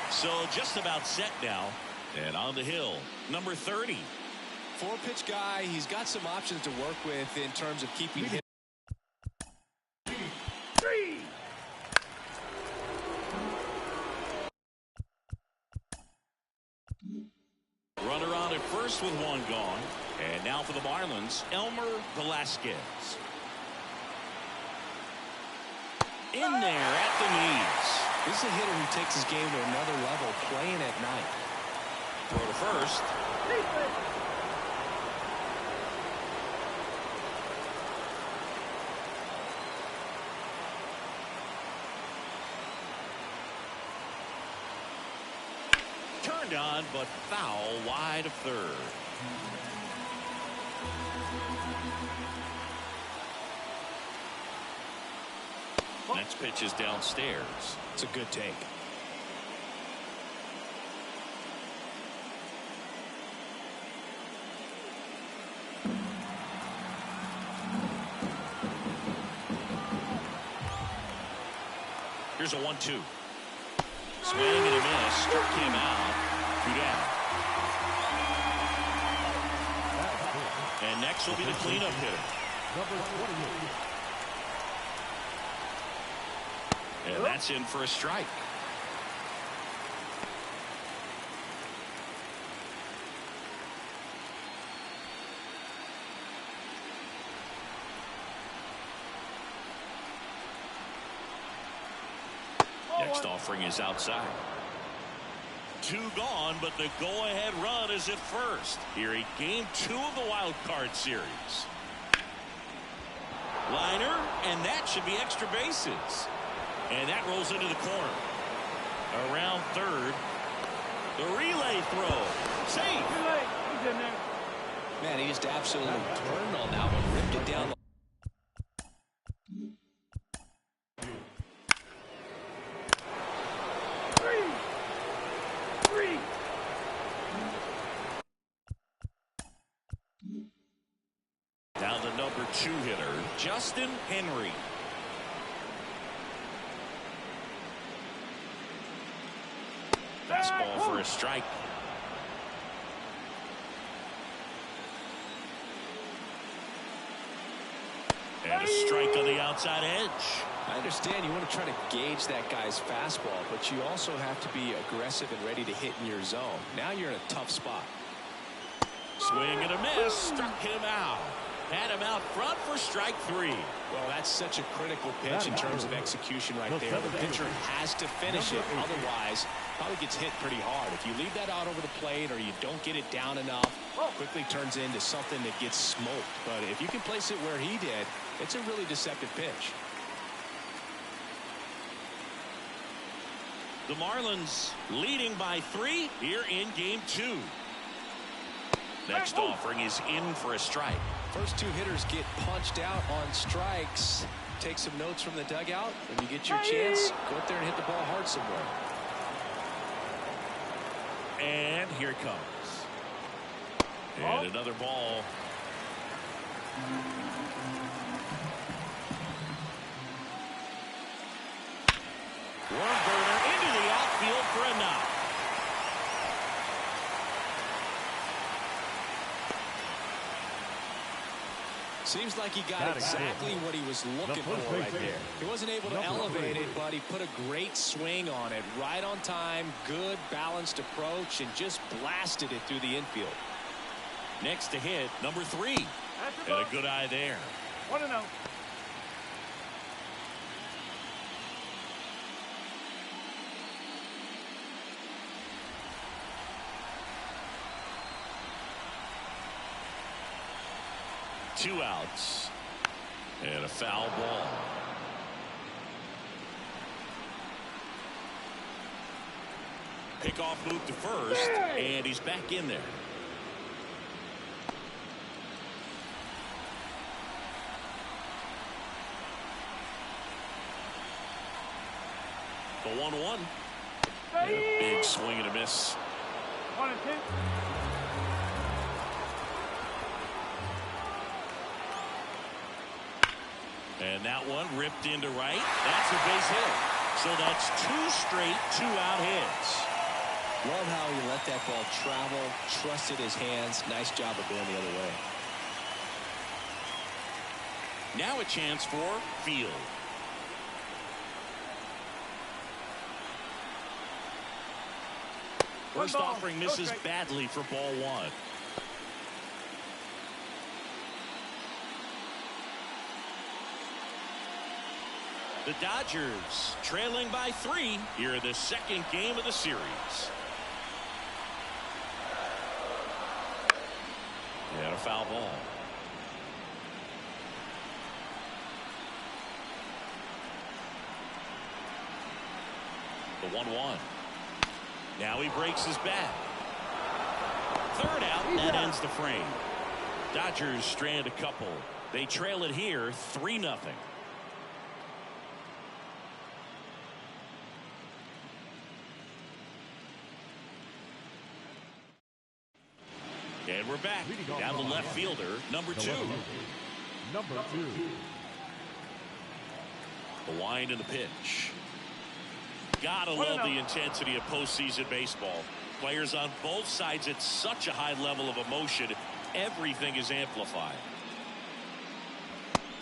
So just about set now. And on the hill, number 30. Four-pitch guy. He's got some options to work with in terms of keeping him. Runner on at first with one gone. And now for the Marlins, Elmer Velasquez. In there at the knees. This is a hitter who takes his game to another level, playing at night. Throw to first. Turned on, but foul wide of third. Next pitch is downstairs. It's a good take. Here's a 1-2. Swing and a miss. Struck him out. 2 down. And next will be the cleanup hitter. Number 28. And that's in for a strike. Next offering is outside. 2 gone, but the go-ahead run is at first. Here in Game 2 of the wild card series. Liner, and that should be extra bases. And that rolls into the corner. Around third. The relay throw. Safe. He's in there. Man, he just absolutely turned on that one. Ripped it down. Now the number 2 hitter, Justin Henry. Fastball for a strike. And a strike on the outside edge. I understand you want to try to gauge that guy's fastball, but you also have to be aggressive and ready to hit in your zone. Now you're in a tough spot. Swing and a miss. Struck him out. Had him out front for strike 3. Well, that's such a critical pitch in terms of execution right there. The pitcher has to finish it. Otherwise, probably gets hit pretty hard. If you leave that out over the plate or you don't get it down enough, quickly turns into something that gets smoked. But if you can place it where he did, it's a really deceptive pitch. The Marlins leading by 3 here in Game 2. Next offering is in for a strike. First 2 hitters get punched out on strikes. Take some notes from the dugout. When you get your chance, go up there and hit the ball hard somewhere. And here it comes. And another ball. Worm burner into the outfield for a knock. Seems like he got exactly what he was looking for right there. He wasn't able to elevate it, but he put a great swing on it. Right on time, good balanced approach, and just blasted it through the infield. Next to hit, number 3. And a good eye there. 1-0. Two outs. And a foul ball. Pickoff move to first, and he's back in there. The 1-1. And a big swing and a miss. 1-2. And that one ripped into right. That's a base hit. So that's 2 straight 2-out hits. Love how he let that ball travel, trusted his hands. Nice job of going the other way. Now a chance for Field. First offering misses badly for ball 1. The Dodgers trailing by 3 here in the second game of the series. And a foul ball. The 1-1. Now he breaks his bat. Third out, and that ends the frame. Dodgers strand a couple. They trail it here 3-0. And we're back. Down the left fielder, number 2. Number 2. The wind and the pitch. Gotta love the intensity of postseason baseball. Players on both sides at such a high level of emotion. Everything is amplified.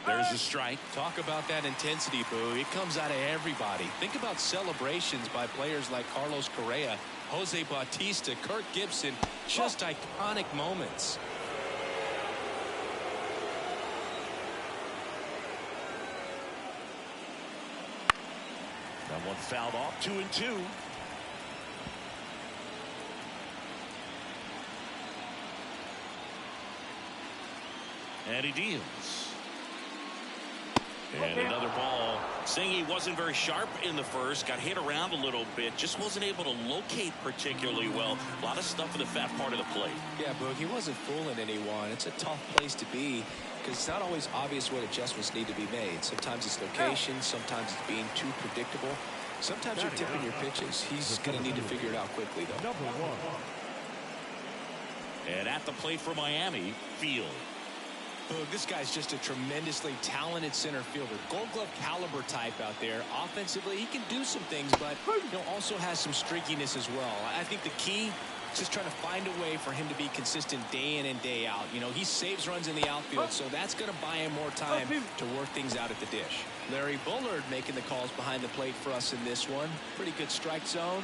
There's a strike. Talk about that intensity, Boo. It comes out of everybody. Think about celebrations by players like Carlos Correa, Jose Bautista, Kirk Gibson. Just iconic moments. That one fouled off. 2-2. And he deals. And another ball. Saying he wasn't very sharp in the first. Got hit around a little bit. Just wasn't able to locate particularly well. A lot of stuff in the fat part of the plate. Yeah, Boog, he wasn't fooling anyone. It's a tough place to be because it's not always obvious what adjustments need to be made. Sometimes it's location. Sometimes it's being too predictable. Sometimes you're tipping your pitches. He's going to need to figure it out quickly, though. Number 1. And at the plate for Miami, Field. Boog, this guy's just a tremendously talented center fielder. Gold Glove caliber type out there. Offensively, he can do some things, but also has some streakiness as well. I think the key is just trying to find a way for him to be consistent day in and day out. You know, he saves runs in the outfield, so that's going to buy him more time to work things out at the dish. Larry Bullard making the calls behind the plate for us in this one. Pretty good strike zone.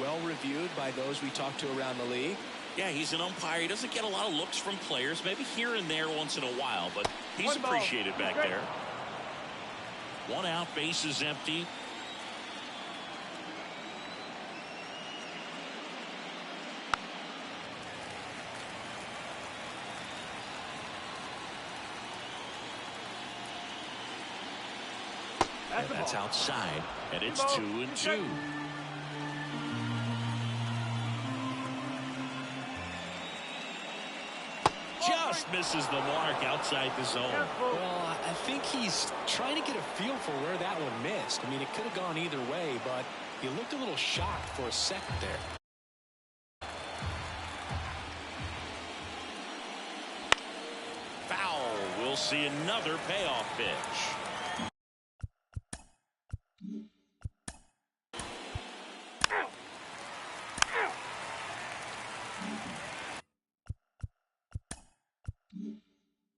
Well reviewed by those we talked to around the league. Yeah, he's an umpire. He doesn't get a lot of looks from players, maybe here and there once in a while, but he's appreciated back there. 1 out, bases empty. And that's outside, and it's 2-2. Just misses the mark outside the zone. Well, I think he's trying to get a feel for where that one missed. I mean, it could have gone either way, but he looked a little shocked for a second there. Foul. We'll see another payoff pitch.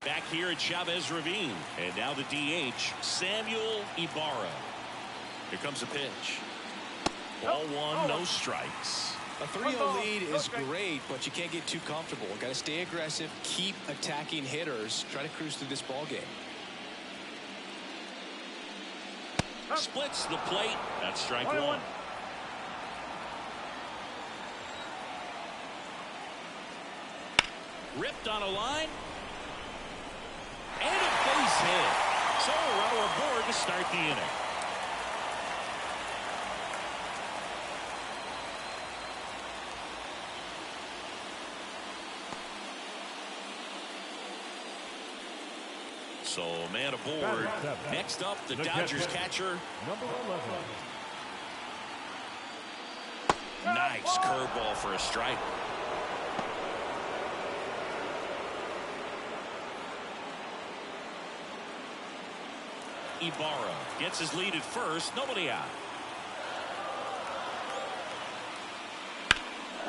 Back here at Chavez Ravine. And now the DH, Samuel Ibarra. Here comes a pitch. Ball 1, no strikes. A 3-0 lead is great, but you can't get too comfortable. Got to stay aggressive, keep attacking hitters, try to cruise through this ball game. Splits the plate. That's strike 1. Ripped on a line. And a base hit. So a runner aboard to start the inning. So man aboard. Next up, the Dodgers catcher, Number 11. Nice curveball for a strike. Ibarra gets his lead at first. Nobody out.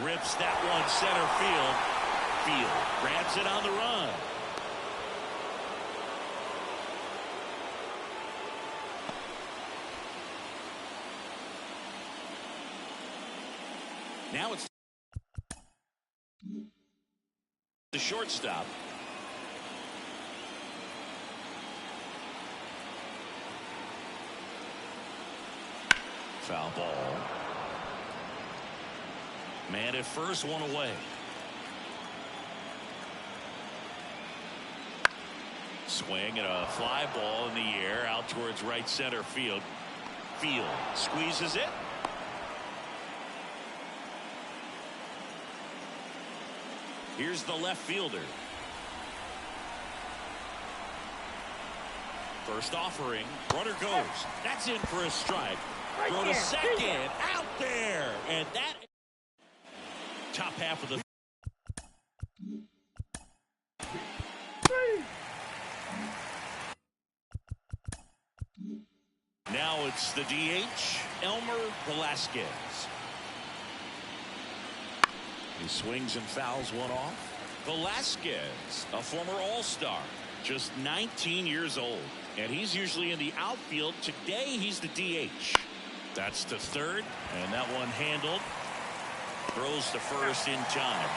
Rips that one center field. Field grabs it on the run. Now it's the shortstop. Foul ball. Man at first, one away. Swing and a fly ball in the air out towards right center field. Field squeezes it. Here's the left fielder. First offering. Runner goes. That's in for a strike. Throw to second. Out there. And that top half of the now it's the DH, Elmer Velasquez. He swings and fouls one off. Velasquez, a former All-Star, just 19 years old, and he's usually in the outfield. Today he's the DH. That's to third, and that one handled. Throws to first in time.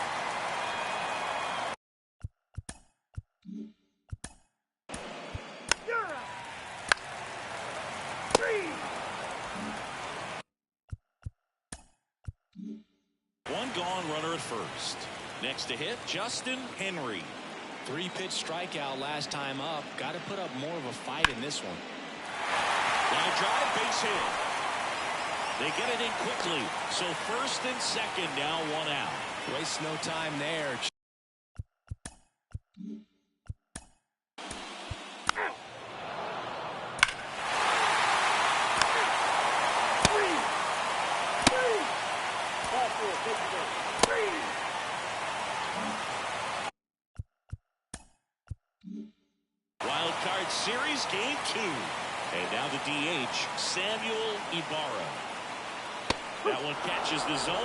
One gone, runner at first. Next to hit, Justin Henry. 3-pitch strikeout last time up. Got to put up more of a fight in this one. Line drive, base hit. They get it in quickly. So first and second, now one out. Waste no time there. Wild card series, game 2. And now the DH, Samuel Ibarra. That one catches the zone. 0-1.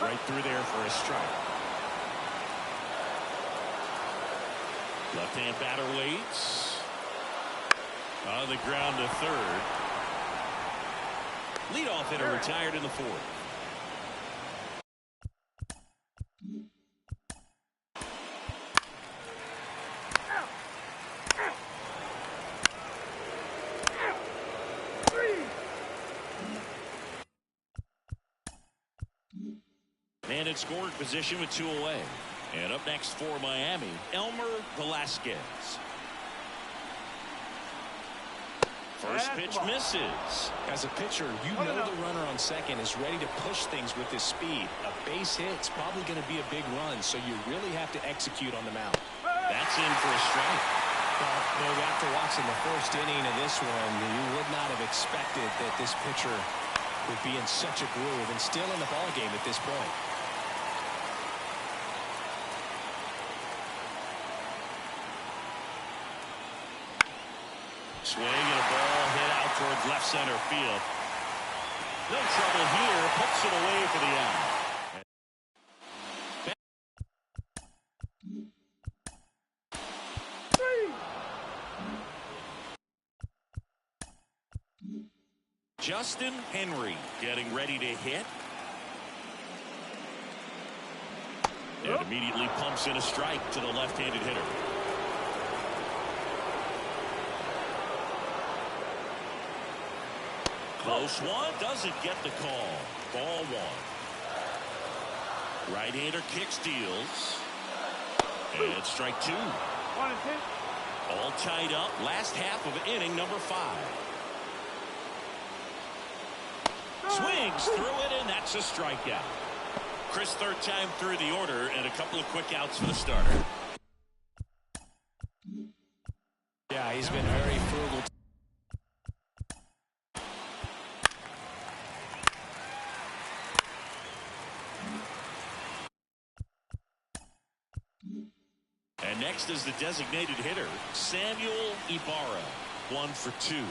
Right through there for a strike. Left-hand batter waits. On the ground to third. Leadoff hitter retired in the fourth. Man in scoring position with 2 away. And up next for Miami, Elmer Velasquez. First pitch misses. As a pitcher, you know the runner on second is ready to push things with his speed. A base hit's probably going to be a big run, so you really have to execute on the mound. That's in for a strike. Well, after watching the first inning of this one, you would not have expected that this pitcher would be in such a groove and still in the ballgame at this point. Swing and a ball hit out towards left center field. No trouble here. Puts it away for the out. Justin Henry getting ready to hit. And immediately pumps in a strike to the left-handed hitter. Close one, doesn't get the call. Ball 1. Right-hander kick steals. And strike 2. 1 and 10. All tied up. Last half of inning number 5. Swings through it, and that's a strikeout. Chris, third time through the order, and a couple of quick outs for the starter. he's been very frugal. And next is the designated hitter, Samuel Ibarra. 1 for 2.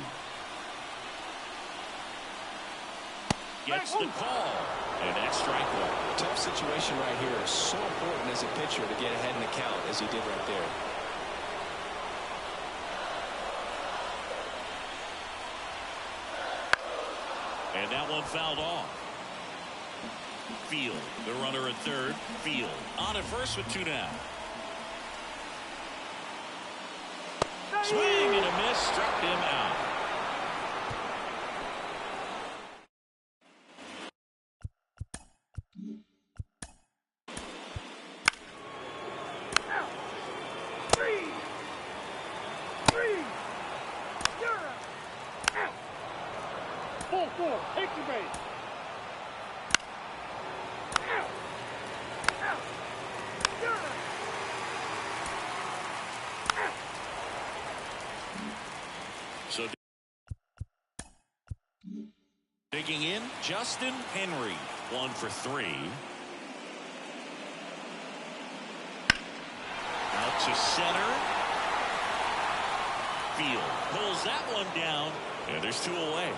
Gets the call. And that's strike one. Tough situation right here. So important as a pitcher to get ahead in the count as he did right there. And that one fouled off. Field, the runner at third. Field on at first with 2 down. Swing and a miss, struck him out. Four, take the base. So digging in, Justin Henry. 1 for 3. Out to center. Field pulls that one down, and there's 2 away.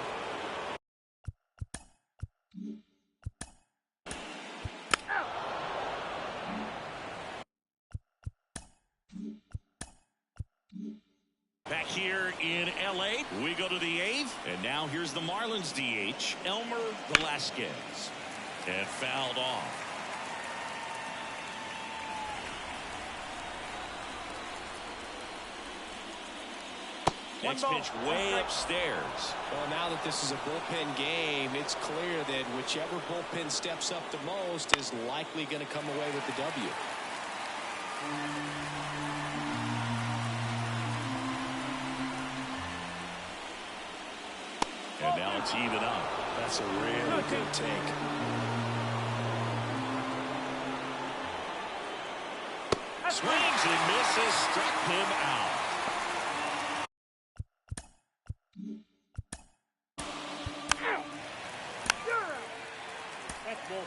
Back here in L.A., we go to the 8th, and now here's the Marlins DH, Elmer Velasquez, and fouled off. Next pitch way upstairs. Well, now that this is a bullpen game, it's clear that whichever bullpen steps up the most is likely going to come away with the W. And now it's even up. That's a really good take. Swings and misses, struck him out. That's ball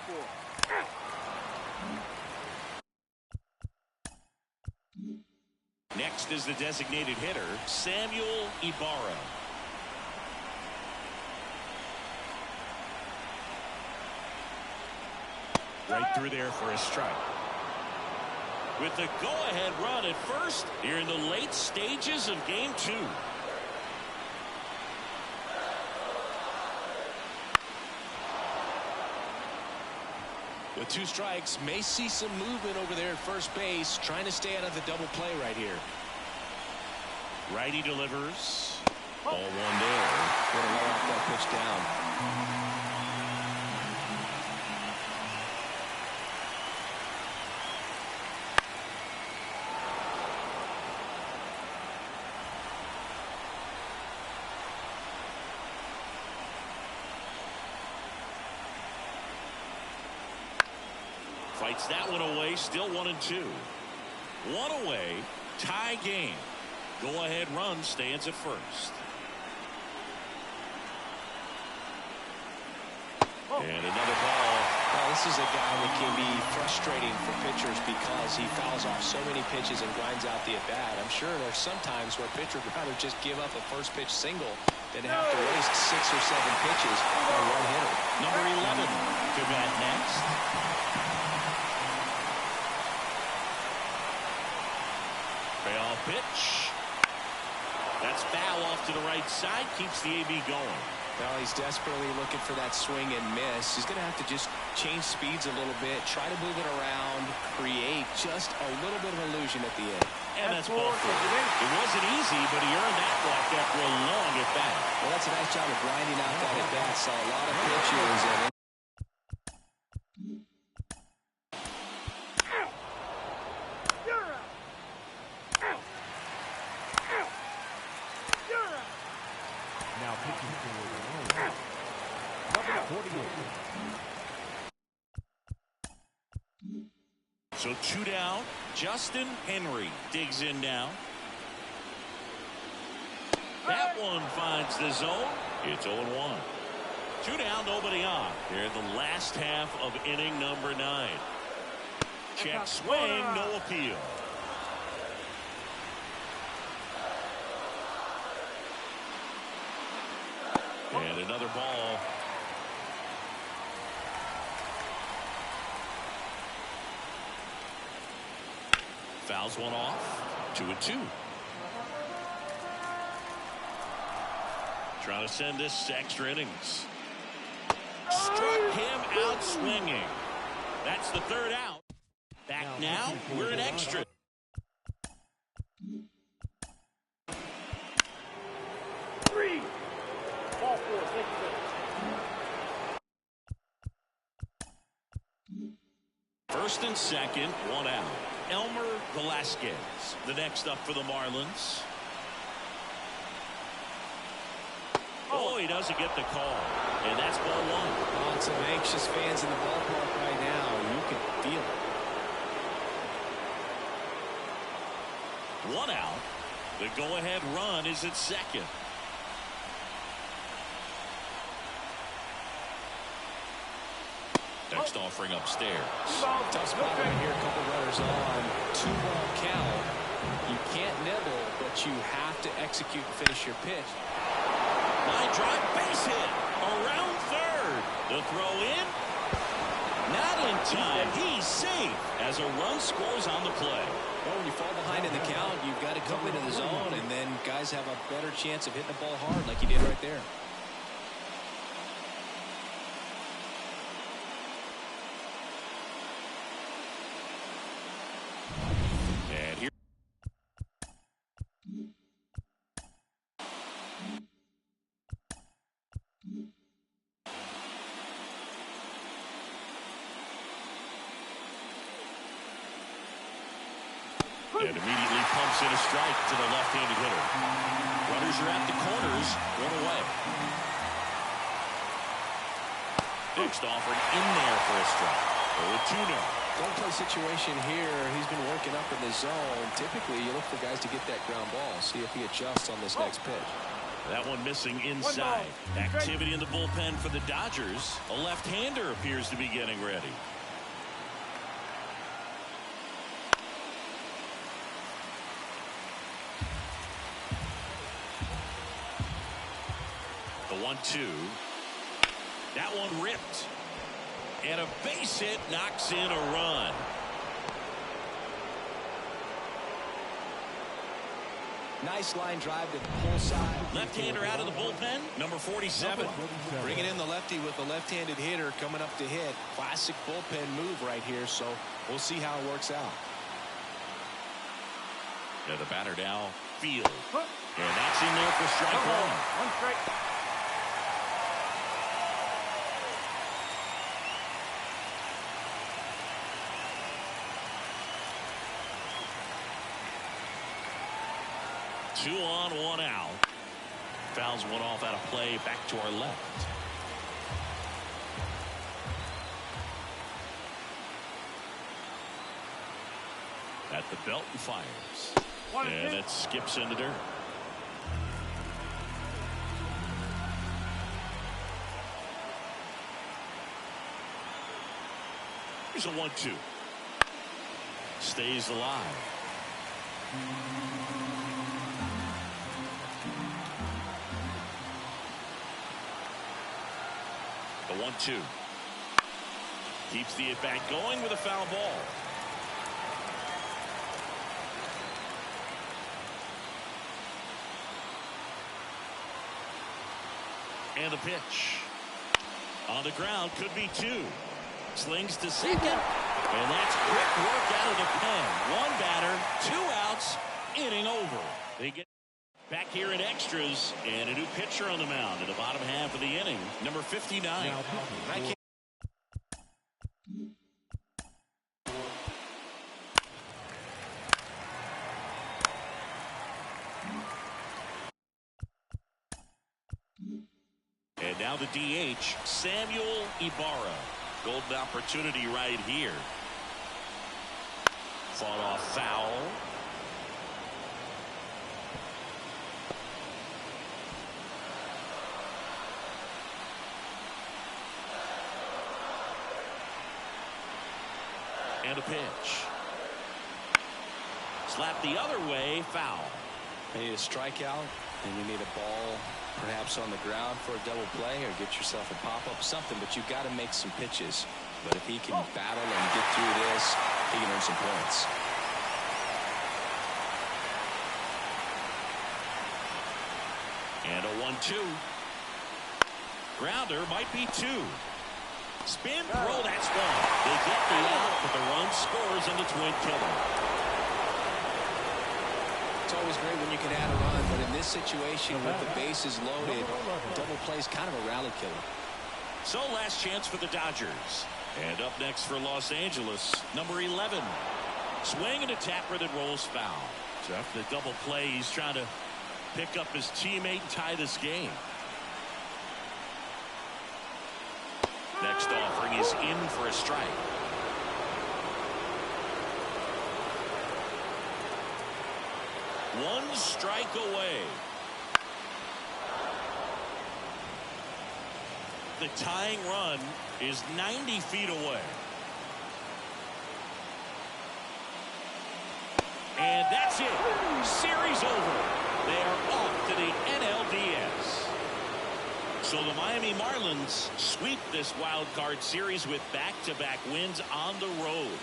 4. Next is the designated hitter, Samuel Ibarra. Right through there for a strike. With the go-ahead run at first here in the late stages of game 2. With 2 strikes, may see some movement over there at first base, trying to stay out of the double play right here. Righty delivers. Ball 1 there. Going to let off that pitch down. Fights that one away, still 1 and 2. 1 away, tie game. Go-ahead run stands at first. And another ball. Well, this is a guy that can be frustrating for pitchers because he fouls off so many pitches and grinds out the at-bat. I'm sure there's some times where a pitcher would rather just give up a first pitch single than have to waste 6 or 7 pitches on one hitter. Number 11 to bat next. Payoff pitch. That's foul off to the right side. Keeps the AB going. Well, he's desperately looking for that swing and miss. He's going to have to just change speeds a little bit, try to move it around, create just a little bit of illusion at the end. And that's ball 4. It wasn't easy, but he earned that walk after a long at bat. Well, that's a nice job of grinding out that at bat. Saw a lot of pitches and Now pitching for number 48. So 2 down. Justin Henry digs in now. That one finds the zone. It's 0-1. 2 down, nobody on. Here in the last half of inning number 9. Check swing, no appeal. And another ball. Fouls one off. 2-2. Trying to send this to extra innings. Struck him out swinging. That's the 3rd out. Back now, we're in extra. Ball 4, take it. First and second, 1 out. Elmer Velasquez, the next up for the Marlins. Oh, he doesn't get the call. And that's ball 1. Oh, some anxious fans in the ballpark right now. You can feel it. 1 out. The go-ahead run is at second. Next offering upstairs. Tough spot right here. A couple runners on. 2-ball count. You can't nibble, but you have to execute and finish your pitch. Line drive, base hit. Around third. The throw in. Not in time. He's safe as a run scores on the play. Well, when you fall behind in the count, you've got to come into the zone, and then guys have a better chance of hitting the ball hard like he did right there. And here. And immediately pumps in a strike to the left-handed hitter. Runners are at the corners, 1 away. Next offering in there for a strike. 0-2 now. Don't play situation here. He's been working up in the zone. Typically, you look for guys to get that ground ball. See if he adjusts on this next pitch. That one missing inside. Activity in the bullpen for the Dodgers. A left-hander appears to be getting ready. The 1-2. That one ripped. And a base hit knocks in a run. Nice line drive to the pull side. Left-hander out of the bullpen, number 47. Bringing in the lefty with the left-handed hitter coming up to hit. Classic bullpen move right here, so we'll see how it works out. Yeah, the batter now, Field. And that's in there for strike 1. 1 strike. Two on, 1 out. Fouls one off out of play, back to our left. At the belt and fires. And it skips in the dirt. Here's a 1-2. Stays alive. The 1-2. Keeps the at-bat going with a foul ball. And the pitch. On the ground, could be 2. Slings to second. And that's quick work out of the pen. 1 batter, 2 outs, inning over. They get back here in extras, and a new pitcher on the mound in the bottom half of the inning, number 59. And now the DH, Samuel Ibarra. Golden opportunity right here. Fought off foul. And a pitch. Slap the other way, foul. You need a strikeout, and you need a ball perhaps on the ground for a double play, or get yourself a pop-up, something, but you've got to make some pitches. But if he can battle and get through this, he can earn some points. And a 1-2. Grounder might be 2. Spin throw, that's one. They get the out, but the run scores, and it's Win Killer. It's always great when you can add a run, but in this situation with the bases loaded, double play is kind of a rally killer. So last chance for the Dodgers. And up next for Los Angeles, number 11. Swing and a tapper that rolls foul. So after the double play, he's trying to pick up his teammate and tie this game. Next offering is in for a strike. One strike away. The tying run is 90 feet away. And that's it. Series over. They are off to the NLDS. So the Miami Marlins sweep this wild card series with back-to-back wins on the road.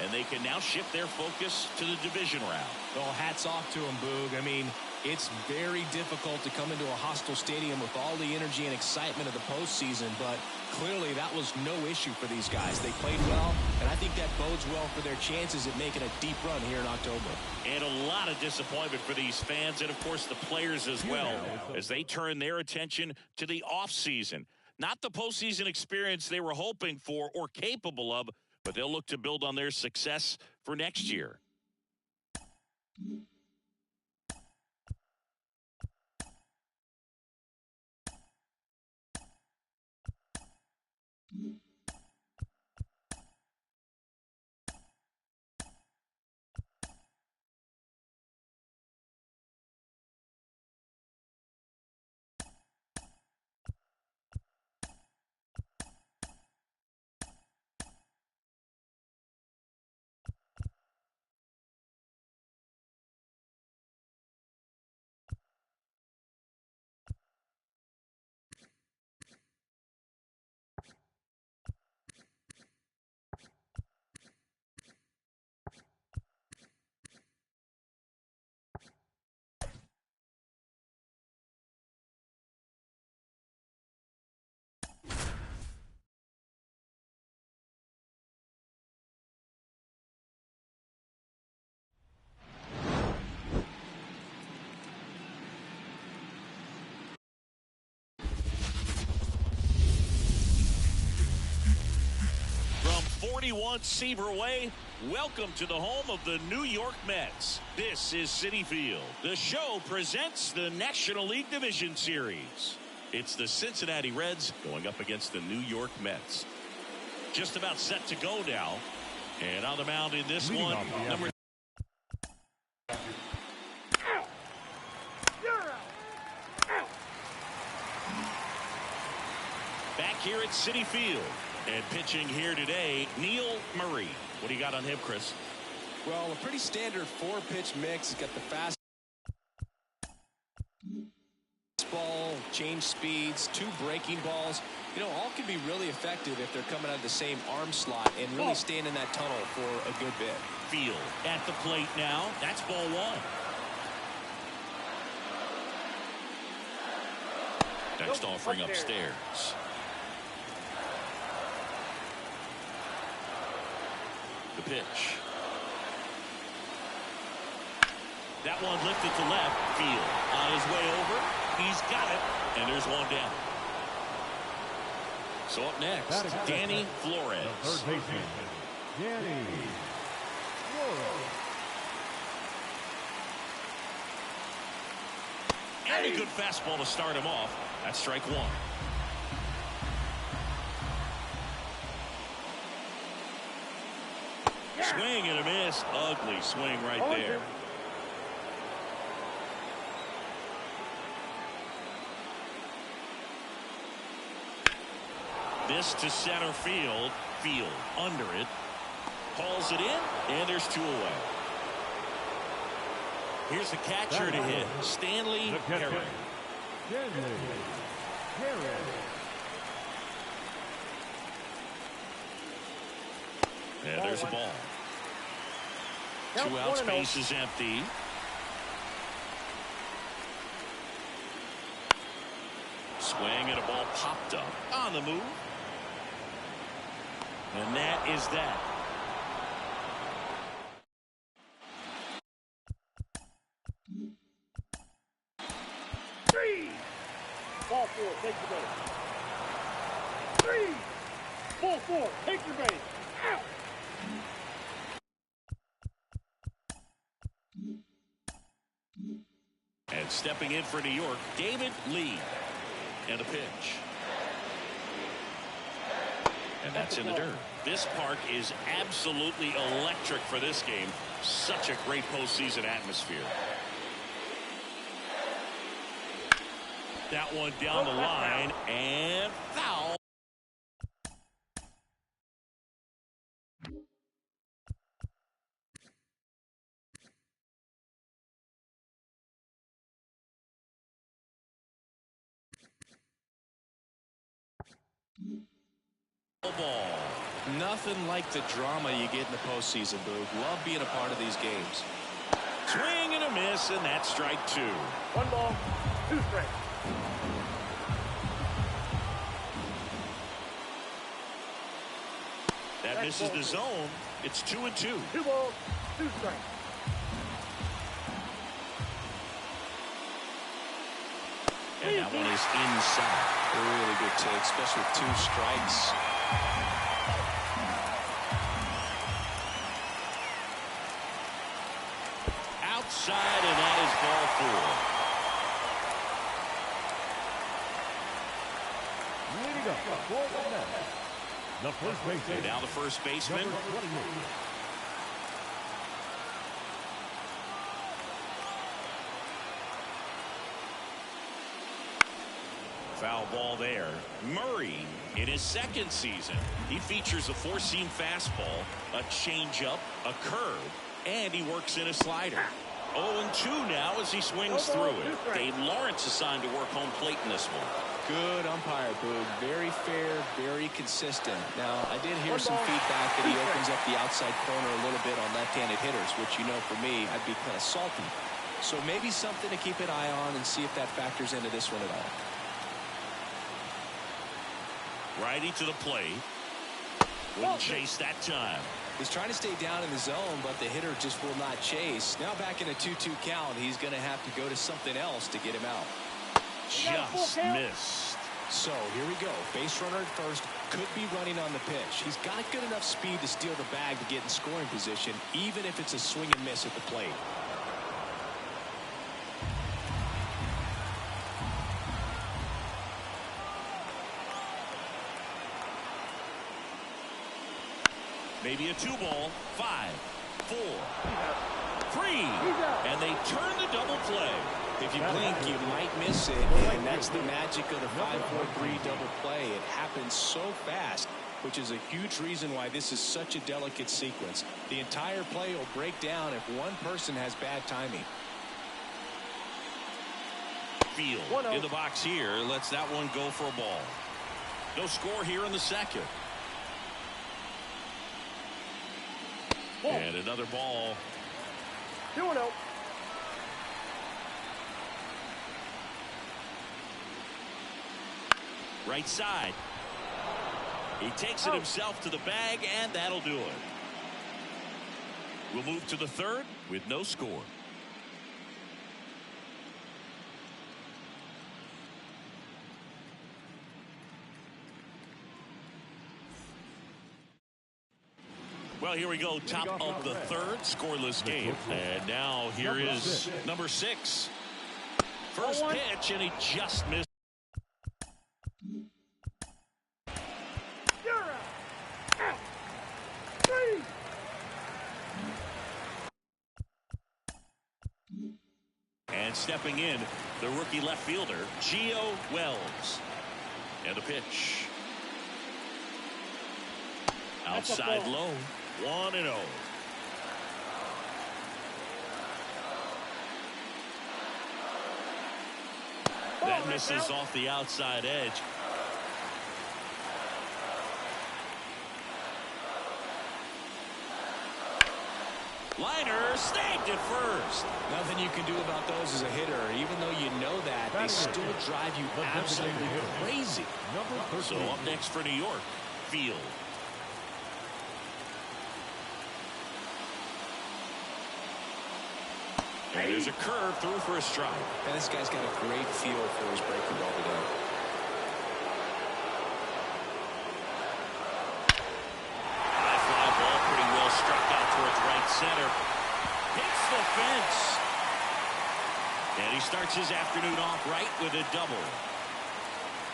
And they can now shift their focus to the division round. Well, hats off to him, Boog. I mean, it's very difficult to come into a hostile stadium with all the energy and excitement of the postseason, but clearly that was no issue for these guys. They played well, and I think that bodes well for their chances at making a deep run here in October. And a lot of disappointment for these fans and, of course, the players as well as they turn their attention to the offseason. Not the postseason experience they were hoping for or capable of, but they'll look to build on their success for next year. From 41 Seaver Way, welcome to the home of the New York Mets. This is Citi Field. The show presents the National League Division Series. It's the Cincinnati Reds going up against the New York Mets. Just about set to go now. And on the mound in this one, number back here at Citi Field. And pitching here today, Neil Murray. What do you got on him, Chris? Well, a pretty standard 4-pitch mix. He's got the fastball, change speeds, 2 breaking balls. You know, all can be really effective if they're coming out of the same arm slot and really staying in that tunnel for a good bit. Field at the plate now. That's ball 1. Next offering upstairs. The pitch. That one lifted to left field. On his way over. He's got it. And there's one down. So up next, Danny Flores. Third baseman, Danny Flores. And a good fastball to start him off. That's strike 1. Swing and a miss. Ugly swing right there. This to center field. Field under it. Hauls it in, and there's 2 away. Here's the catcher to hit, Stanley Herring. And there's a ball. 2 outs, base is empty. Swing and a ball popped up on the move. And that is that. Ball 4, take your base. 3. Ball 4, take your base. Out. And stepping in for New York, David Lee. And a pitch. And that's in the dirt. This park is absolutely electric for this game. Such a great postseason atmosphere. That one down the line and foul. Ball. Nothing like the drama you get in the postseason, Boog. Love being a part of these games. Swing and a miss, and that's strike 2. 1 ball, 2 strikes. That misses the zone. It's 2-2. 2 balls, 2 strikes. And that one is inside. A really good take, especially with 2 strikes. Outside, and that is ball 4. Leading up for the Mets, the first baseman. And now the first baseman. Number 28. Foul ball there. Murray, in his 2nd season, he features a 4-seam fastball, a changeup, a curve, and he works in a slider. 0-2 now as he swings through it. Dave Lawrence assigned to work home plate in this one. Good umpire, Boog. Very fair, very consistent. Now, I did hear some feedback that he opens up the outside corner a little bit on left-handed hitters, which, you know, for me, I'd be kind of salty. So maybe something to keep an eye on and see if that factors into this one at all. Righty to the plate. Wouldn't chase that time. He's trying to stay down in the zone, but the hitter just will not chase. Now back in a 2-2 count, he's going to have to go to something else to get him out. Just missed. So here we go. Base runner at first, could be running on the pitch. He's got good enough speed to steal the bag to get in scoring position, even if it's a swing and miss at the plate. Maybe a 2 ball. 5, 4, 3, and they turn the double play. If you blink, you might miss it, and that's the magic of the 5-4-3 double play. It happens so fast, which is a huge reason why this is such a delicate sequence. The entire play will break down if one person has bad timing. Field in the box here lets that one go for a ball. No score here in the 2nd. And another ball. 2-0. Right side. He takes it himself to the bag, and that'll do it. We'll move to the 3rd with no score. Well, here we go. Top of the 3rd, scoreless game. And now here is number 6. First pitch, and he just missed. And stepping in, the rookie left fielder, Gio Wells. And a pitch. Outside low. 1-0. That misses off the outside edge. Liner snagged at first. Nothing you can do about those as a hitter. Even though you know that, they still drive you absolutely crazy. So up next for New York, Field. And there's a curve through for a strike. And this guy's got a great feel for his breaking ball today. High fly ball, pretty well struck out towards right center. Hits the fence. And he starts his afternoon off right with a double.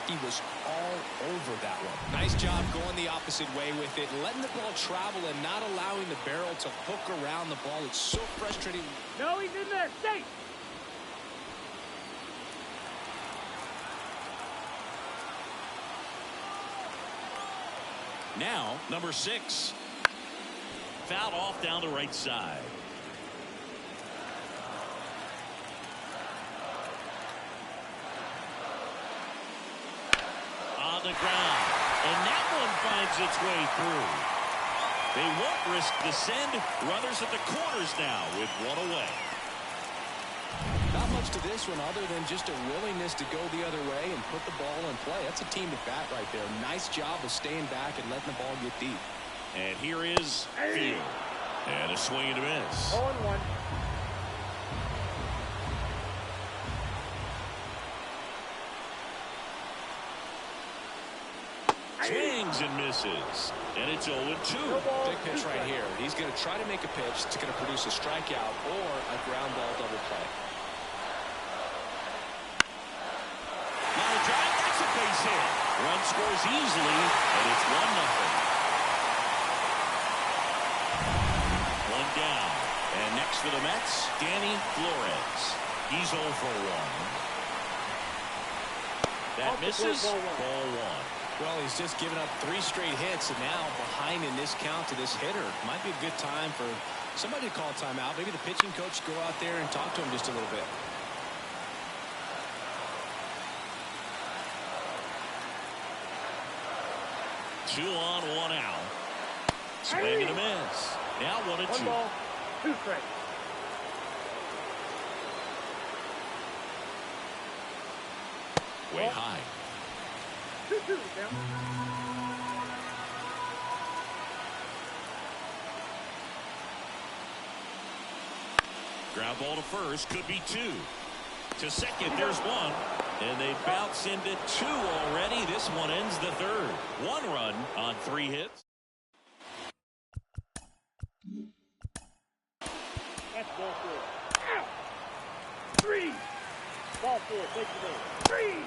He was all over that one. Nice job going the opposite way with it, letting the ball travel and not allowing the barrel to hook around the ball. It's so frustrating. No, he's in there. Stay. Now, number 6. Fouled off down the right side. On the ground. And that one finds its way through. They won't risk the send. Runners at the corners now with one away. Not much to this one other than just a willingness to go the other way and put the ball in play. That's a team at bat right there. Nice job of staying back and letting the ball get deep. And here is Field. And a swing and a miss. 0-1. Swings and misses. And it's 0-2. Big pitch right here. He's going to try to make a pitch that's going to produce a strikeout or a ground ball double play. Line drive, that's a base hit. Run scores easily, and it's 1-0. One down. And next for the Mets, Danny Flores. He's 0 for 1. That misses. Ball 1. Well, he's just given up 3 straight hits, and now behind in this count to this hitter. Might be a good time for somebody to call timeout. Maybe the pitching coach go out there and talk to him just a little bit. Two on, 1 out. Swing and a miss. Now 1-2. 1 ball, 2 strikes. Way high. 2-2, Sam. Ground ball to first, could be 2. To second, there's 1. And they bounce into 2 already. This one ends the 3rd. 1 run on 3 hits. That's ball 4. Out. 3. Ball 4, take the ball. 3.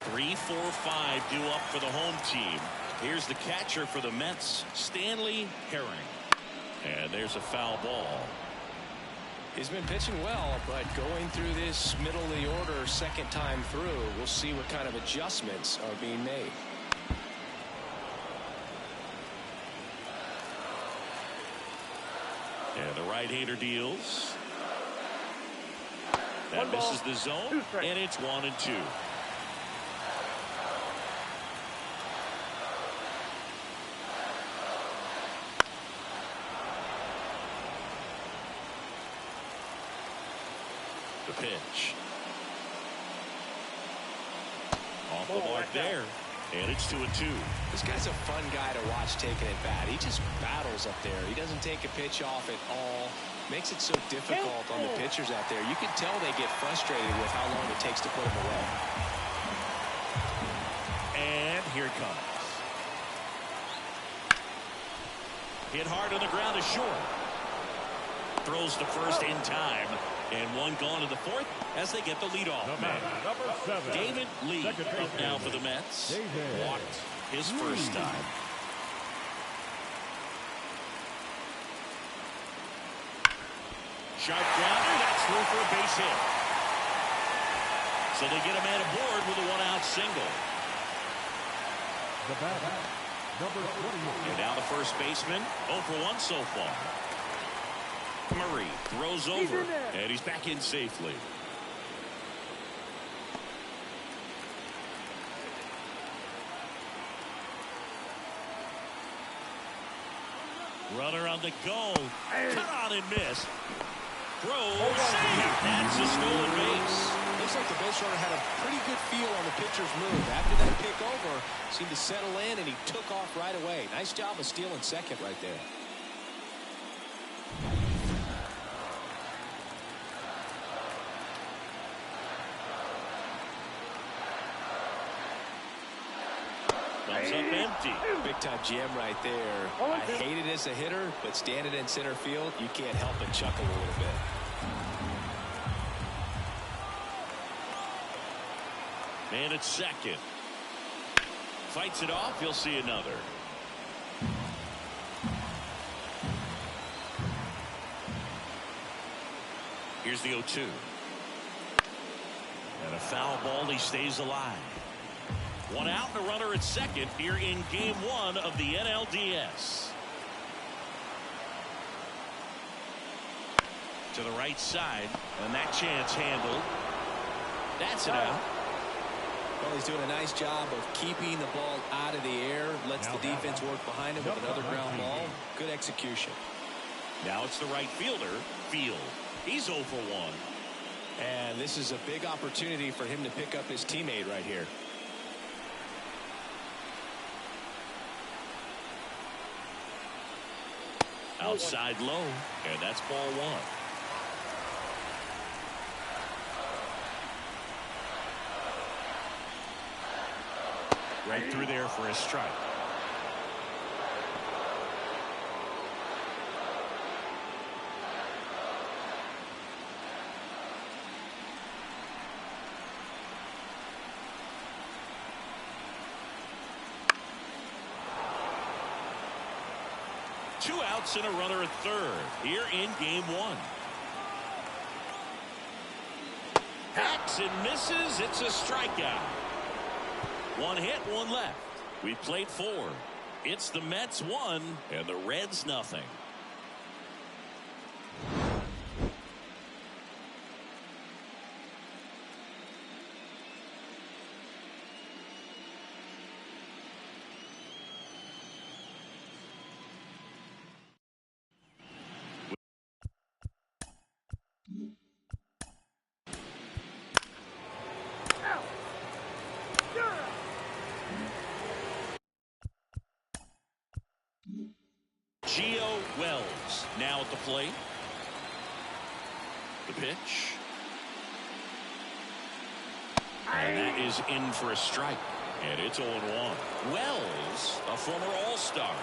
3-4-5 due up for the home team. Here's the catcher for the Mets, Stanley Herring. And there's a foul ball. He's been pitching well, but going through this middle of the order second time through, we'll see what kind of adjustments are being made. And the right-hander deals. That misses the zone, and it's 1-2. The pitch. Off the mark there. And it's 2-2. This guy's a fun guy to watch taking at bat. He just battles up there. He doesn't take a pitch off at all. Makes it so difficult on the pitchers out there. You can tell they get frustrated with how long it takes to put him away. And here it comes. Hit hard on the ground to short. Throws to first in time. And 1 gone to the 4th as they get the leadoff man. Number 7. David Lee up now for the Mets. Walked his first time. Sharp grounder. That's through for a base hit. So they get a man aboard with a 1-out single. The batter, number 28. And now the first baseman, 0 for 1 so far. Murray throws over, and he's back in safely. Runner on the go. Cut on and miss. Throws. That's a stolen base. Looks like the base runner had a pretty good feel on the pitcher's move. After that pick over, seemed to settle in, and he took off right away. Nice job of stealing second right there. Comes up empty. Big time jam right there. I hate it as a hitter, but standing in center field, you can't help but chuckle a little bit. And it's second. Fights it off. He'll see another. Here's the 0-2. And a foul ball. He stays alive. One out and a runner at second here in game 1 of the NLDS. To the right side, and that chance handled. That's it out. Well, he's doing a nice job of keeping the ball out of the air. Lets the defense work behind him with another ground ball. Good execution. Now it's the right fielder, Field. He's 0 for 1. And this is a big opportunity for him to pick up his teammate right here. Outside low, and that's ball 1. Right through there for a strike. Two outs and a runner at third here in game 1. Hacks and misses. It's a strikeout. One hit, one left. We've played 4. It's the Mets 1 and the Reds nothing. Wells now at the plate. The pitch. And that is in for a strike. And it's 0-1. Wells, a former All-Star,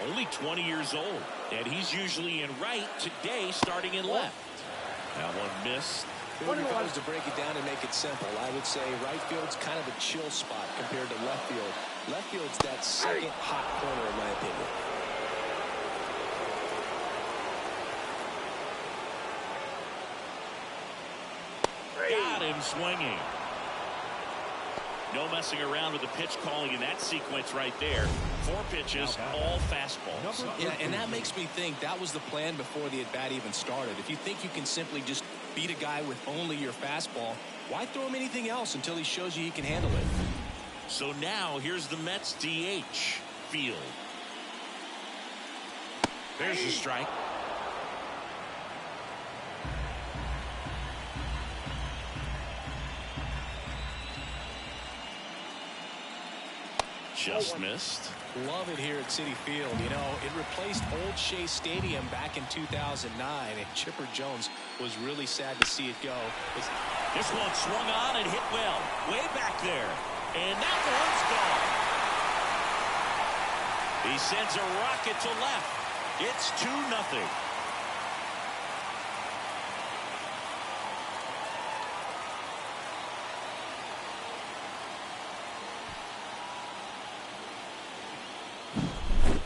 only 20 years old. And he's usually in right, today starting in left. That one missed. If I was to break it down and make it simple, I would say right field's kind of a chill spot compared to left field. Left field's that second hot corner in my opinion. Got him swinging. No messing around with the pitch calling in that sequence right there. 4 pitches, all fastballs. Yeah, and that makes me think that was the plan before the at-bat even started. If you think you can simply just beat a guy with only your fastball, why throw him anything else until he shows you he can handle it? So now here's the Mets DH, Field. There's the strike. Just missed. Love it here at Citi Field. You know, it replaced Old Shea Stadium back in 2009, and Chipper Jones was really sad to see it go. This one swung on and hit well, way back there, and that one's gone. He sends a rocket to left. It's 2-0.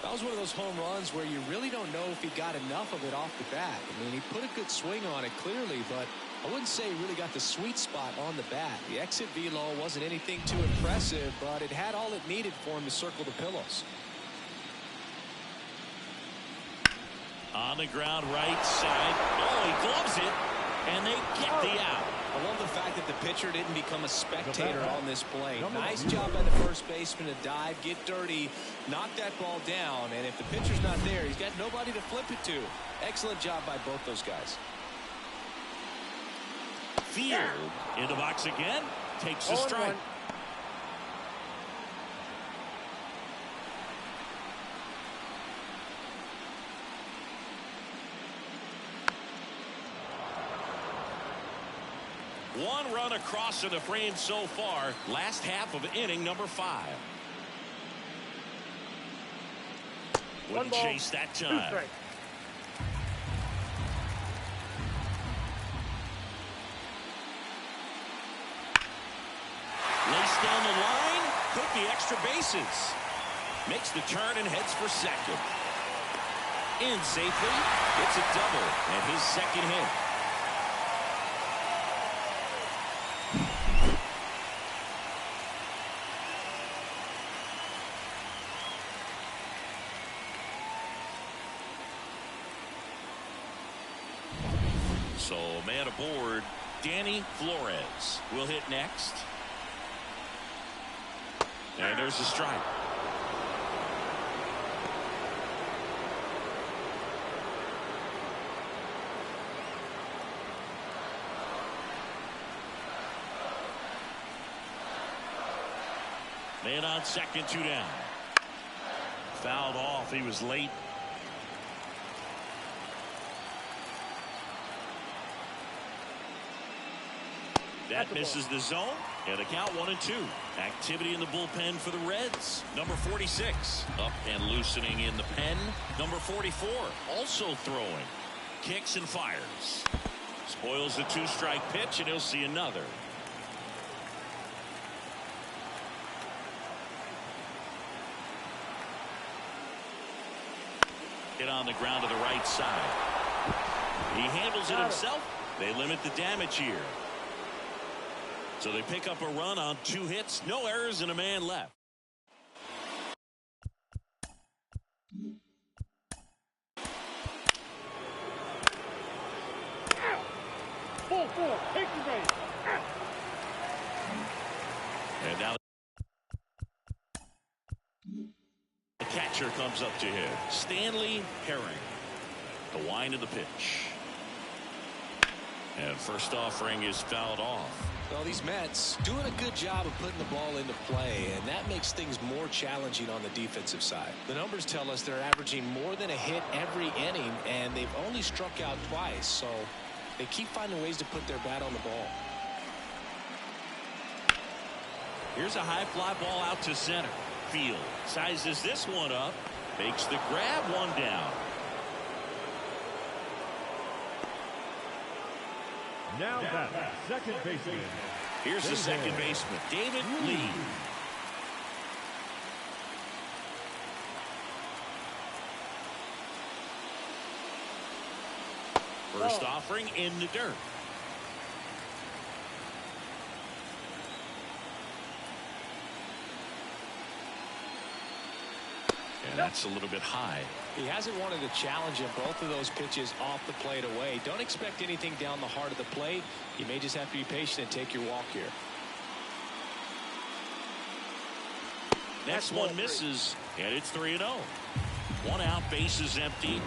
That was one of those home runs where you really don't know if he got enough of it off the bat. I mean, he put a good swing on it clearly, but I wouldn't say he really got the sweet spot on the bat. The exit velo wasn't anything too impressive, but it had all it needed for him to circle the pillows. On the ground, right side. Oh, he gloves it, and they get the out. I love the fact that the pitcher didn't become a spectator on this play. Nice job by the first baseman to dive, get dirty, knock that ball down, and if the pitcher's not there, he's got nobody to flip it to. Excellent job by both those guys. Field in the box again, takes a strike. 1 run across in the frame so far. Last half of inning number 5. Wouldn't chase that time. Lace down the line. Could be extra bases. Makes the turn and heads for second. In safely. It's a double and his second hit. So man aboard, Danny Flores will hit next. And there's a strike. Man on second, 2 down. Fouled off. He was late. That misses the zone, and the count 1-2. Activity in the bullpen for the Reds. Number 46 up and loosening in the pen. Number 44 also throwing. Kicks and fires. Spoils the 2-strike pitch, and he'll see another. Hit on the ground to the right side. He handles it himself. They limit the damage here. So they pick up a run on 2 hits, no errors, and a man left. Full force, take the base. And now the catcher comes up to him. Stanley Herring. The wind of the pitch. And first offering is fouled off. Well, these Mets doing a good job of putting the ball into play, and that makes things more challenging on the defensive side. The numbers tell us they're averaging more than a hit every inning, and they've only struck out twice, so they keep finding ways to put their bat on the ball. Here's a high fly ball out to center. Field sizes this one up, makes the grab, 1 down. Now that second baseman. Here's the second baseman, David Lee. First offering in the dirt. And that's a little bit high. He hasn't wanted to challenge him. Both of those pitches off the plate away. Don't expect anything down the heart of the plate. You may just have to be patient and take your walk here. Next one misses, and it's 3-0. 1 out, bases empty.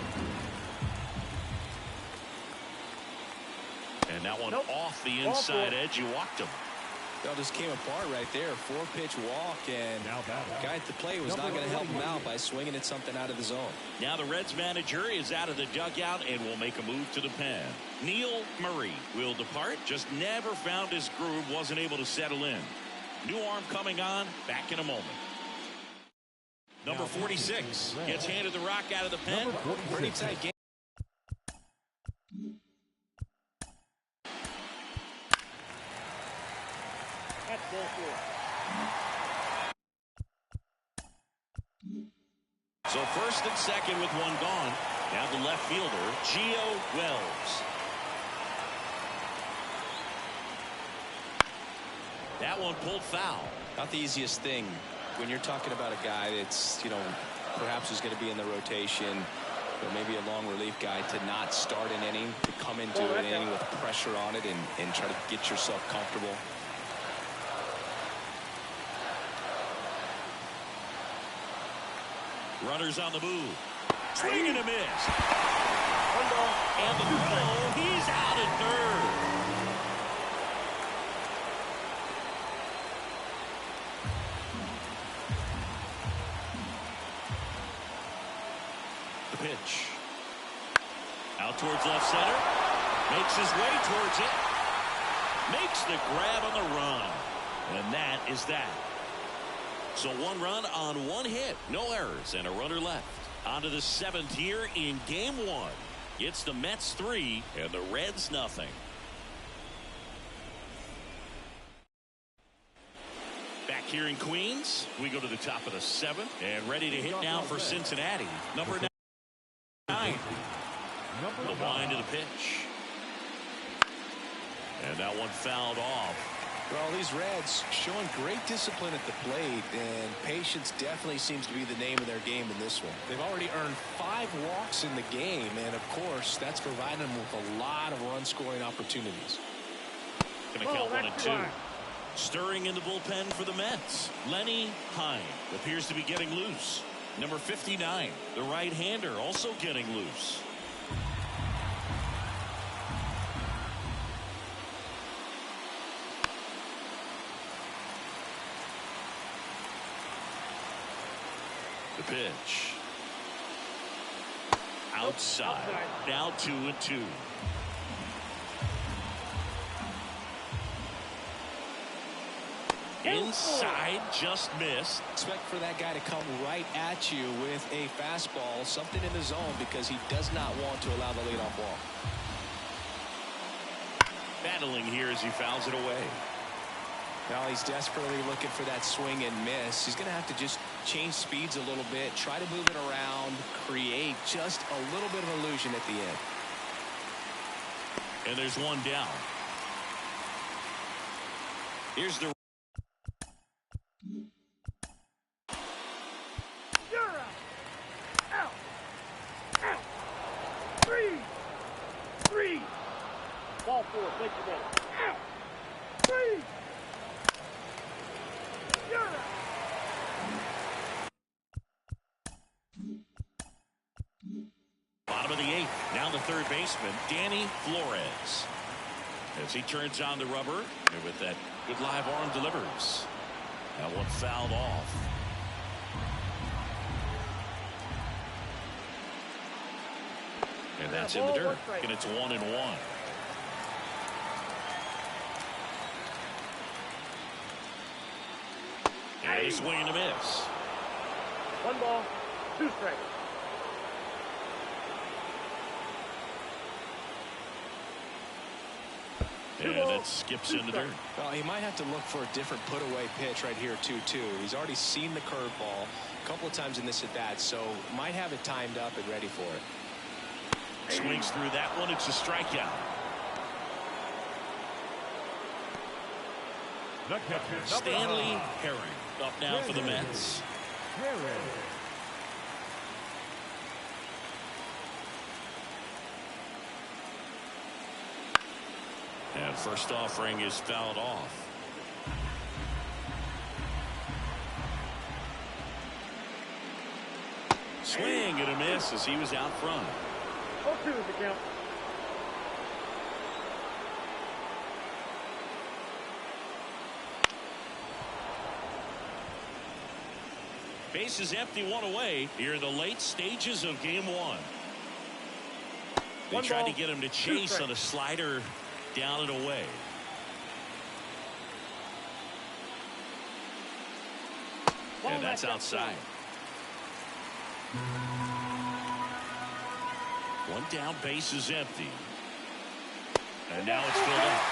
And that one off the inside edge. You walked him. That just came apart right there. 4-pitch walk, and the guy at the plate was not going to help him out by swinging at something out of the zone. Now the Reds manager is out of the dugout and will make a move to the pen. Neil Murray will depart. Just never found his groove. Wasn't able to settle in. New arm coming on. Back in a moment. Number 46 gets handed the rock out of the pen. Pretty tight game. So first and second with 1 gone. Now the left fielder, Gio Wells. That one pulled foul. Not the easiest thing when you're talking about a guy that's, perhaps is going to be in the rotation, or maybe a long relief guy, to not start an inning, to come into an inning with pressure on it and try to get yourself comfortable. Runners on the move. Swing and a miss. And the throw. He's out at third. The pitch. Out towards left center. Makes his way towards it. Makes the grab on the run. And that is that. So 1 run on 1 hit. No errors and a runner left. On to the 7th here in game 1. It's the Mets 3 and the Reds nothing. Back here in Queens, we go to the top of the 7th and ready to hit now for Cincinnati. Number 9. The line to the pitch. And that one fouled off. Well, these Reds showing great discipline at the plate, and patience definitely seems to be the name of their game in this one. They've already earned 5 walks in the game, and of course that's providing them with a lot of run scoring opportunities. Gonna count 1 and 2. Stirring in the bullpen for the Mets. Lenny Hine appears to be getting loose. Number 59, the right-hander, also getting loose. The pitch. Outside. Now 2 and 2. Inside, just missed. Expect for that guy to come right at you with a fastball, something in the zone, because he does not want to allow the leadoff walk. Battling here as he fouls it away. Now he's desperately looking for that swing and miss. He's going to have to just change speeds a little bit, try to move it around, create just a little bit of illusion at the end. And there's one down. Here's the Three. Ball 4. Take the ball. Out. 3. bottom of the 8th. Now the third baseman, Danny Flores. As he turns on the rubber, and with that good live arm delivers. That one fouled off. And that's in the dirt. And it's 1 and 1. And a swing and a miss. 1 ball, 2 strikes. And it skips in the dirt. Well, he might have to look for a different put-away pitch right here, 2-2. He's already seen the curveball a couple of times in this at-bat, so might have it timed up and ready for it. Swings through that one. It's a strikeout. Stanley Herring up now for the Mets. And first offering is fouled off. Swing and a miss as he was out front. 0-2 is the count. Base is empty, 1 away here in the late stages of game 1. They tried to get him to chase on a slider down and away. And that's outside. 1 down, base is empty. And now it's filled up.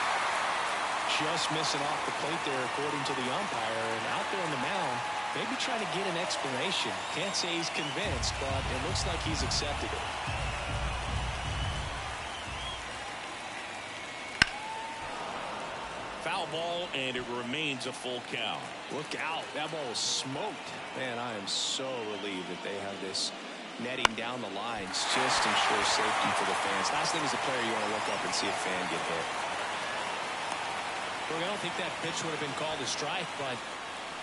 Just missing off the plate there according to the umpire, and out there on the mound maybe trying to get an explanation. Can't say he's convinced, but it looks like he's accepted it. Foul ball, and it it remains a full count. Look out. That ball was smoked. Man, I am so relieved that they have this netting down the lines. Just ensure safety for the fans. Last thing as a player, you want to look up and see a fan get hit. Look, I don't think that pitch would have been called a strike, but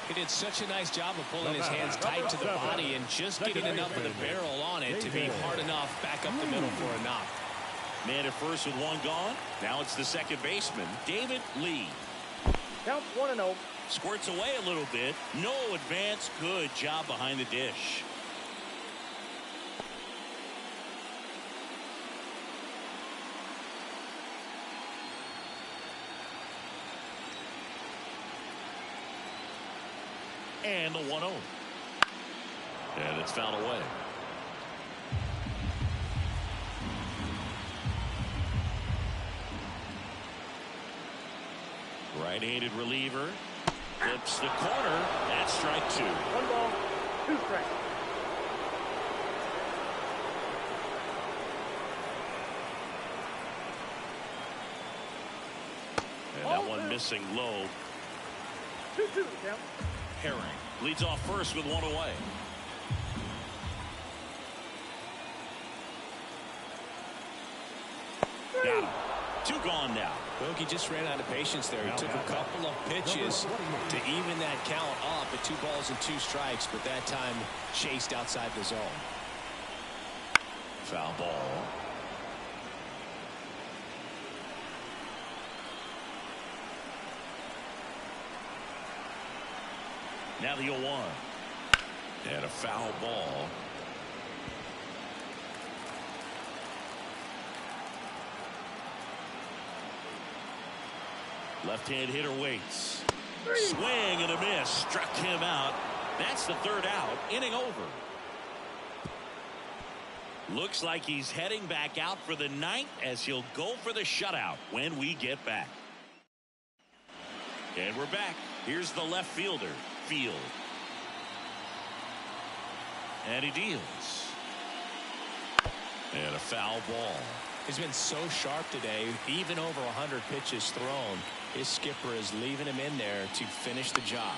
he did such a nice job of pulling his hands tight to the body and just getting enough of the barrel on it to be hard enough back up the middle for a knock. Man at first with one gone. Now it's the second baseman, David Lee. Count 1-0. Squirts away a little bit. No advance. Good job behind the dish. And the 1-0. And it's fouled away. Right-handed reliever. Flips the corner. That's strike 2. 1 ball, 2 strikes. And that one missing low. 2-2 count. Herring leads off first with one away. Got him. 2 gone now. Look, he just ran out of patience there. He took a couple of pitches to even that count up at 2 balls and 2 strikes, but that time chased outside the zone. Foul ball. Now the 0-1. And a foul ball. Left-hand hitter waits. Swing and a miss. Struck him out. That's the 3rd out. Inning over. Looks like he's heading back out for the 9th as he'll go for the shutout when we get back. And we're back. Here's the left fielder. Field. And he deals. And a foul ball. He's been so sharp today, even over 100 pitches thrown. His skipper is leaving him in there to finish the job.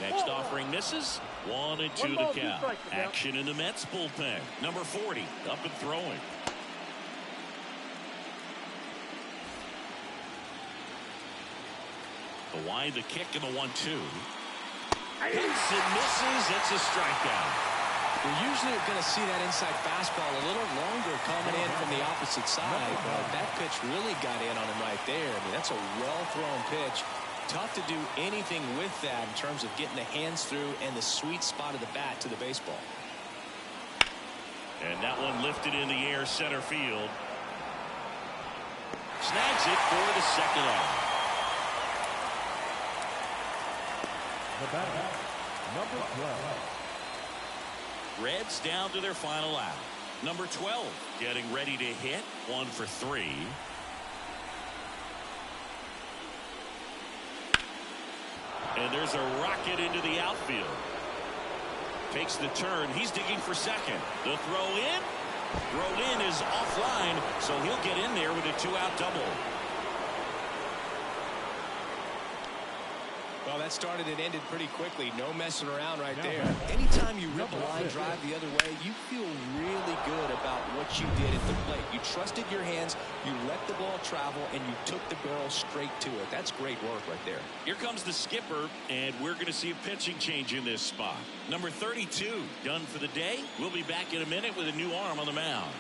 Next offering misses. 1 and 2 1 to ball, 2 count. strikes to count. Action in the Mets bullpen. Number 40 up and throwing. The wind, the kick, and the 1-2. Hits and misses. It's a strikeout. You're usually going to see that inside fastball a little longer coming in from the opposite side, but that pitch really got in on him right there. I mean, that's a well-thrown pitch. Tough to do anything with that in terms of getting the hands through and the sweet spot of the bat to the baseball. And that one lifted in the air center field. Snags it for the 2nd out. The batter, number 12. Reds down to their final out. Number 12 getting ready to hit. 1 for 3. And there's a rocket into the outfield. Takes the turn. He's digging for second. The throw in. Throw in is offline, so he'll get in there with a 2-out double. Well, that started and ended pretty quickly. No messing around right there. Anytime you rip a line drive the other way, you feel really good about what you did at the plate. You trusted your hands, you let the ball travel, and you took the barrel straight to it. That's great work right there. Here comes the skipper, and we're going to see a pitching change in this spot. Number 32 done for the day. We'll be back in a minute with a new arm on the mound.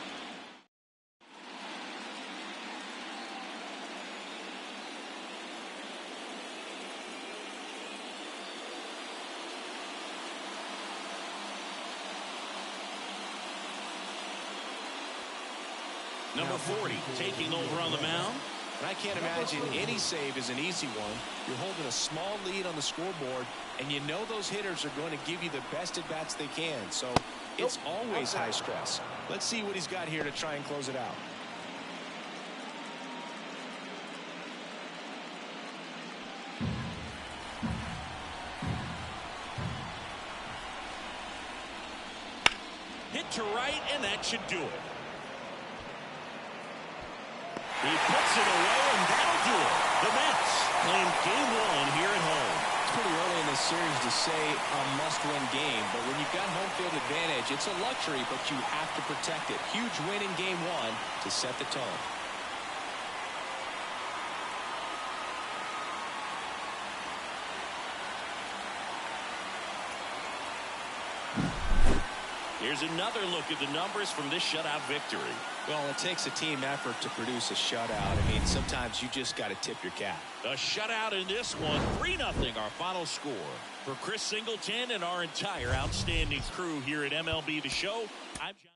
Number 40 taking over on the mound. And I can't imagine any save is an easy one. You're holding a small lead on the scoreboard, and you know those hitters are going to give you the best at-bats they can. So it's always high stress. Let's see what he's got here to try and close it out. Hit to right, and that should do it. He puts it away, and that'll do it. The Mets claim game 1 here at home. It's pretty early in this series to say a must-win game, but when you've got home field advantage, it's a luxury, but you have to protect it. Huge win in game 1 to set the tone. Here's another look at the numbers from this shutout victory. Well, it takes a team effort to produce a shutout. I mean, sometimes you just got to tip your cap. A shutout in this one, 3-0 our final score. For Chris Singleton and our entire outstanding crew here at MLB The Show, I'm John.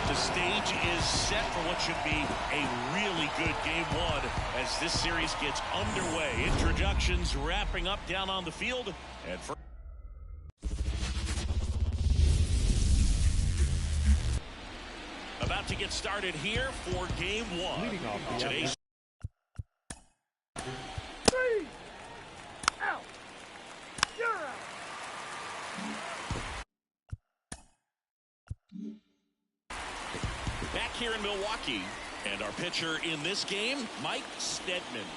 The stage is set for what should be a really good game 1 as this series gets underway. Introductions wrapping up down on the field. And for about to get started here for game 1. Today's Out. You're out. back here in Milwaukee, and our pitcher in this game, Mike Stedman.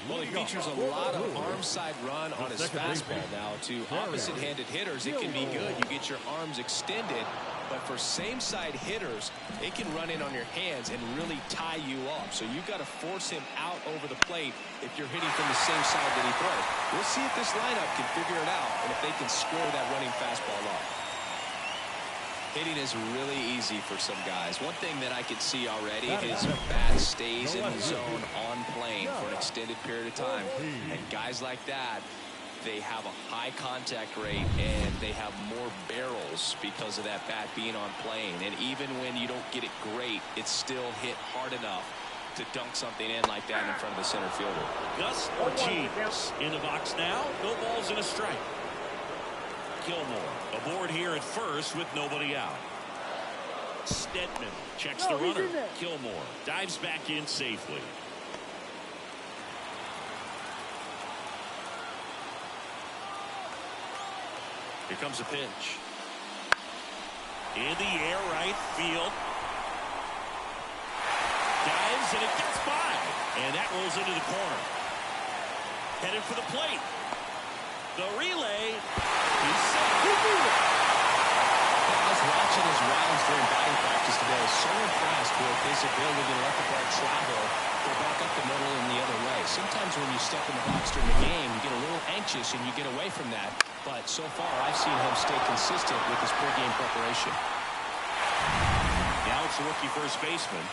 Well, he features a lot of arm side run on his fastball. Now, to opposite-handed hitters, it can be good. You get your arms extended, but for same-side hitters, it can run in on your hands and really tie you up. So you've got to force him out over the plate if you're hitting from the same side that he throws. We'll see if this lineup can figure it out and if they can square that running fastball up. Hitting is really easy for some guys. One thing that I can see already, his bat stays in the zone on plane for an extended period of time. And guys like that, they have a high contact rate and they have more barrels because of that bat being on plane. And even when you don't get it great, it's still hit hard enough to dunk something in like that in front of the center fielder. Gus Ortiz in the box now. No balls and a strike. Gilmore aboard here at first with nobody out. Stedman checks the runner. Gilmore dives back in safely. Here comes a pitch. In the air, right field. Dives and it gets by. And that rolls into the corner. Headed for the plate. The relay. He's safe. I was watching his rounds during batting practice today. So impressed with his ability to let the ball travel, go back up the middle and the other way. Sometimes when you step in the box during the game, you get a little anxious and you get away from that. But so far, I've seen him stay consistent with his pregame preparation. Now it's the rookie first baseman.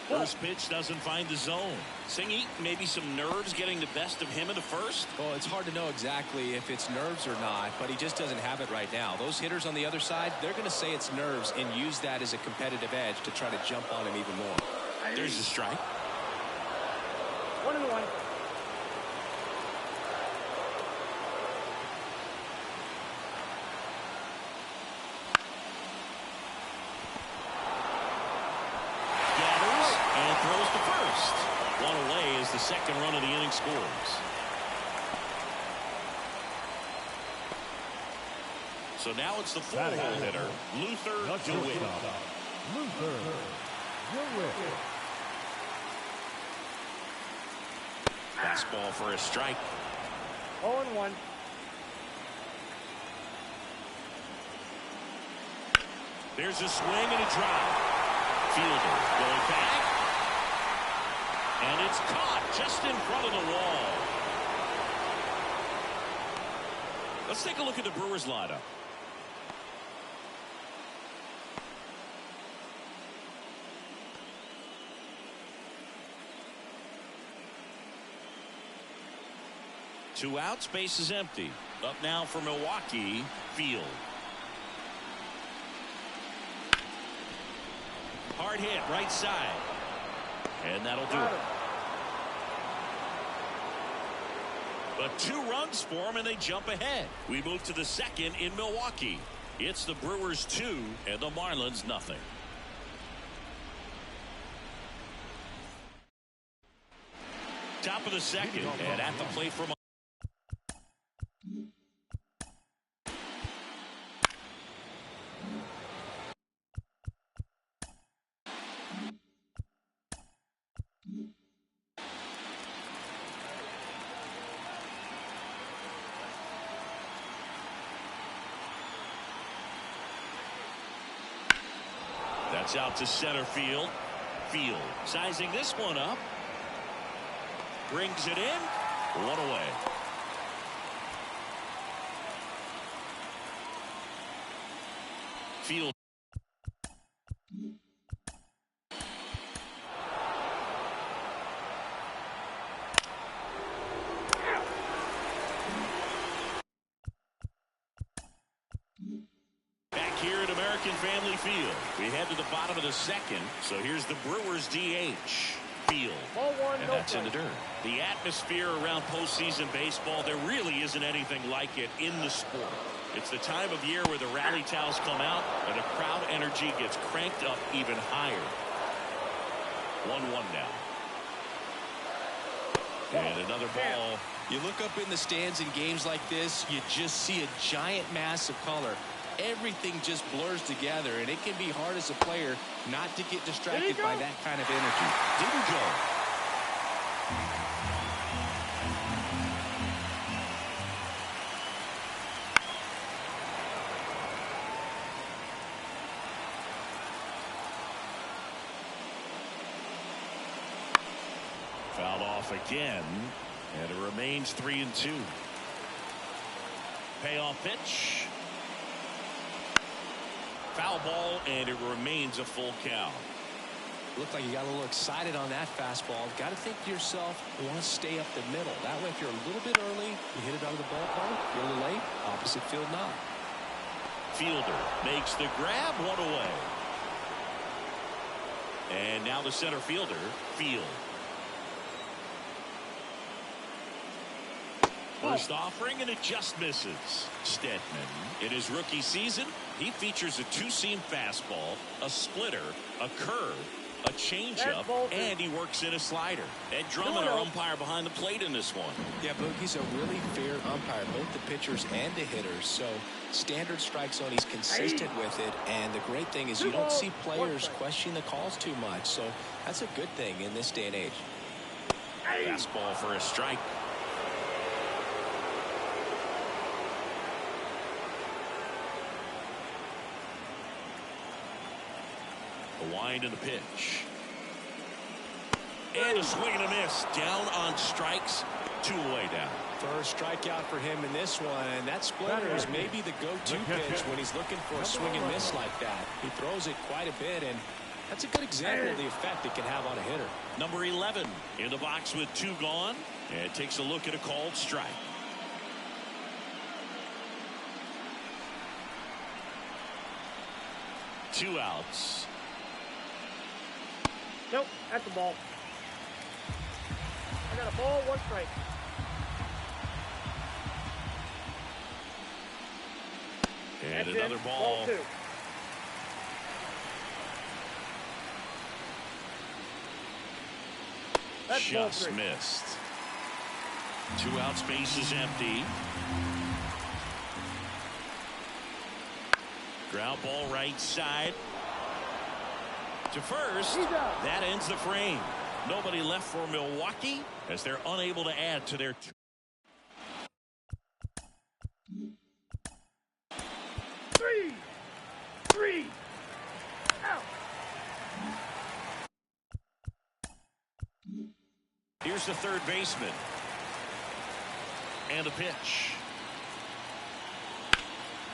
First pitch doesn't find the zone. Singy, maybe some nerves getting the best of him in the first? Well, it's hard to know exactly if it's nerves or not, but he just doesn't have it right now. Those hitters on the other side, they're going to say it's nerves and use that as a competitive edge to try to jump on him even more. There's the strike. 1-1. Throws to first. One away as the second run of the inning scores. So now it's the full-hole hitter, Luther DeWitt. Luther DeWitt. Fastball for a strike. 0-1. There's a swing and a drive. Fielder going back. And it's caught just in front of the wall. Let's take a look at the Brewers lineup. Two outs, base is empty. Up now for Milwaukee, Field. Hard hit, right side. And that'll do it. But 2 runs for them, and they jump ahead. We move to the second in Milwaukee. It's the Brewers 2 and the Marlins nothing. Top of the second, and at the plate from that's out to center field. Field sizing this one up. Brings it in. One away. Field. Back here at American Family Field. We head to the bottom of the second. So here's the Brewers DH. Field. And that's in the dirt. The atmosphere around postseason baseball, there really isn't anything like it in the sport. It's the time of year where the rally towels come out and the crowd energy gets cranked up even higher. 1-1 now. And another ball. You look up in the stands in games like this, you just see a giant mass of color. Everything just blurs together, and it can be hard as a player not to get distracted by that kind of energy. Didn't go. Fouled off again, and it remains 3-2. Payoff pitch. Foul ball, and it remains a full count. Looked like you got a little excited on that fastball. Got to think to yourself, you want to stay up the middle. That way, if you're a little bit early, you hit it out of the ballpark. If you're a little late, opposite field knock. Fielder makes the grab, one away. And now the center fielder, Field. First offering, and it just misses. Stedman, in his rookie season, he features a 2-seam fastball, a splitter, a curve, a changeup, and he works in a slider. Ed Drummond, our umpire behind the plate in this one. Yeah, Boog, he's a really fair umpire, both the pitchers and the hitters. So standard strike zone, he's consistent with it. And the great thing is you don't see players questioning the calls too much. So that's a good thing in this day and age. Fastball for a strike. A wind and a pitch. And a swing and a miss. Down on strikes. 2 away now. First strikeout for him in this one. And that splitter is maybe the go-to pitch when he's looking for a swing and miss like that. He throws it quite a bit, and that's a good example of the effect it can have on a hitter. Number 11 in the box with 2 gone. And takes a look at a called strike. Two outs. Nope, that's the ball. I got a ball, 1 strike. And that's another it. ball. Ball 2. That's Just ball 3. missed. 2 outs, base is empty. Ground ball right side. To first. That ends the frame. Nobody left for Milwaukee as they're unable to add to their. Three. Here's the third baseman. And a pitch.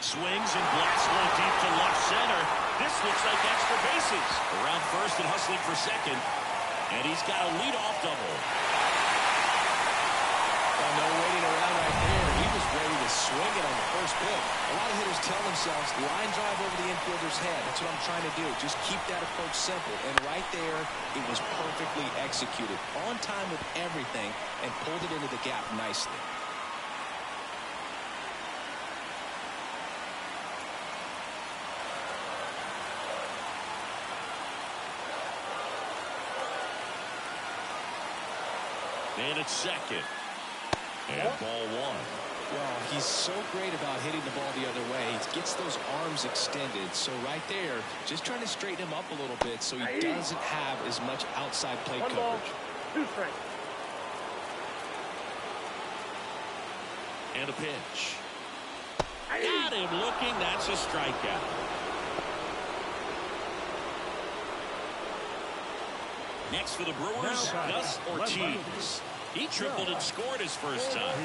Swings and blasts one deep to left center. This looks like extra bases. Around first and hustling for second. And he's got a leadoff double. Well, no waiting around right there. He was ready to swing it on the first pitch. A lot of hitters tell themselves, line drive over the infielder's head. That's what I'm trying to do. Just keep that approach simple. And right there, it was perfectly executed. On time with everything and pulled it into the gap nicely. And it's second. And ball one. Well, he's so great about hitting the ball the other way. He gets those arms extended. So right there, just trying to straighten him up a little bit so he doesn't have as much outside plate One coverage. ball, 2 strikes. And a pitch. Got him looking. That's a strikeout. Next for the Brewers, Gus Ortiz. He tripled and scored his first time.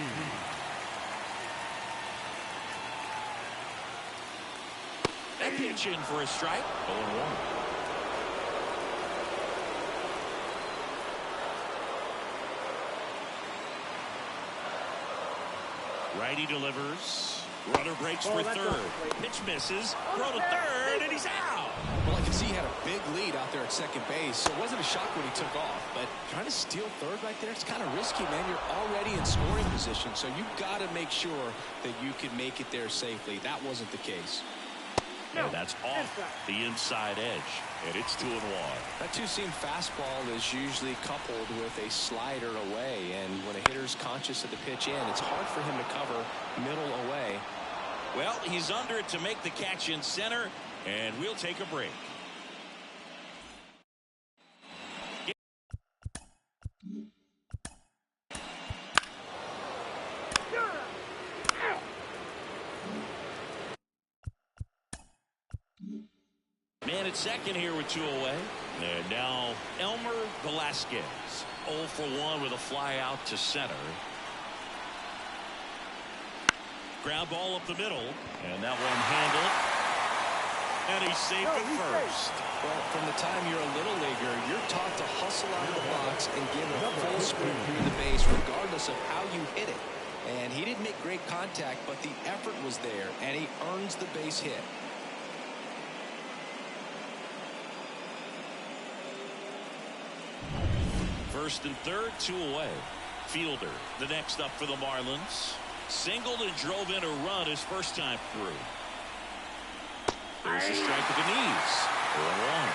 A pitch in for a strike. 0-1. Righty delivers. Runner breaks for third. Pitch misses. Throw to third, and he's out. Well, I can see he had a big lead out there at second base, so it wasn't a shock when he took off. But trying to steal third right there, it's kind of risky, man. You're already in scoring position, so you've got to make sure that you can make it there safely. That wasn't the case. And that's off the inside edge. And it's 2-1. That two-seam fastball is usually coupled with a slider away. And when a hitter's conscious of the pitch in, it's hard for him to cover middle away. Well, he's under it to make the catch in center. And we'll take a break. Man at second here with 2 away. And now Elmer Velasquez. 0 for 1 with a fly out to center. Ground ball up the middle. And that one handled. And he's safe at first. Well, from the time you're a little leaguer, you're taught to hustle out of the box and give it a full sprint through the base regardless of how you hit it. And he didn't make great contact, but the effort was there, and he earns the base hit. First and third, 2 away. Fielder, the next up for the Marlins. Singled and drove in a run his first time through. There's a strike at the knees. 0-1.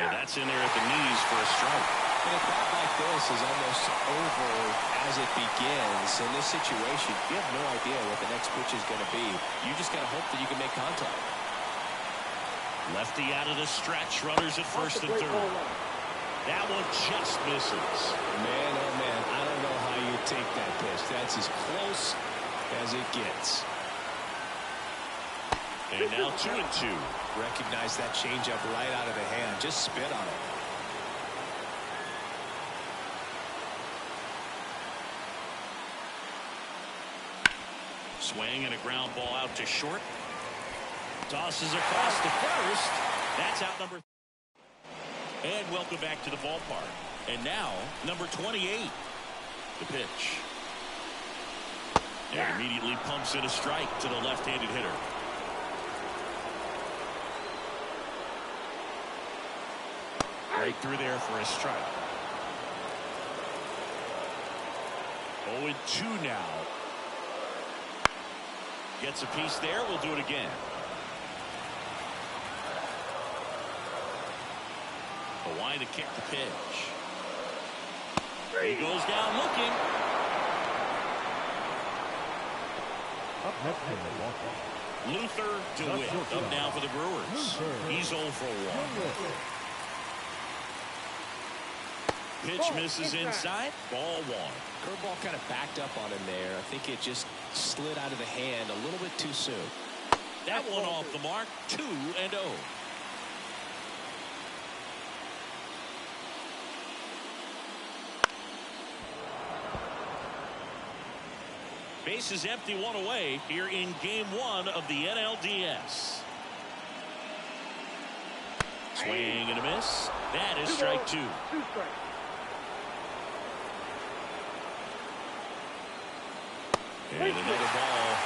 And that's in there at the knees for a strike. And a bat like this is almost over as it begins. In this situation, you have no idea what the next pitch is going to be. You just got to hope that you can make contact. Lefty out of the stretch. Runners at first and third. That one just misses. Man, oh man, I don't know how you take that pitch. That's as close as it gets. And now 2-2. Recognize that changeup right out of the hand. Just spit on it. Swing and a ground ball out to short. Tosses across to first. That's out number. And welcome back to the ballpark. And now number 28. The pitch. And immediately pumps in a strike to the left-handed hitter. Right through there for a strike. 0-2 now. Gets a piece there. We'll do it again. Hawaii to kick the pitch. He goes down looking. Up next in the walk-off, Luther DeWitt up now for the Brewers. He's 0 for 1. pitch misses inside. Ball one. Curveball kind of backed up on him there. I think it just slid out of the hand a little bit too soon. That one off the mark. 2-0. Bases empty, one away here in game 1 of the NLDS. Swing and a miss. That is strike 2. 2 strikes. And another ball.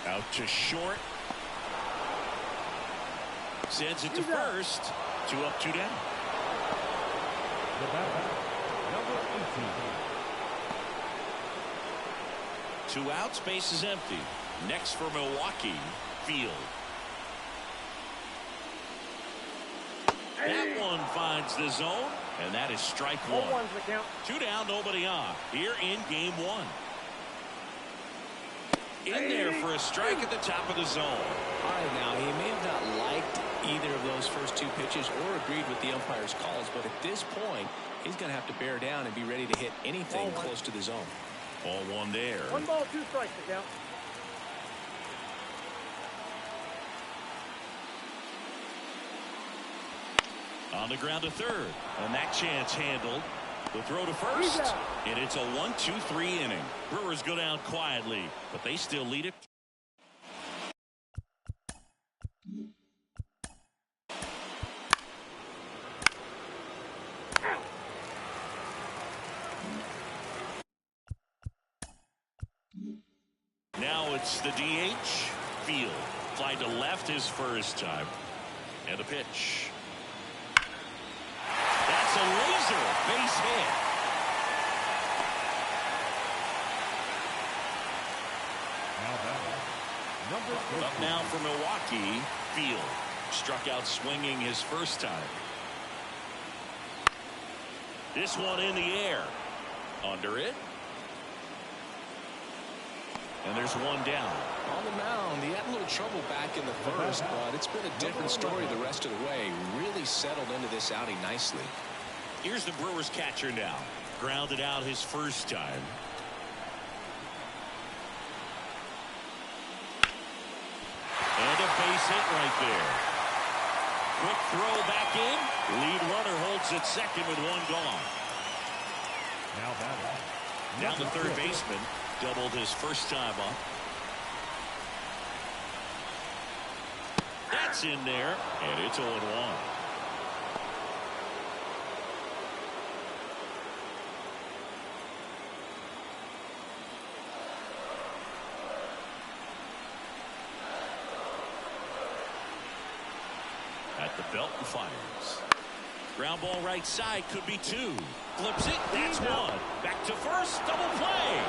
Out to short. Sends it to first. 2 up, 2 down. The batter, number 18. 2 outs, base is empty. Next for Milwaukee, Field. That one finds the zone, and that is strike 1. 1-1's the count. 2 down, nobody on. Here in game 1. In there for a strike at the top of the zone. All right, now, he may have not liked either of those first 2 pitches or agreed with the umpire's calls, but at this point, he's going to have to bear down and be ready to hit anything close to the zone. Ball 1 there. 1 ball, 2 strikes to count. On the ground to third, and that chance handled. The throw to first, and it's a 1-2-3 inning. Brewers go down quietly, but they still lead it. Now it's the DH, Field. Fly to left his first time. And the pitch. That's a laser base hit. Up now for Milwaukee, Field. Struck out swinging his first time. This one in the air. Under it. And there's 1 down. On the mound, he had a little trouble back in the first, but it's been a different story the rest of the way. Really settled into this outing nicely. Here's the Brewers catcher now. Grounded out his first time. And a base hit right there. Quick throw back in. Lead runner holds at second with 1 gone. Now batting. Now the third baseman doubled his first time up. That's in there, and it's 0-1. At the belt and fires. Ground ball right side, could be 2. Flips it, that's 1. Back to first, double play.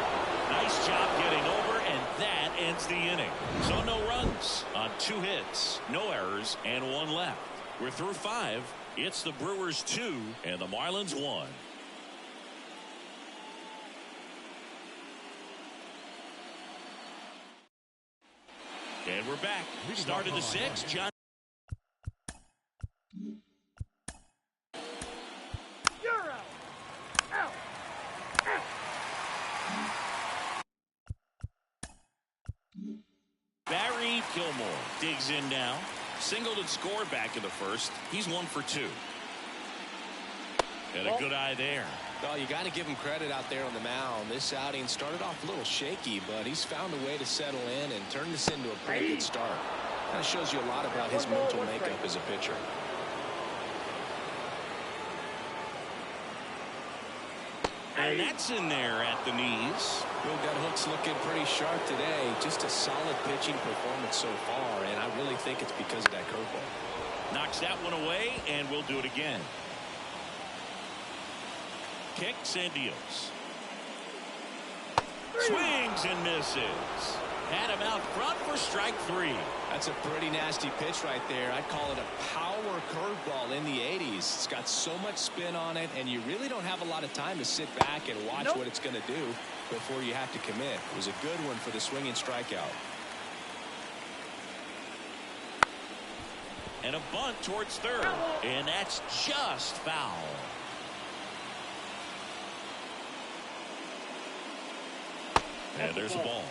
Nice job getting over, and that ends the inning. So no runs on 2 hits, no errors, and 1 left. We're through 5. It's the Brewers 2 and the Marlins 1. And we're back. Start of the 6th, John. Gilmore digs in now. Singled and scored back in the first. He's 1 for 2. And a good eye there. Well, you got to give him credit out there on the mound. This outing started off a little shaky, but he's found a way to settle in and turn this into a pretty good start. Kind of shows you a lot about his mental makeup as a pitcher. And that's in there at the knees. Well, that hook's looking pretty sharp today. Just a solid pitching performance so far, and I really think it's because of that curveball. Knocks that one away, and we'll do it again. Kicks and deals. Swings and misses. Had him out front for strike 3. That's a pretty nasty pitch right there. I'd call it a power curveball in the 80s. It's got so much spin on it, and you really don't have a lot of time to sit back and watch what it's going to do before you have to commit. It was a good one for the swinging strikeout. And a bunt towards third. And that's just foul. And there's a ball.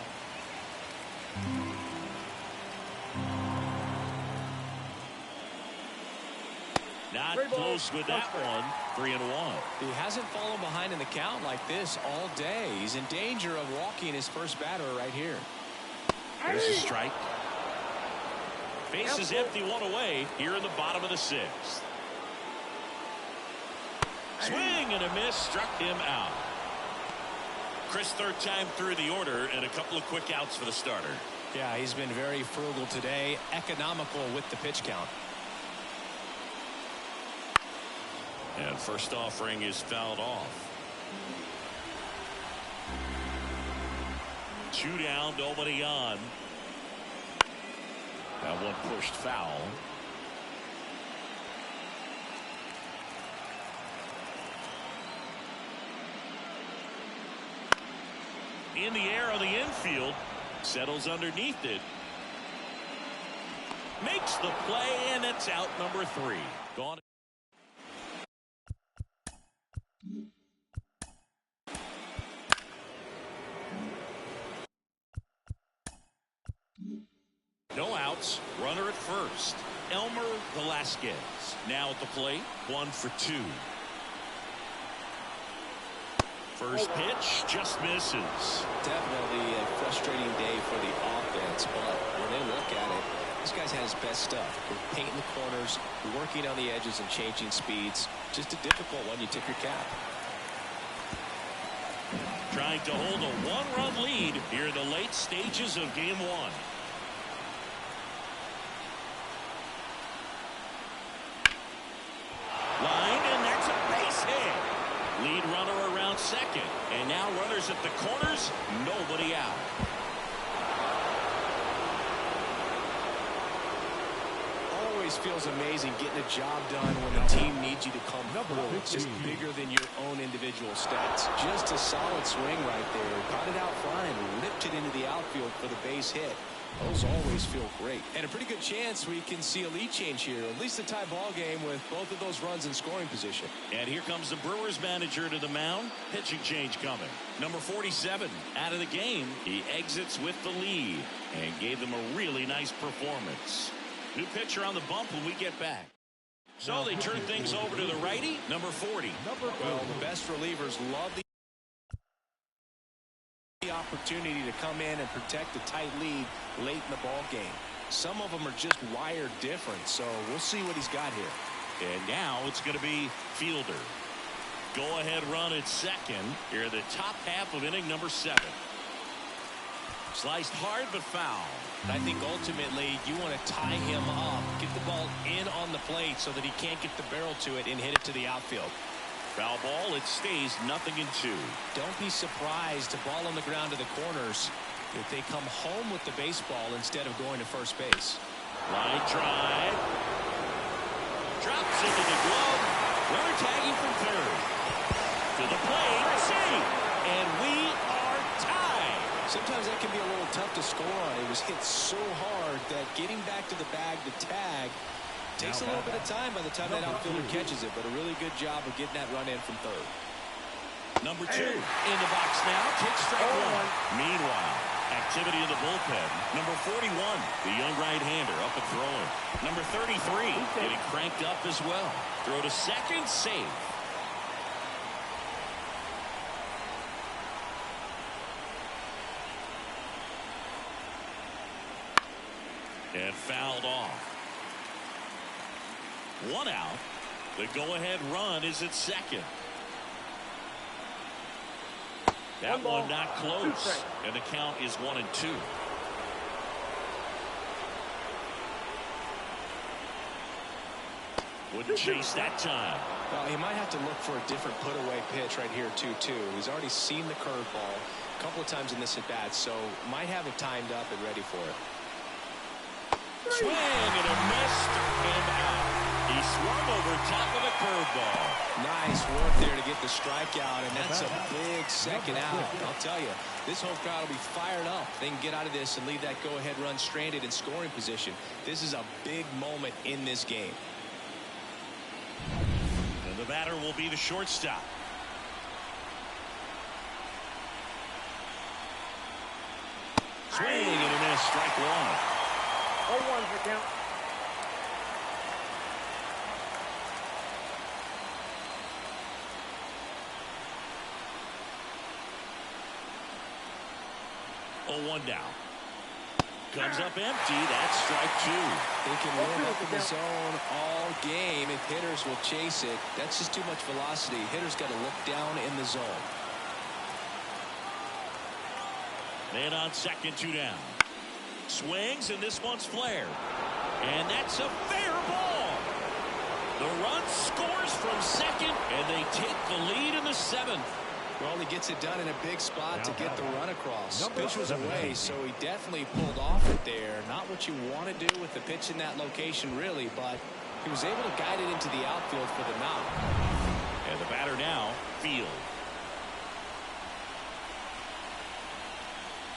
Not close with that one. 3-1. He hasn't fallen behind in the count like this all day. He's in danger of walking his first batter right here. There's a strike. Base is empty, one away here in the bottom of the sixth. Swing and a miss, struck him out. Chris, third time through the order and a couple of quick outs for the starter. Yeah, he's been very frugal today, economical with the pitch count. And first offering is fouled off. 2 down, nobody on. That one pushed foul. In the air on the infield. Settles underneath it. Makes the play, and it's out number 3. Gone. No outs. Runner at first. Elmer Velasquez now at the plate. 1 for 2. First pitch just misses. Definitely a frustrating day for the offense, but when they look at it, this guy's had his best stuff. Painting the corners, working on the edges and changing speeds. Just a difficult one. You tip your cap. Trying to hold a 1-run lead here in the late stages of game 1. Line, and that's a base hit. Lead runner around second, and now runners at the corners, nobody out. Always feels amazing getting a job done when the team needs you to come through. It's just bigger than your own individual stats. Just a solid swing right there. Caught it out front and ripped it into the outfield for the base hit. Those always feel great. And a pretty good chance we can see a lead change here. At least a tie ball game with both of those runs in scoring position. And here comes the Brewers manager to the mound. Pitching change coming. Number 47 out of the game. He exits with the lead and gave them a really nice performance. New pitcher on the bump when we get back. So they turn things over to the righty, number 40. Well, the best relievers love the opportunity to come in and protect a tight lead late in the ball game. Some of them are just wired different, so we'll see what he's got here. And now it's going to be Fielder. Go ahead run at second here in the top half of inning number 7. Sliced hard but foul. I think ultimately you want to tie him up, get the ball in on the plate so that he can't get the barrel to it and hit it to the outfield. Foul ball, it stays 0-2. Don't be surprised to ball on the ground to the corners if they come home with the baseball instead of going to first base. Line drive. Drops into the glove. Runner tagging from third. To the plate. See. And we are tied. Sometimes that can be a little tough to score on. It was hit so hard that getting back to the bag to tag takes a little bit of time by the time that outfielder catches it, but a really good job of getting that run in from third. Number 2 in the box now. Takes strike 1. Meanwhile, activity in the bullpen. Number 41, the young right-hander up and throwing. Number 33 getting cranked up as well. Throw to second, safe. And fouled off. 1 out. The go-ahead run is at second. That one not close. And the count is 1-2. Wouldn't chase that time. Well, he might have to look for a different put-away pitch right here, too. He's already seen the curveball a couple of times in this at-bat, so might have it timed up and ready for it. Swing and a miss, and out. He swung over top of the curveball. Nice Nice work there to get the strikeout, and that's a big second out. I'll tell you, this home crowd will be fired up. They can get out of this and leave that go-ahead run stranded in scoring position. This is a big moment in this game. And the batter will be the shortstop. Swing and a miss, strike one. 0-1's your count. One now. Comes up empty. That's strike two. They can warm up in the zone all game if hitters will chase it. That's just too much velocity. Hitters got to look down in the zone. Man on second, 2 down. Swings, and this one's flared. And that's a fair ball. The run scores from second, and they take the lead in the 7th. Well, he gets it done in a big spot to get the run across. Pitch was away, so he definitely pulled off it there. Not what you want to do with the pitch in that location, really, but he was able to guide it into the outfield for the knock. And the batter now, Field.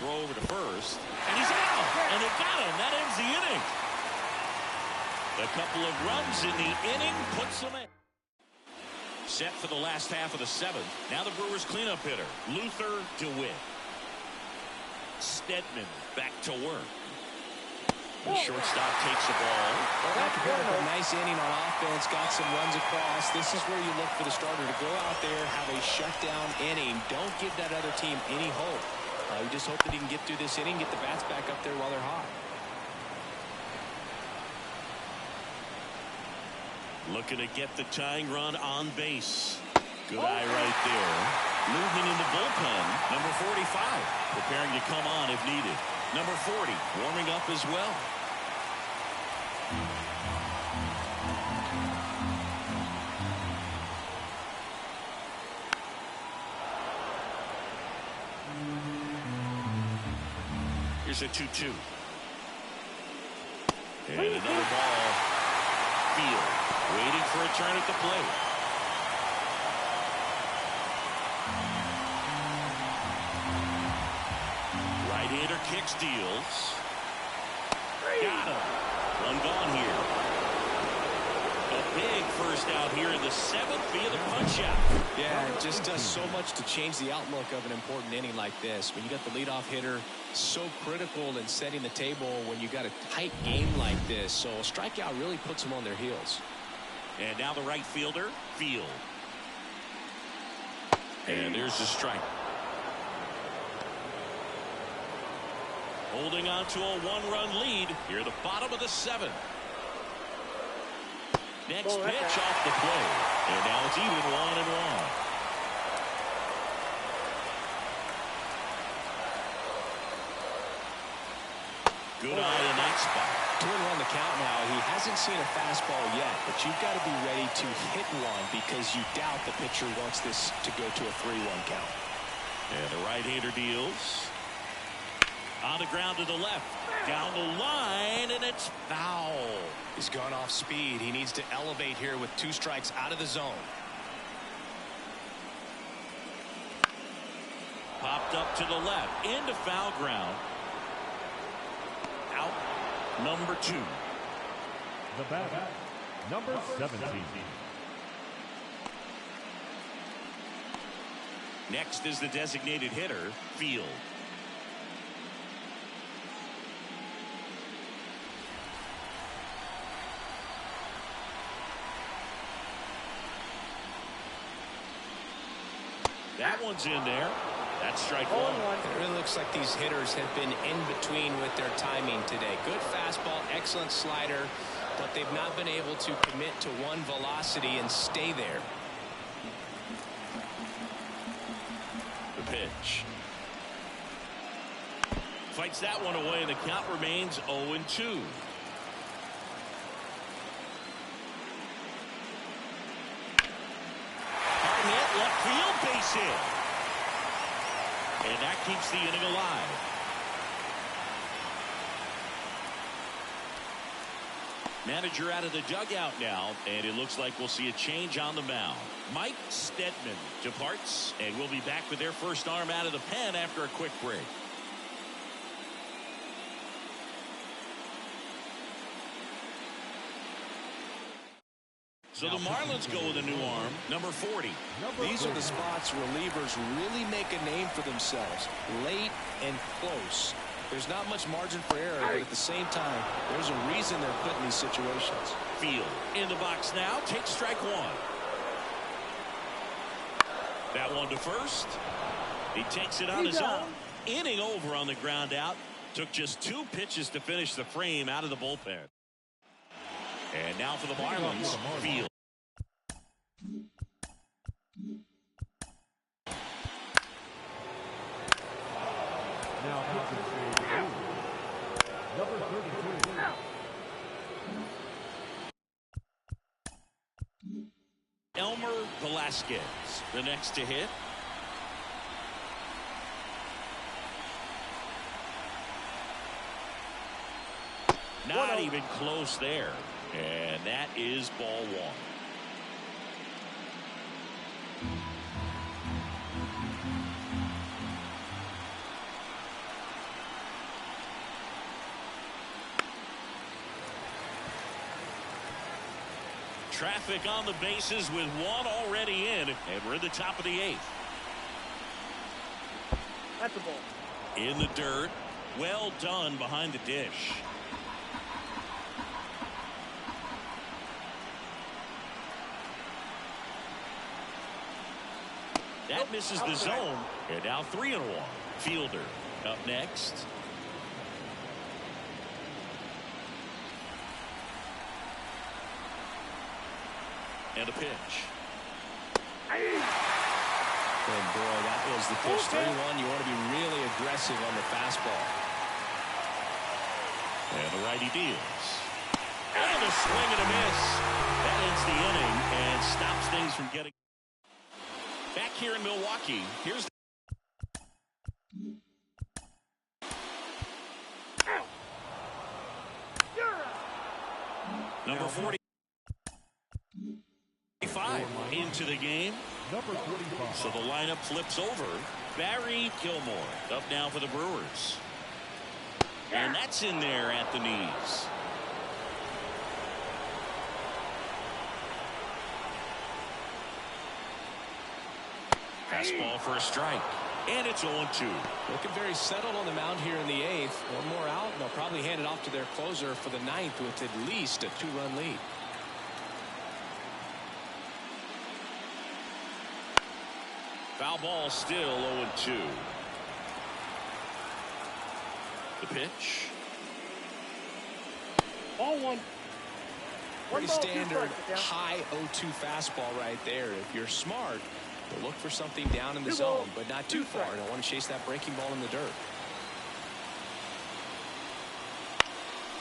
Throw over to first, and he's out, and they got him. That ends the inning. A couple of runs in the inning puts them in. Set for the last half of the 7th. Now the Brewers cleanup hitter, Luther DeWitt. Stedman back to work. The shortstop takes the ball. Well, that compared to a nice inning on offense, got some runs across. This is where you look for the starter to go out there, have a shutdown inning. Don't give that other team any hope. You just hope that he can get through this inning, get the bats back up there while they're hot. Looking to get the tying run on base. Good eye right there. Movement in the bullpen. Number 45 preparing to come on if needed. Number 40 warming up as well. Here's a 2-2. And another ball. Field waiting for a turn at the plate. Right-hander kicks, deals. Got him. One gone here. A big first out here in the 7th via the punch out. Yeah, it just does so much to change the outlook of an important inning like this. When you got the leadoff hitter, so critical in setting the table when you got a tight game like this. So a strikeout really puts them on their heels. And now the right fielder, Field. And there's the strike. Holding on to a 1-run lead here at the bottom of the 7th. Next pitch off the plate. And now it's even 1-1. Good eye in that spot. 2-1 the count now. He hasn't seen a fastball yet, but you've got to be ready to hit one because you doubt the pitcher wants this to go to a 3-1 count. And the right-hander deals. On the ground to the left. Down the line, and it's foul. He's gone off speed. He needs to elevate here with 2 strikes out of the zone. Popped up to the left. Into foul ground. Out. Number 2. The batter, number 17. Next is the designated hitter, Field. That one's in there. That's strike 1. It really looks like these hitters have been in between with their timing today. Good fastball, excellent slider, but they've not been able to commit to one velocity and stay there. The pitch. Fights that one away, and the count remains 0-2. Hard hit, left field, base hit. And that keeps the inning alive. Manager out of the dugout now, and it looks like we'll see a change on the mound. Mike Stedman departs, and we'll be back with their first arm out of the pen after a quick break. So the Marlins go with a new arm, number 40. These are the spots relievers really make a name for themselves. Late and close. There's not much margin for error, but at the same time, there's a reason they're put in these situations. Field in the box now, takes strike one. That one to first. He takes it on his own. Inning over on the ground out. Took just 2 pitches to finish the frame out of the bullpen. And now for the Marlins, Field. Now number 32. Elmer Velasquez, the next to hit. Not even close there. And that is ball 1. Traffic on the bases with 1 already in, and we're in the top of the 8th. That's the ball. In the dirt. Well done behind the dish. That misses the zone. And now 3-1. Fielder up next. And a pitch. And boy, that was the pitch. 3-1. You want to be really aggressive on the fastball. And the righty deals. And a swing and a miss. That ends the inning and stops things from getting. Back here in Milwaukee, here's number 45 into the game. Number 45. So the lineup flips over. Barry Gilmore up now for the Brewers. And that's in there at the knees. Fastball for a strike. And it's 0-2. Looking very settled on the mound here in the 8th. 1 more out, and they'll probably hand it off to their closer for the 9th with at least a 2-run lead. Foul ball still 0-2. The pitch. Ball 1. Pretty standard high 0-2 fastball right there. If you're smart, you'll look for something down in the zone, but not too far. Don't want to chase that breaking ball in the dirt.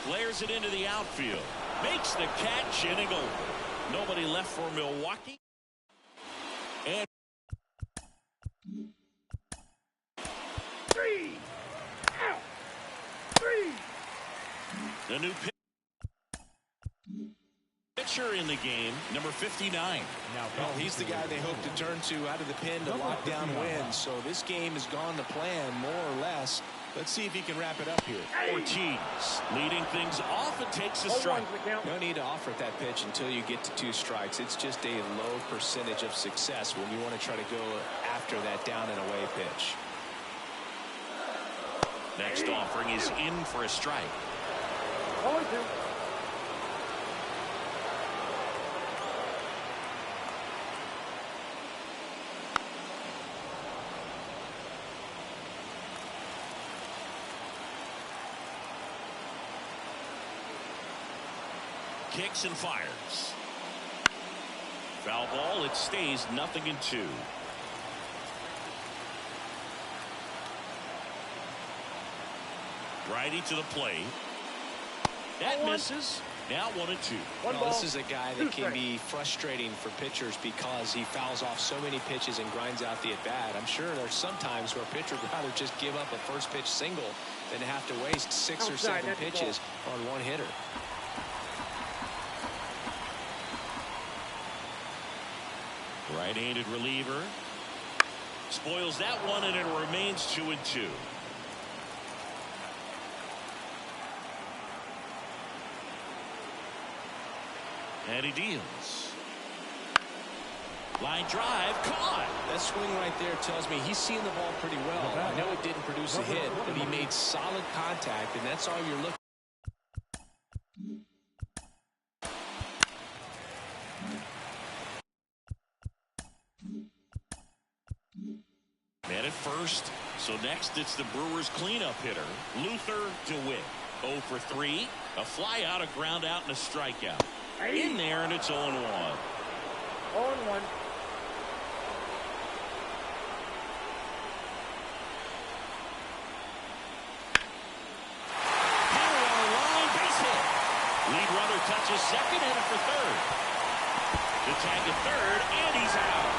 Flares it into the outfield. Makes the catch, inning over. Nobody left for Milwaukee. And 3. Out. 3. the new pitcher in the game, number 59. Well, he's the guy they hope to turn to out of the pen to lock down wins. So this game has gone to plan, more or less. Let's see if he can wrap it up here. Ortiz leading things off and takes a strike. No need to offer at that pitch until you get to 2 strikes. It's just a low percentage of success when you want to try to go after that down and away pitch. Next offering is in for a strike. 0-2. Kicks and fires. Foul ball. It stays 0-2. Righty to the plate. That misses. Now 1-2. Well, this is a guy that can be frustrating for pitchers because he fouls off so many pitches and grinds out the at-bat. I'm sure there's some times where a pitcher would rather just give up a first pitch single than to have to waste 6 or 7 pitches on one hitter. Right-handed reliever. Spoils that one, and it remains 2-2. And he deals. Line drive, caught. That swing right there tells me he's seeing the ball pretty well. I know it didn't produce a hit, but he made solid contact, and that's all you're looking for. Man at first. So next it's the Brewers cleanup hitter, Luther DeWitt. 0 for 3. A fly out, a ground out, and a strikeout. In there, and it's 0-1. 0-1. Lead runner touches second, headed for third. The tag at third, and he's out.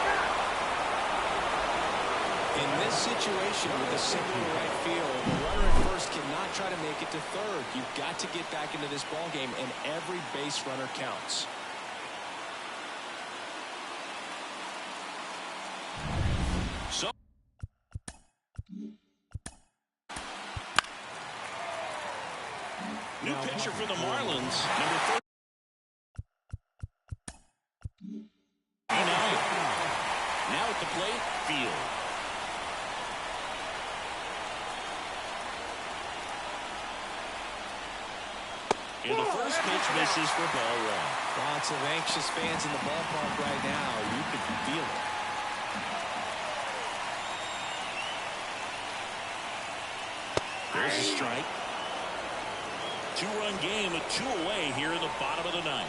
In this situation with a single to right field, the runner at first cannot try to make it to third. You've got to get back into this ball game, and every base runner counts. So new pitcher for the Marlins, number 30. Now at the plate, Field. And the first pitch misses for ball one. Lots of anxious fans in the ballpark right now. You can feel it. There's a strike. 2-run game with 2 away here in the bottom of the ninth.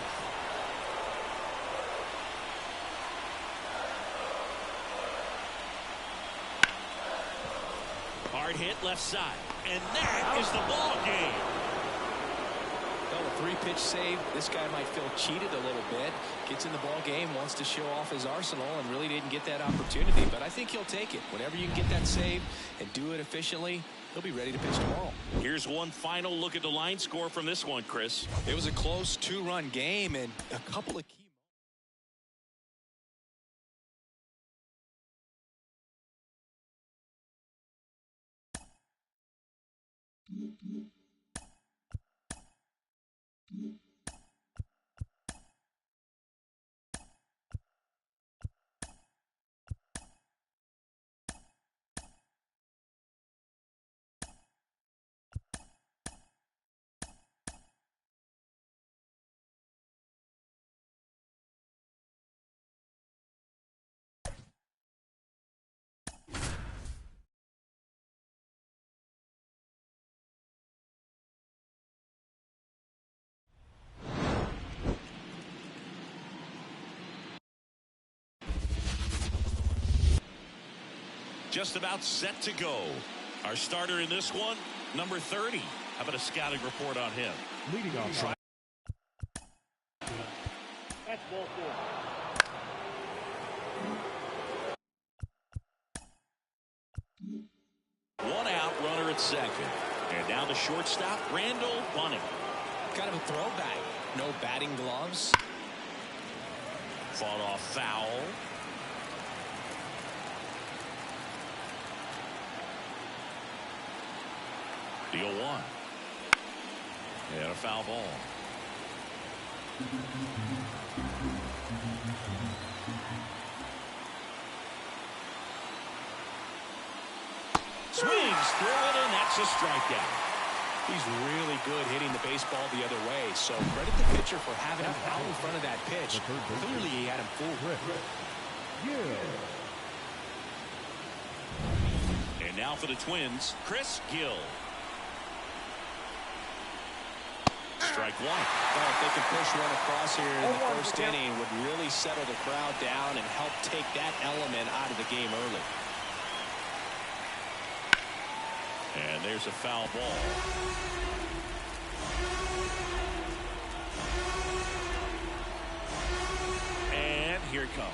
Hard hit left side. And that is the ball game. Well, a 3-pitch save. This guy might feel cheated a little bit. Gets in the ball game, wants to show off his arsenal, and really didn't get that opportunity. But I think he'll take it. Whenever you can get that save and do it efficiently, he'll be ready to pitch tomorrow. Here's one final look at the line score from this one, Chris. It was a close 2-run game and a couple of key. Just about set to go. Our starter in this one, number 30. How about a scouting report on him? Leading off. That's ball 4. One out, runner at second. And now the shortstop, Randall Bunning. Kind of a throwback. No batting gloves. Fought off foul. The 0-1. And a foul ball. Swings through it, and that's a strikeout. He's really good hitting the baseball the other way, so credit the pitcher for having him out in front of that pitch. Clearly he had him fooled. And now for the Twins, Chris Gill. Strike one. Well, if they can push one across here in the first inning, would really settle the crowd down and help take that element out of the game early. And there's a foul ball. And here it comes.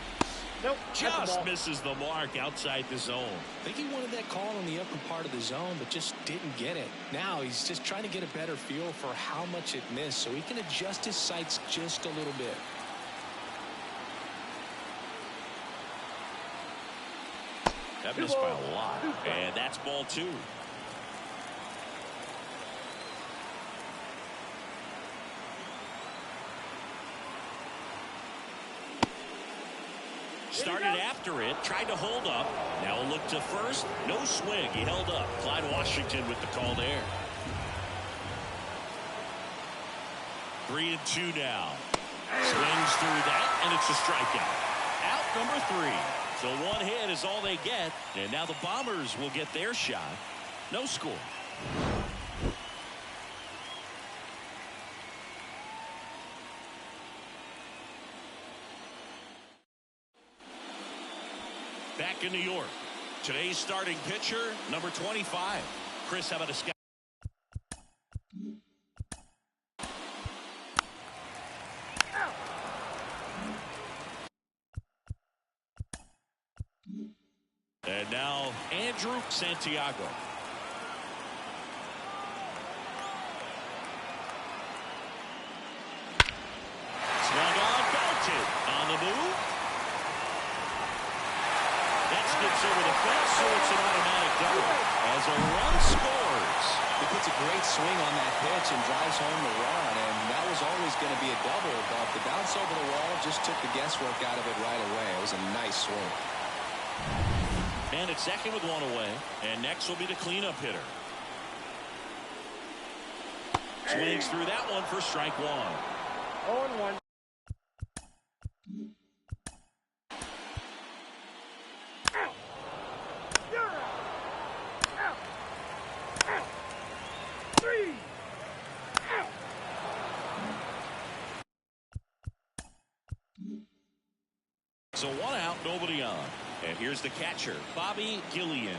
Nope. Just misses the mark outside the zone. I think he wanted that call in the upper part of the zone, but just didn't get it. Now he's just trying to get a better feel for how much it missed so he can adjust his sights just a little bit. That missed by a lot. And that's ball 2. Started after it, tried to hold up. Now a look to first. No swing. He held up. Clyde Washington with the call there. 3-2 now. Swings through that, and it's a strikeout. Out number 3. So one hit is all they get, and now the Bombers will get their shot. No score. Back in New York, today's starting pitcher, number 25. Chris, how about a scout? And now Andrew Santiago. Swung on, belted on the move. That skips over the fence, so it's an automatic double as a run scores. He puts a great swing on that pitch and drives home the run, and that was always going to be a double, but the bounce over the wall just took the guesswork out of it right away. It was a nice swing. And it's second with one away, and next will be the cleanup hitter. Swings through that one for strike 1. 0-1. So one out, nobody on. And here's the catcher, Bobby Gillian.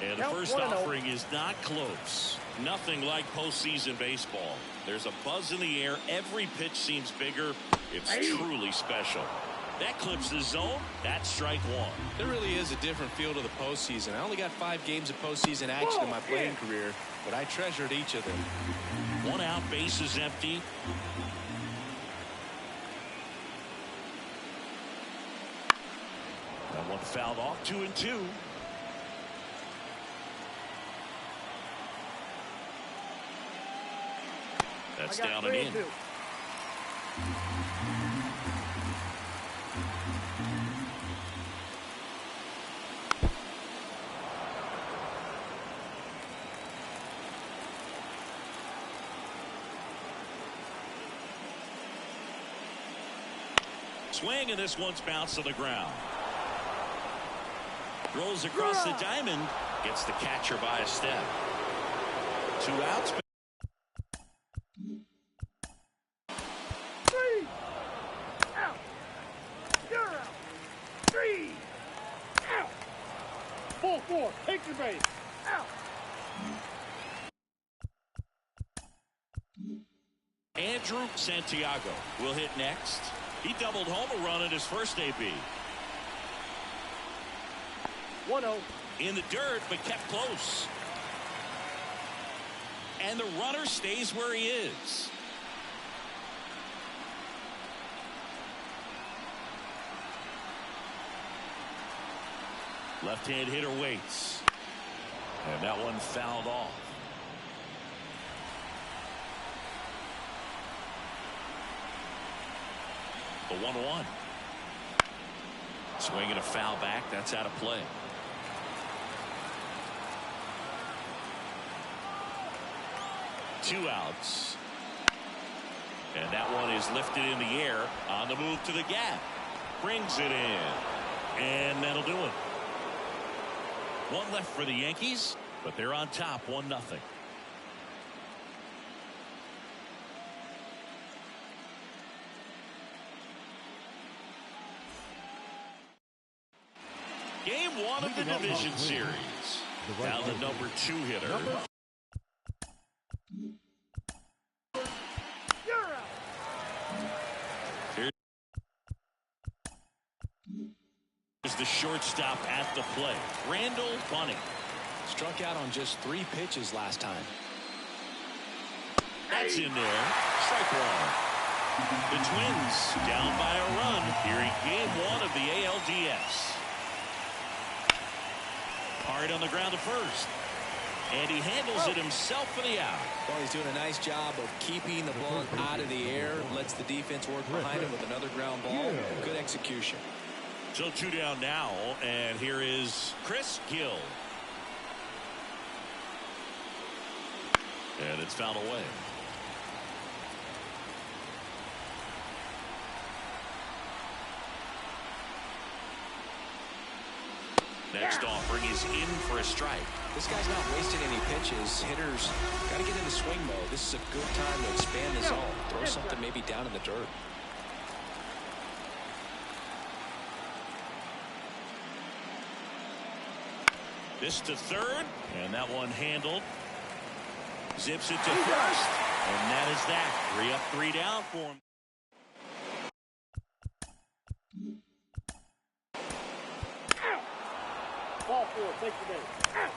And the first offering is not close. Nothing like postseason baseball. There's a buzz in the air. Every pitch seems bigger. It's truly special. That clips the zone. That's strike 1. There really is a different feel to the postseason. I only got 5 games of postseason action in my playing career, but I treasured each of them. One out, base is empty. That one fouled off. 2-2. That's down and in. Swing, and this one's bounced to the ground. Rolls across the diamond. Gets the catcher by a step. 2 outs. 3 out. You're out. 3 out. Ball 4. Take your base. Out. Andrew Santiago will hit next. He doubled home a run at his first AB. 1-0. In the dirt, but kept close. And the runner stays where he is. Left-hand hitter waits. And that one fouled off. The 1-1. Swinging a foul back. That's out of play. Two outs. And that one is lifted in the air on the move to the gap. Brings it in. And that'll do it. One left for the Yankees, but they're on top 1-0. Game 1 of the division series. Now the number 2 hitter. Here's the shortstop at the plate, Randall Bunny. Struck out on just 3 pitches last time. That's in there. Strike 1. The Twins down by a run here in game 1 of the ALDS. first. And he handles it himself for the out. Well, he's doing a nice job of keeping the ball out of the air. Lets the defense work behind him with another ground ball. Good execution. So 2 down now, and here is Chris Gill. And it's fouled away. Next offering is in for a strike. This guy's not wasting any pitches. Hitters got to get into swing mode. This is a good time to expand the zone. Throw something maybe down in the dirt. This to third, and that one handled. Zips it to first, and that is that. 3 up, 3 down for him. Ball 4, take the base. Out.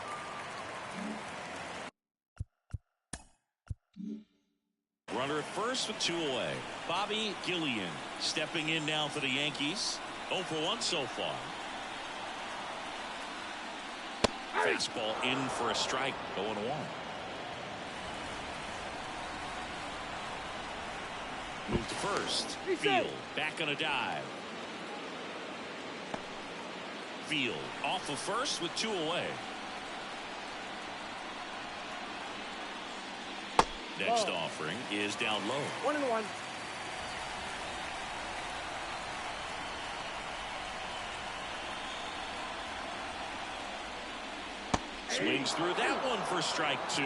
Runner at first with 2 away. Bobby Gillian stepping in now for the Yankees. 0 for 1 so far. Fastball in for a strike. 0-1. Move to first. Field back on a dive. Field off of first with 2 away. Next offering is down low. 1-1. Swings through that one for strike 2.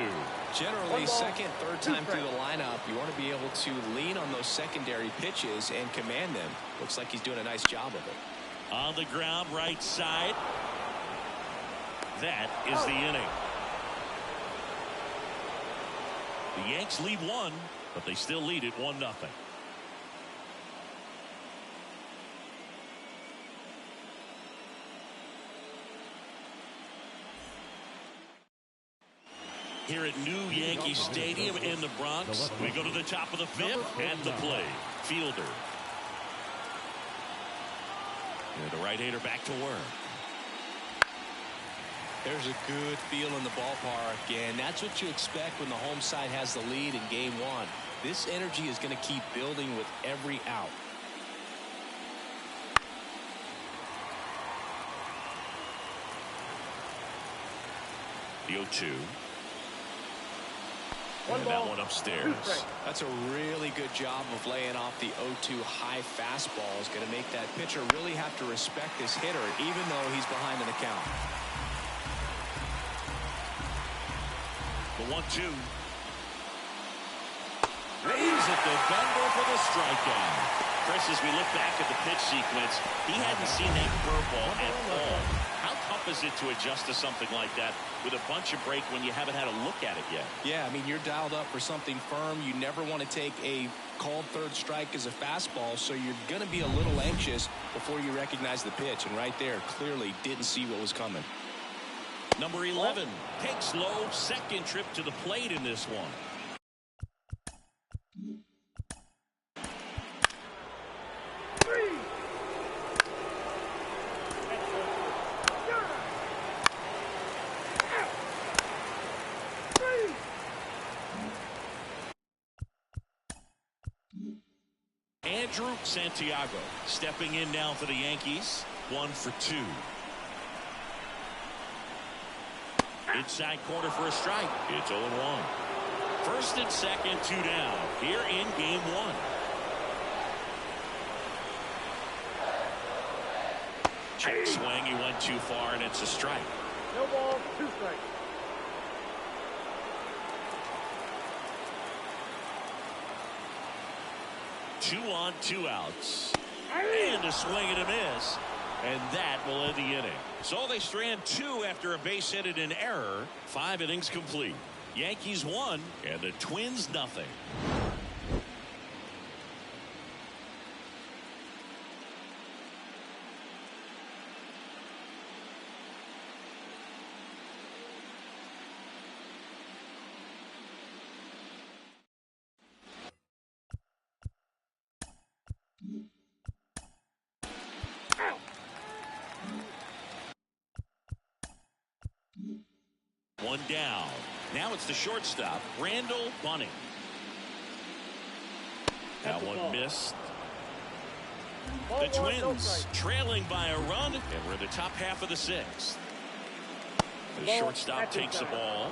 Generally, second, third time through the lineup, you want to be able to lean on those secondary pitches and command them. Looks like he's doing a nice job of it. On the ground, right side. That is the inning. The Yanks lead 1, but they still lead it 1-0. Here at New Yankee Stadium in the Bronx, we go to the top of the 5th at the plate. Fielder. And the right-hander back to work. There's a good feel in the ballpark, and that's what you expect when the home side has the lead in game 1. This energy is going to keep building with every out. The 0-2. And that one upstairs. That's a really good job of laying off the 0-2 high fastball. Is going to make that pitcher really have to respect this hitter, even though he's behind in the count. The 1-2. Waves at the bender for the strikeout. Chris, as we look back at the pitch sequence, he hadn't seen that curveball at all. How tough is it to adjust to something like that with a bunch of break when you haven't had a look at it yet? Yeah, I mean, you're dialed up for something firm. You never want to take a called third strike as a fastball, so you're going to be a little anxious before you recognize the pitch. And right there, clearly didn't see what was coming. Number 11 takes low, second trip to the plate in this one. Andrew Santiago stepping in now for the Yankees. 1 for 2. Inside corner for a strike. It's 0-1. First and second, 2 down here in game 1. Check swing. He went too far, and it's a strike. No ball, 2 strikes. Two on, 2 outs. And a swing and a miss. And that will end the inning. So they strand 2 after a base hit and an error. 5 innings complete. Yankees 1 and the Twins nothing. down. Now it's the shortstop, Randall Bunning. That one missed. The Twins trailing by a run, and we're in the top half of the sixth. The shortstop takes the ball.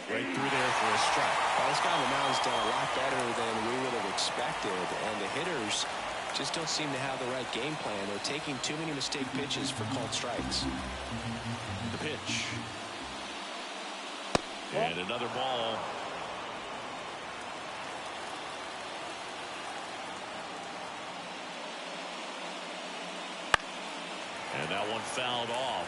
Right through there for a strike. Well, this guy on the mound's done a lot better than we would have expected, and the hitters just don't seem to have the right game plan. They're taking too many mistake pitches for called strikes. The pitch. And another ball. And that one fouled off.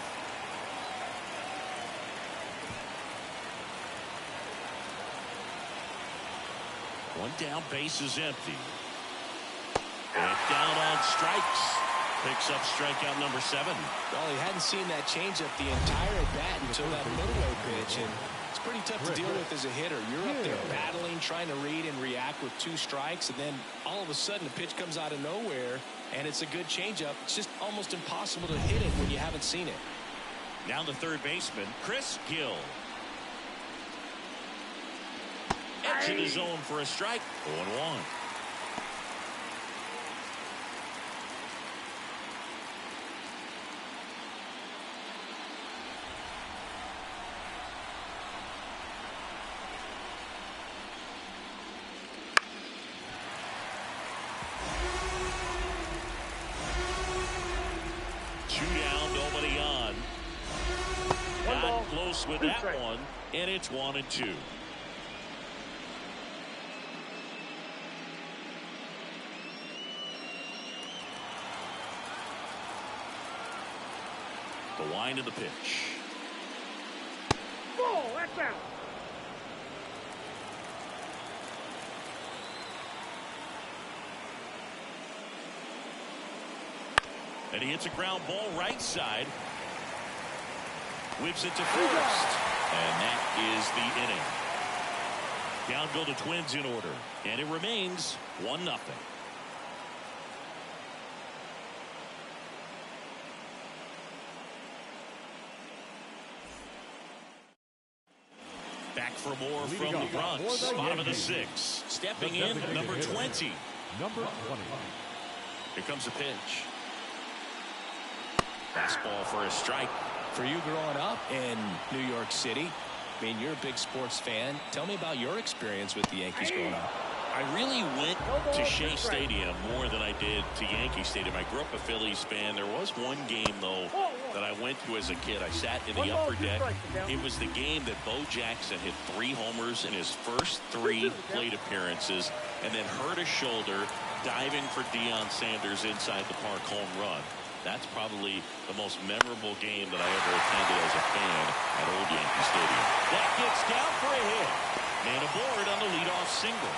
One down, base is empty. And down on strikes. Picks up strikeout number 7. Well, he hadn't seen that changeup the entire at bat until that middle-way pitch, and it's pretty tough to deal with as a hitter. You're up there battling, trying to read and react with 2 strikes, and then all of a sudden a pitch comes out of nowhere, and it's a good changeup. It's just almost impossible to hit it when you haven't seen it. Now the third baseman, Chris Gill. Edge of the zone for a strike. 0-1. Close with that one, and it's 1-2. The wind of the pitch. Ball, that's out. And he hits a ground ball right side. Whips it to first. And that is the inning. Down go the Twins in order. And it remains 1-0. Back for more from the Bronx. Bottom of the 6th. Stepping in, number 20. Number 20. Here comes the pitch. Fastball for a strike. For you growing up in New York City, I mean, you're a big sports fan. Tell me about your experience with the Yankees growing up. I really went to Shea Stadium more than I did to Yankee Stadium. I grew up a Phillies fan. There was one game, though, that I went to as a kid. I sat in the upper deck. It was the game that Bo Jackson hit 3 homers in his first 3 plate appearances and then hurt his shoulder diving for Deion Sanders inside the park home run. That's probably the most memorable game that I ever attended as a fan at Old Yankee Stadium. That gets down for a hit. Man aboard on the leadoff single.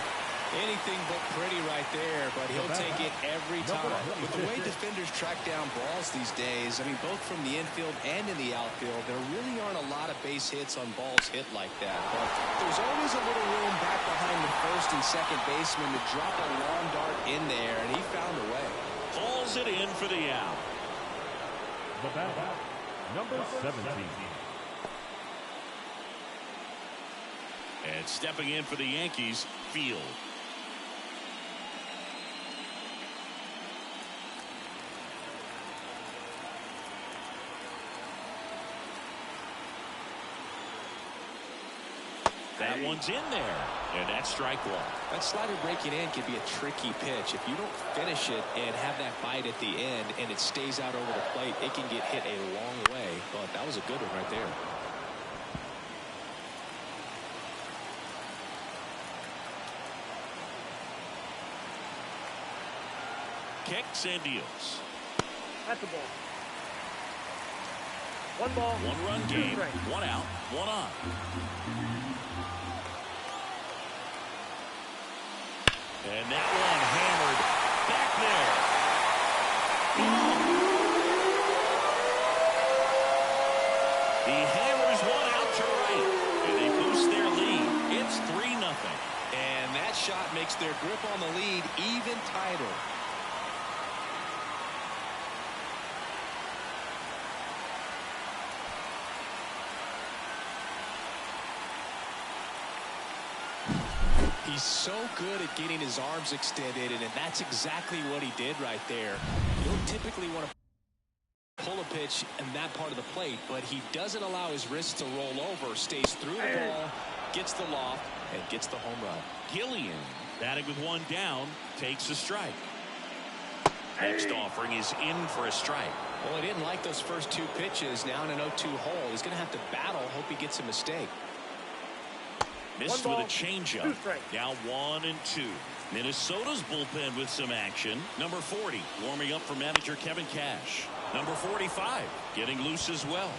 Anything but pretty right there, but he'll take it every time. With the way defenders track down balls these days, I mean, both from the infield and in the outfield, there really aren't a lot of base hits on balls hit like that. But there's always a little room back behind the first and second baseman to drop a long dart in there, and he found a way. Pulls it in for the out. The batter, number 17. And stepping in for the Yankees, Field. That one's in there, and that's strike 1. That slider breaking in can be a tricky pitch. If you don't finish it and have that bite at the end and it stays out over the plate, it can get hit a long way. But that was a good one right there. Kicks and deals. That's the ball. 1 ball. 1 run game. 1 out. 1 on. And that one hammered back there. He hammers one out to right, and they boost their lead. It's 3-0. And that shot makes their grip on the lead even tighter. He's so good at getting his arms extended, and that's exactly what he did right there. You don't typically want to pull a pitch in that part of the plate, but he doesn't allow his wrists to roll over, stays through the ball, gets the loft, and gets the home run. Gillian, batting with one down, takes a strike. Next offering is in for a strike. Well, he didn't like those first two pitches. Now in an 0-2 hole, he's going to have to battle. Hope he gets a mistake. Missed with a changeup. Now 1-2. Minnesota's bullpen with some action. Number 40 warming up for manager Kevin Cash. Number 45 getting loose as well.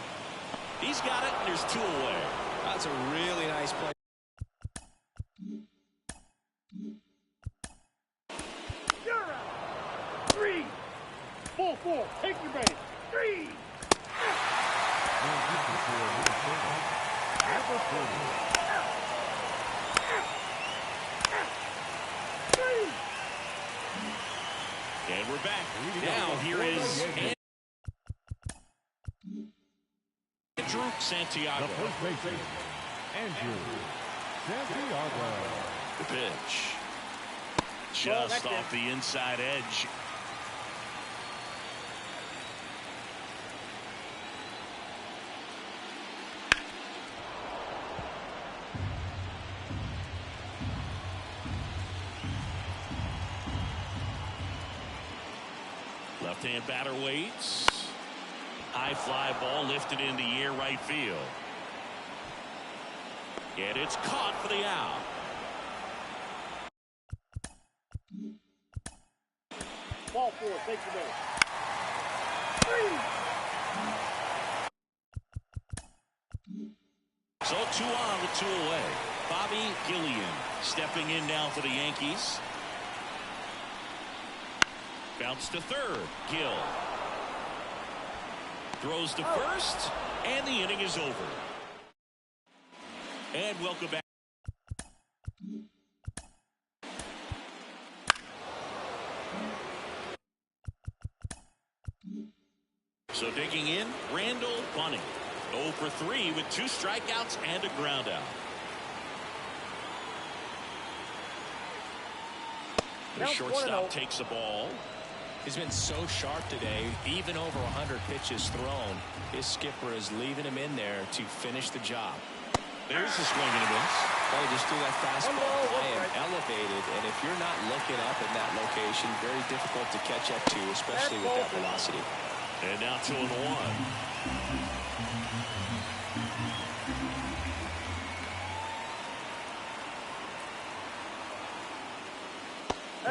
He's got it. There's 2 away. That's a really nice play. You're out. 3. Ball 4. Take your base. 3. And we're back. Now here is Andrew Santiago. The first baseman, Andrew Santiago. The pitch. Just off the inside edge. Left-hand batter waits. High fly ball lifted in the air right field. And it's caught for the out. Ball 4. Take your base. 3. So 2 on with 2 away. Bobby Gillian stepping in now for the Yankees. Bounce to third. Gill throws to first, and the inning is over. And welcome back. So digging in, Randall Bunning. 0 for 3 with 2 strikeouts and a ground out. The shortstop takes the ball. He's been so sharp today, even over 100 pitches thrown. His skipper is leaving him in there to finish the job. There's a swing and a miss. Oh, just threw that fastball. I am elevated, and if you're not looking up in that location, very difficult to catch up to, especially with that velocity. And now 2-1.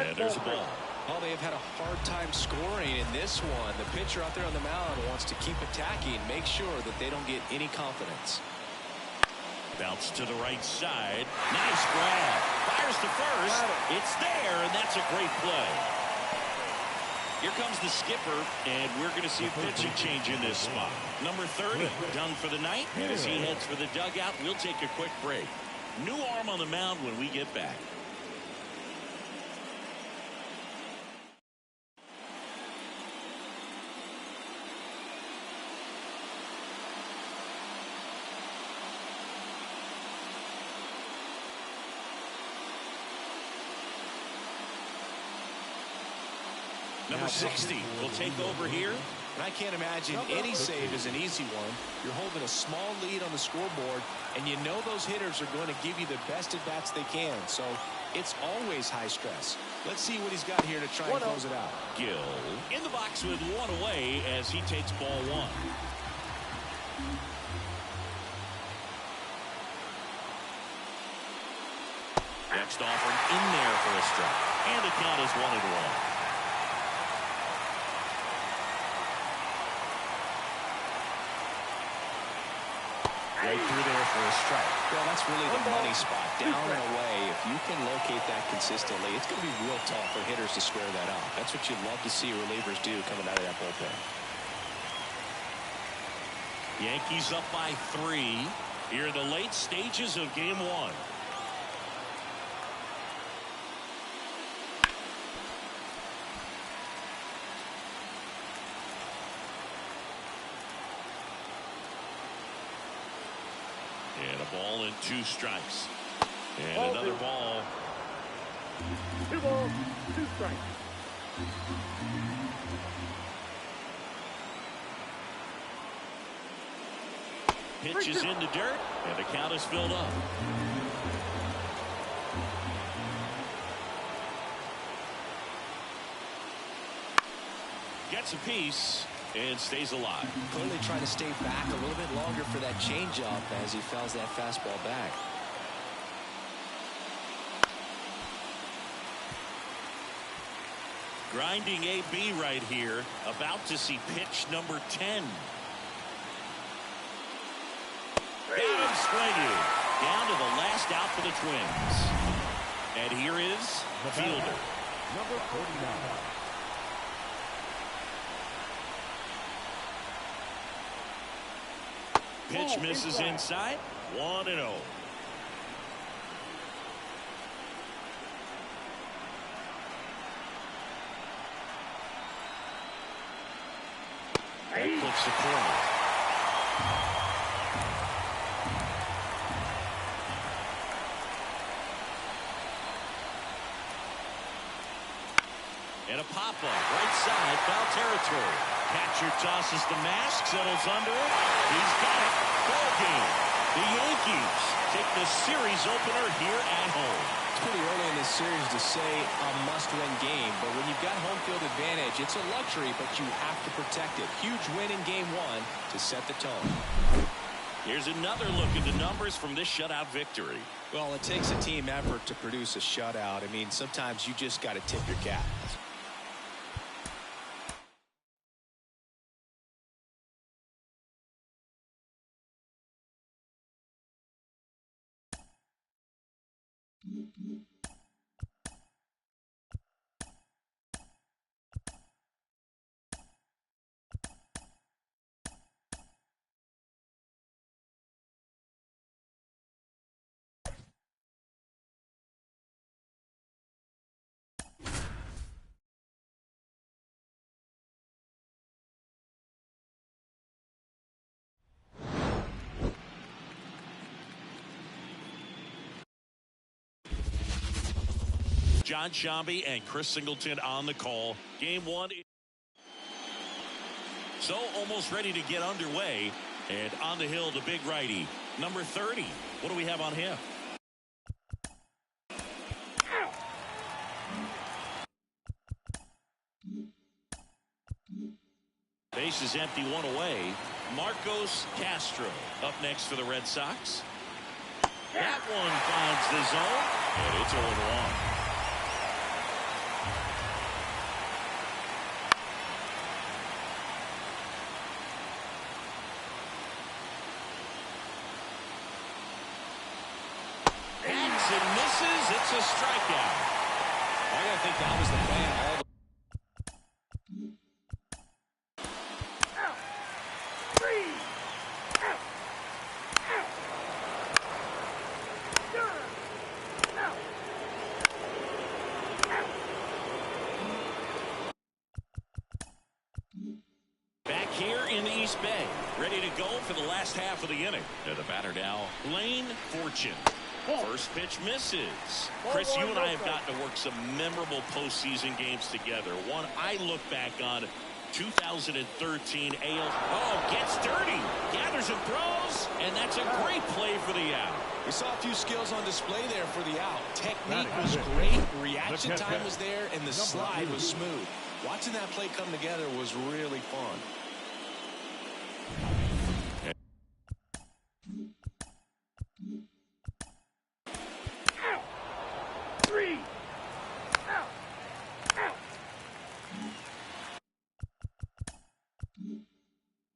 And there's a ball. Well, they have had a hard time scoring in this one. The pitcher out there on the mound wants to keep attacking, make sure that they don't get any confidence. Bounce to the right side. Nice grab. Fires to first. It's there, and that's a great play. Here comes the skipper, and we're going to see a pitching change in this spot. Number 30 done for the night, and as he heads for the dugout, we'll take a quick break. New arm on the mound when we get back. Number 60 will take over here. And I can't imagine any save is an easy one. You're holding a small lead on the scoreboard, and you know those hitters are going to give you the best at-bats they can. So it's always high stress. Let's see what he's got here to try and close it out. Gill in the box with 1 away as he takes ball 1. Next offering in there for a strike. And the count is 1-1. Right through there for a strike. Well, that's really the money spot. Down and away, if you can locate that consistently, it's going to be real tough for hitters to square that out. That's what you'd love to see relievers do coming out of that bullpen. Yankees up by 3 here in the late stages of game 1. And a ball and 2 strikes. And another ball 2 balls, 2 strikes. Pitch is in the dirt, and the count is filled up. Gets a piece and stays alive. Clearly trying to stay back a little bit longer for that changeup as he fouls that fastball back. Grinding AB right here, about to see pitch number 10. Got him swinging. Down to the last out for the Twins. And here is the fielder. Number 49. Pitch misses inside. 1-0. That clips the corner. And a pop-up right side, foul territory. Catcher tosses the mask, settles under it. He's got it. Ball game. The Yankees take the series opener here at home. It's pretty early in this series to say a must-win game, but when you've got home field advantage, it's a luxury, but you have to protect it. Huge win in game 1 to set the tone. Here's another look at the numbers from this shutout victory. Well, it takes a team effort to produce a shutout. I mean, sometimes you just got to tip your cap. John Shambi and Chris Singleton on the call. Game 1. So almost ready to get underway. And on the hill, the big righty, number 30. What do we have on him? Base is empty, 1 away. Marcos Castro up next for the Red Sox. That one finds the zone, and it's 0-1. And misses. It's a strikeout. I gotta think that was the plan all the Back here in the East Bay, ready to go for the last half of the inning. And the batter now, Lane Fortune. First pitch misses. Chris, you and I have gotten to work some memorable postseason games together. One I look back on, 2013 AL. Oh, gets dirty. Gathers and throws, and that's a great play for the out. We saw a few skills on display there for the out. Technique was great, reaction time was there, and the slide was smooth. Watching that play come together was really fun.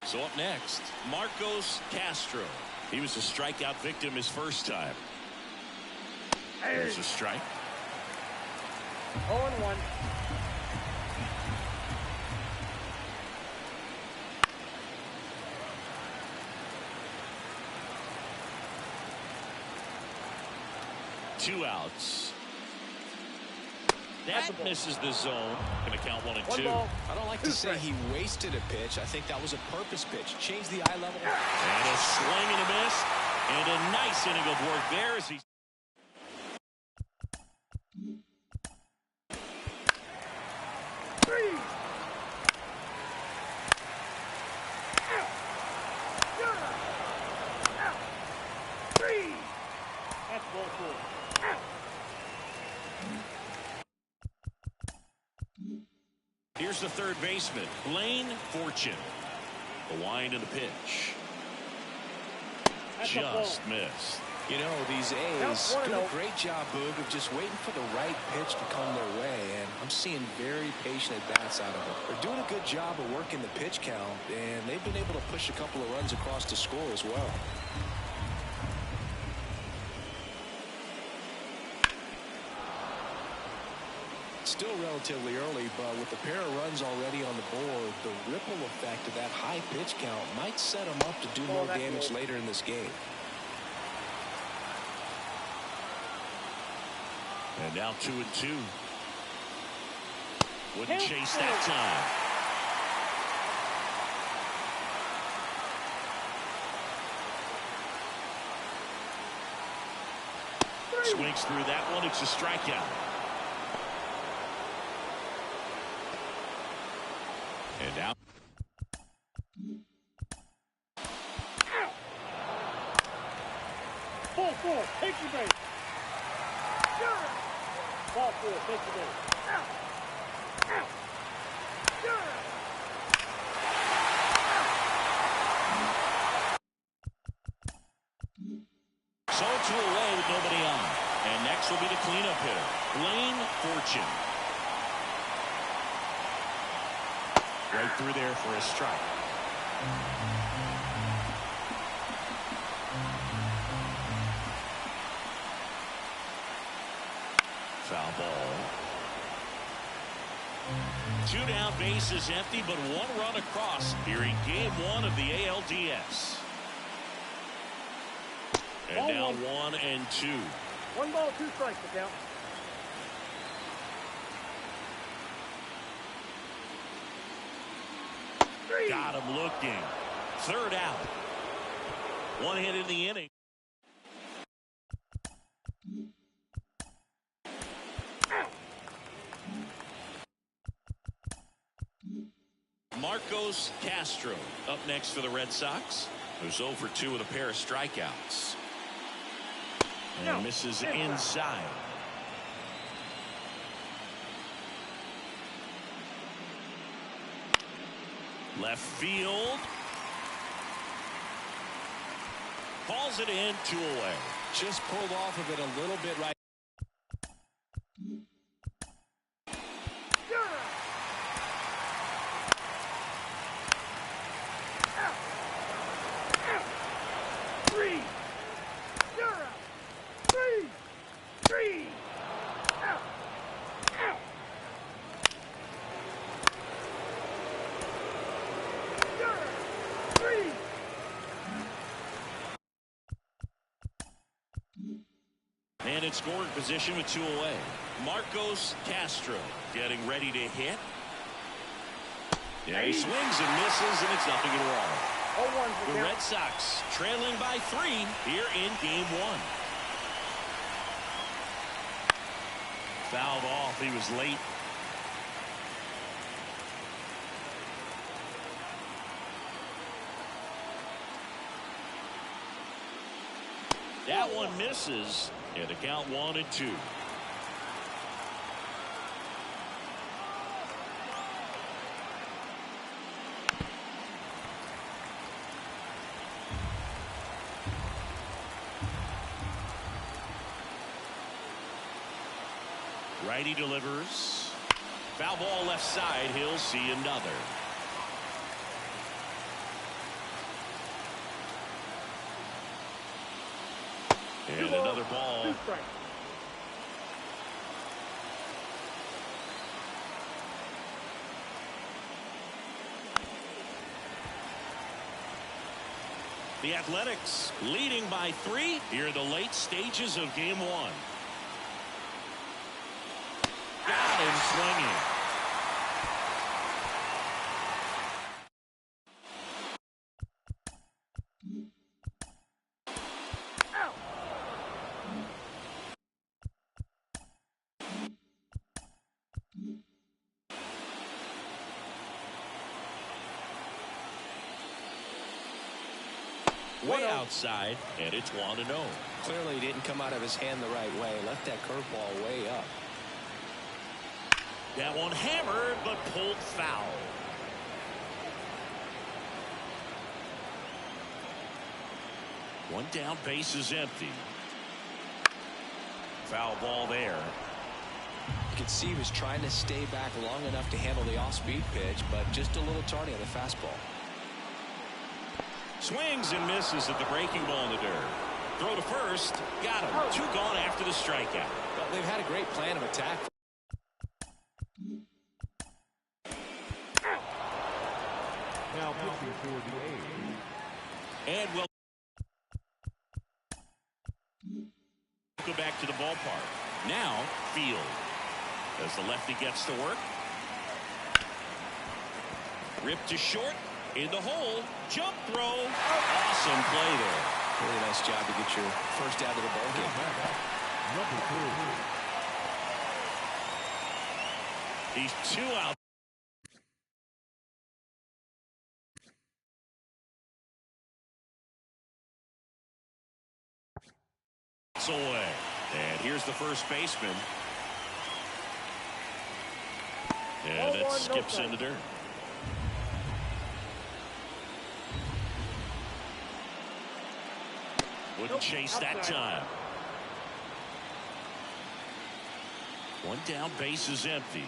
So up next, Marcos Castro. He was a strikeout victim his first time. There's a strike. 0-1. Two outs. That misses the zone. Going to count 1 and 2. I don't like to say he wasted a pitch. I think that was a purpose pitch. Change the eye level. And a swing and a miss. And a nice inning of work there as he Here's the third baseman, Blaine Fortune. The wind and the pitch. Just missed. You know, these A's do a great job, Boog, of just waiting for the right pitch to come their way, and I'm seeing very patient at-bats out of them. They're doing a good job of working the pitch count, and they've been able to push a couple of runs across the score as well. Still relatively early, but with a pair of runs already on the board, the ripple effect of that high pitch count might set them up to do more damage later in this game. And now 2-2. Wouldn't chase that time. Swings through that one. It's a strikeout. And out. Ball four, take your base. Ball four, take your base. So 2 away with nobody on. And next will be the cleanup hitter, Blaine Fortune. Right through there for a strike. Foul ball. 2 down, bases empty, but 1 run across here in game 1 of the ALDS. And now 1-2. 1 ball, 2 strikes, the count. Got him looking. 3rd out. 1 hit in the inning. Marcos Castro up next for the Red Sox, who's 0 for 2 with a pair of strikeouts. And misses inside. Left field. Falls it in, 2 away. Just pulled off of it a little bit right. And in scoring position with 2 away. Marcos Castro getting ready to hit. Yeah, he swings and misses, and it's nothing at all. The Red Sox trailing by 3 here in game 1. Fouled off. He was late. That one misses, and the count 1-2. Righty delivers. Foul ball left side. He'll see another. And another ball. The Athletics leading by 3 here in the late stages of game 1. Got him swinging. Way outside, and it's 1-0. Clearly didn't come out of his hand the right way. Left that curveball way up. That one hammered, but pulled foul. One down, base is empty. Foul ball there. You can see he was trying to stay back long enough to handle the off-speed pitch, but just a little tardy on the fastball. Swings and misses at the breaking ball in the dirt. Throw to first. Got him. 2 gone after the strikeout. But they've had a great plan of attack. Now pitching for the A's. And we'll go back to the ballpark. Now, field. As the lefty gets to work. Ripped to short. In the hole. Jump throw. Awesome play there. Really nice job to get your first out of the ball game. Number 2. He's 2 out. Away. And here's the first baseman. And it skips in the dirt. Wouldn't chase that time. One down, base is empty.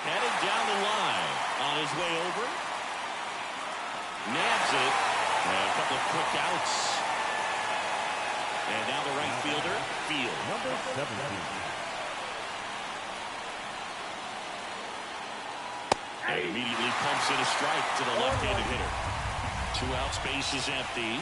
Headed down the line. On his way over. Nabs it. And a couple of quick outs. And now the right fielder, Field. Number 17. And immediately pumps in a strike to the left-handed hitter. 2 outs, base is empty.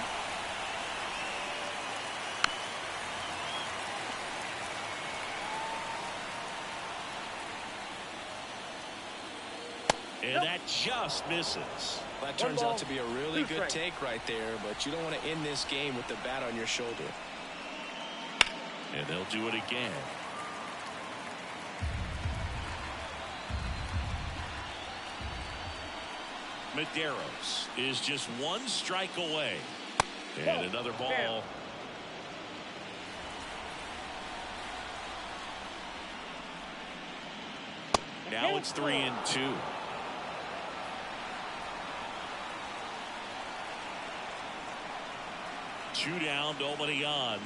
And that just misses. That turns out to be a really good take right there, but you don't want to end this game with the bat on your shoulder. And they'll do it again. Medeiros is just 1 strike away. And another ball. Now it's 3-2. Two down, nobody on.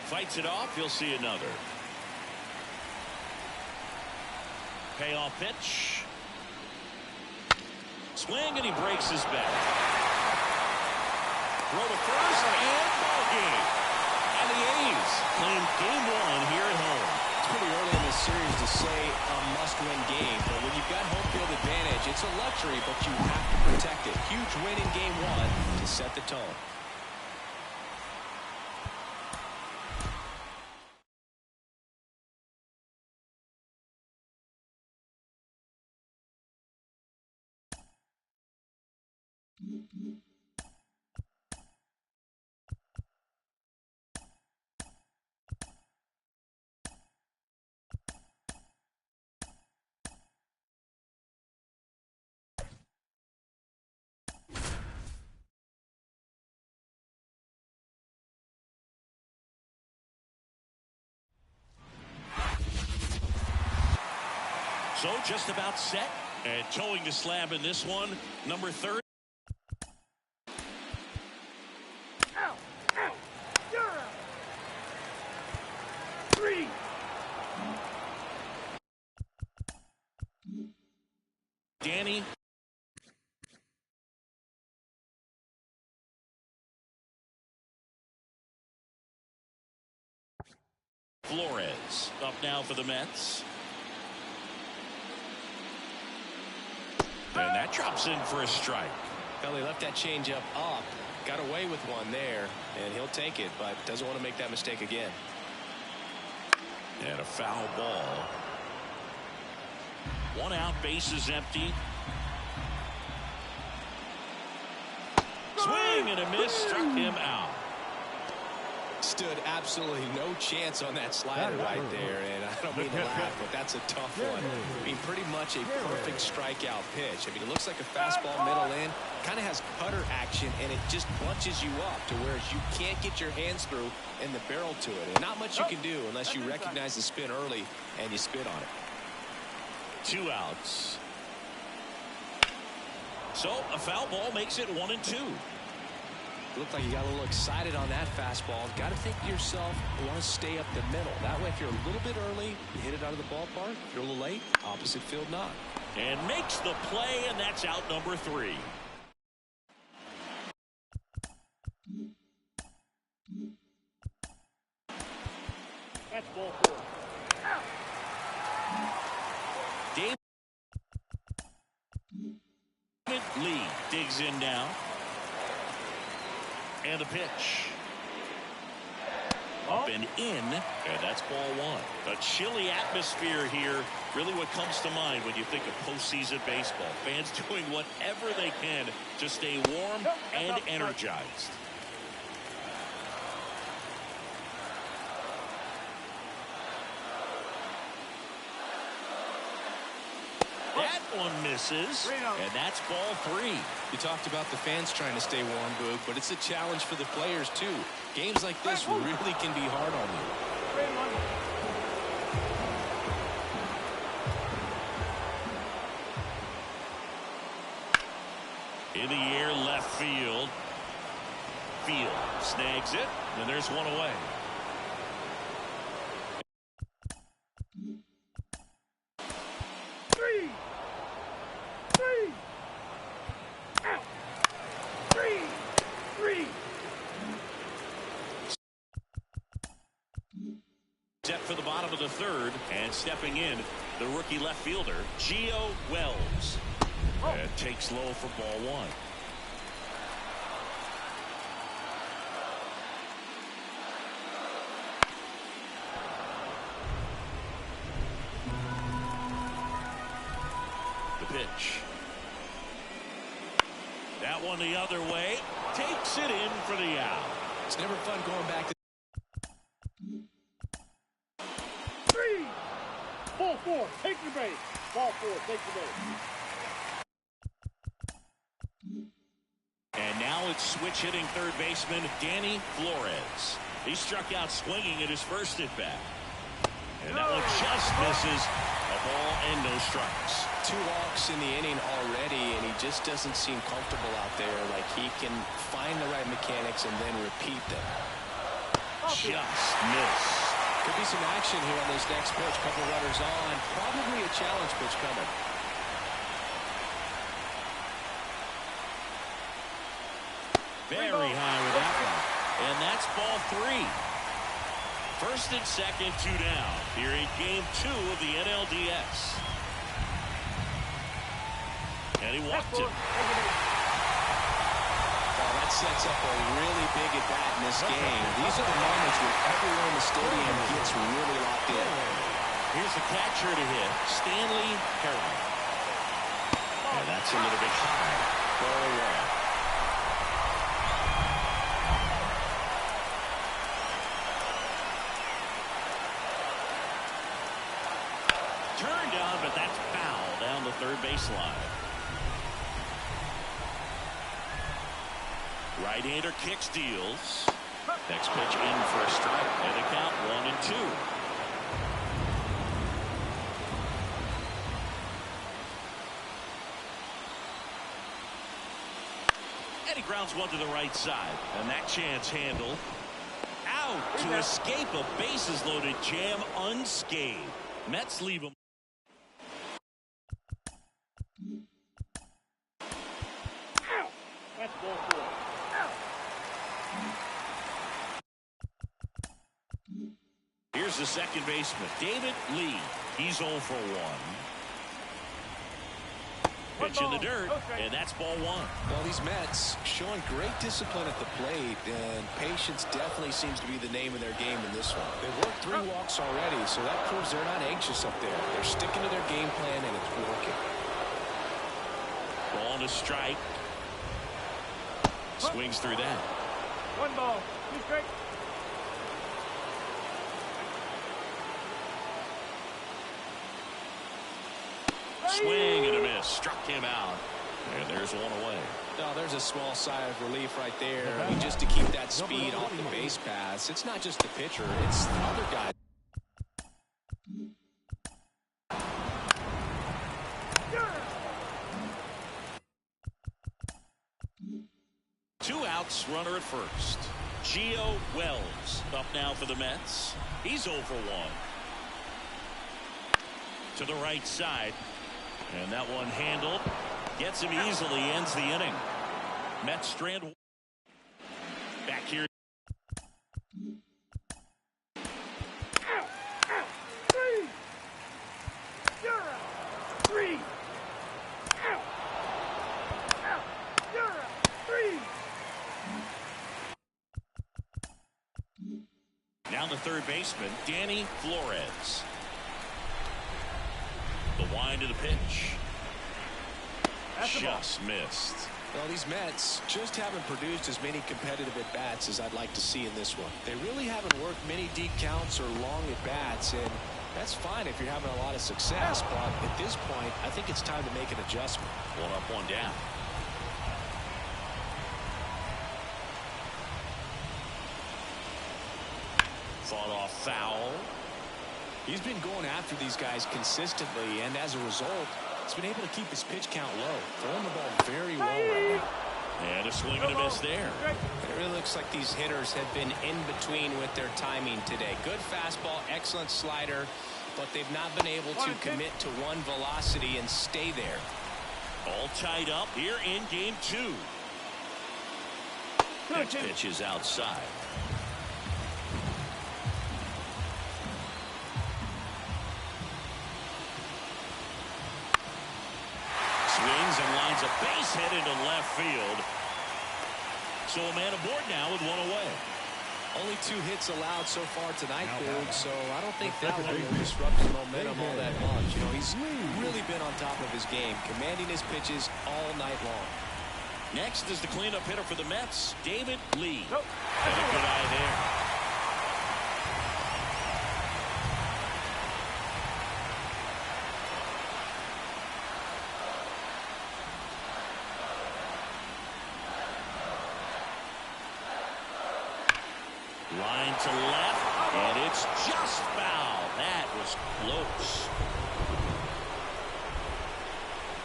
Fights it off. You'll see another. Payoff pitch. Swing, and he breaks his bat. Throw to first, and ball game. And the A's claim game 1 here at home. It's pretty early in this series to say a must-win game, but when you've got home field advantage, it's a luxury, but you have to protect it. Huge win in game 1 to set the tone. So just about set. And towing the slab in this one, number 30. Out. You're out. 3. Danny. Flores up now for the Mets. And that drops in for a strike. Well, he left that changeup up, got away with one there, and he'll take it, but doesn't want to make that mistake again. And a foul ball. 1 out, base is empty. Swing and a miss, struck him out. Stood absolutely no chance on that slider right there, and I don't mean to laugh, but that's a tough one. I mean, pretty much a perfect strikeout pitch. I mean, it looks like a fastball middle in, kind of has cutter action, and it just bunches you up to where you can't get your hands through and the barrel to it. And not much you can do unless you recognize the spin early and you spit on it. 2 outs. So a foul ball makes it 1-2. Looked like you got a little excited on that fastball. Got to think to yourself, you want to stay up the middle. That way, if you're a little bit early, you hit it out of the ballpark. If you're a little late, opposite field knock. And makes the play, and that's out number 3. That's ball 4. David Lee digs in now. And the pitch. Up and in, and that's ball 1. A chilly atmosphere here. Really what comes to mind when you think of postseason baseball. Fans doing whatever they can to stay warm and energized. That one misses, and that's ball 3. You talked about the fans trying to stay warm, Boog, but it's a challenge for the players, too. Games like this really can be hard on you. In the air, left field. Field snags it, and there's one away. Set for the bottom of the 3rd, and stepping in, the rookie left fielder, Gio Wells. And takes low for ball 1. The pitch. That one the other way. Takes it in for the out. It's never fun going back to Ball 4, take the base. Ball 4, take the base. And now it's switch hitting third baseman Danny Flores. He struck out swinging at his first at bat. And that one just misses. A ball and no strikes. 2 walks in the inning already, and he just doesn't seem comfortable out there. Like he can find the right mechanics and then repeat them. Just missed. Could be some action here on this next pitch. Couple runners on. Probably a challenge pitch coming. Very high with that one. And that's ball 3. First and second, 2 down. Here in game 2 of the NLDS. And he walked it. That sets up a really big at bat in this game. These are the moments where everyone in the stadium gets really locked in. Here's the catcher to hit, Stanley Harrell. And that's a little bit high. Ball 1. Turned on, but that's foul down the third baseline. Right-hander kicks, deals. Next pitch in for a strike, and the count 1-2. And he grounds one to the right side, and that chance handled. Out to escape a bases-loaded jam unscathed. Mets leave him. That's ball 4. Here's the second baseman, David Lee. He's 0 for 1. Pitch in the dirt, and that's ball 1. Well, these Mets showing great discipline at the plate, and patience definitely seems to be the name of their game in this one. They've worked 3 walks already, so that proves they're not anxious up there. They're sticking to their game plan, and it's working. Ball to strike. Swings through that. 1 ball, 2 strikes. Swing and a miss. Struck him out. And there's one away. No, there's a small sigh of relief right there. I mean, just to keep that speed off the base paths. It's not just the pitcher, it's the other guy. Two outs, runner at first. Gio Wells up now for the Mets. He's 0 for 1. To the right side. And that one handled. Gets him easily, ends the inning. Mets strand. Back here. Down to third baseman, Danny Flores. The wind of the pitch. Just missed. Well, these Mets just haven't produced as many competitive at-bats as I'd like to see in this one. They really haven't worked many deep counts or long at-bats, and that's fine if you're having a lot of success, but at this point, I think it's time to make an adjustment. One up, one down. Fought off foul. He's been going after these guys consistently, and as a result, he's been able to keep his pitch count low, throwing the ball very well right now. And a swing and a miss there. It really looks like these hitters have been in between with their timing today. Good fastball, excellent slider, but they've not been able to commit to one velocity and stay there. All tied up here in game 2. Next pitch is outside. Swings and lines a base hit into left field. So a man aboard now with one away. Only 2 hits allowed so far tonight, Boog, so I don't think that one will disrupt the momentum all that much. You know, he's really been on top of his game, commanding his pitches all night long. Next is the cleanup hitter for the Mets, David Lee. And a good eye there. Line to left, and it's just foul. That was close.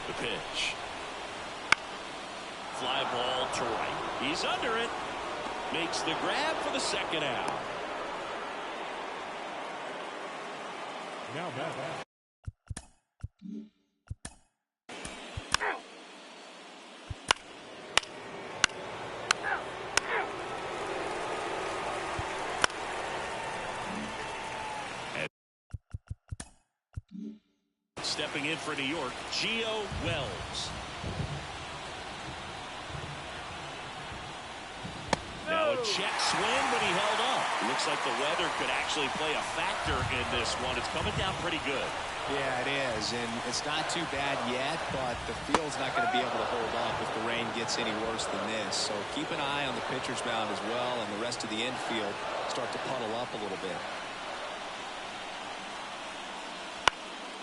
The pitch. Fly ball to right. He's under it. Makes the grab for the second out. Now back. Stepping in for New York, Gio Wells. Now a check swing, but he held up. Looks like the weather could actually play a factor in this one. It's coming down pretty good. Yeah, it is, and it's not too bad yet, but the field's not going to be able to hold up if the rain gets any worse than this. So keep an eye on the pitcher's mound as well, and the rest of the infield start to puddle up a little bit.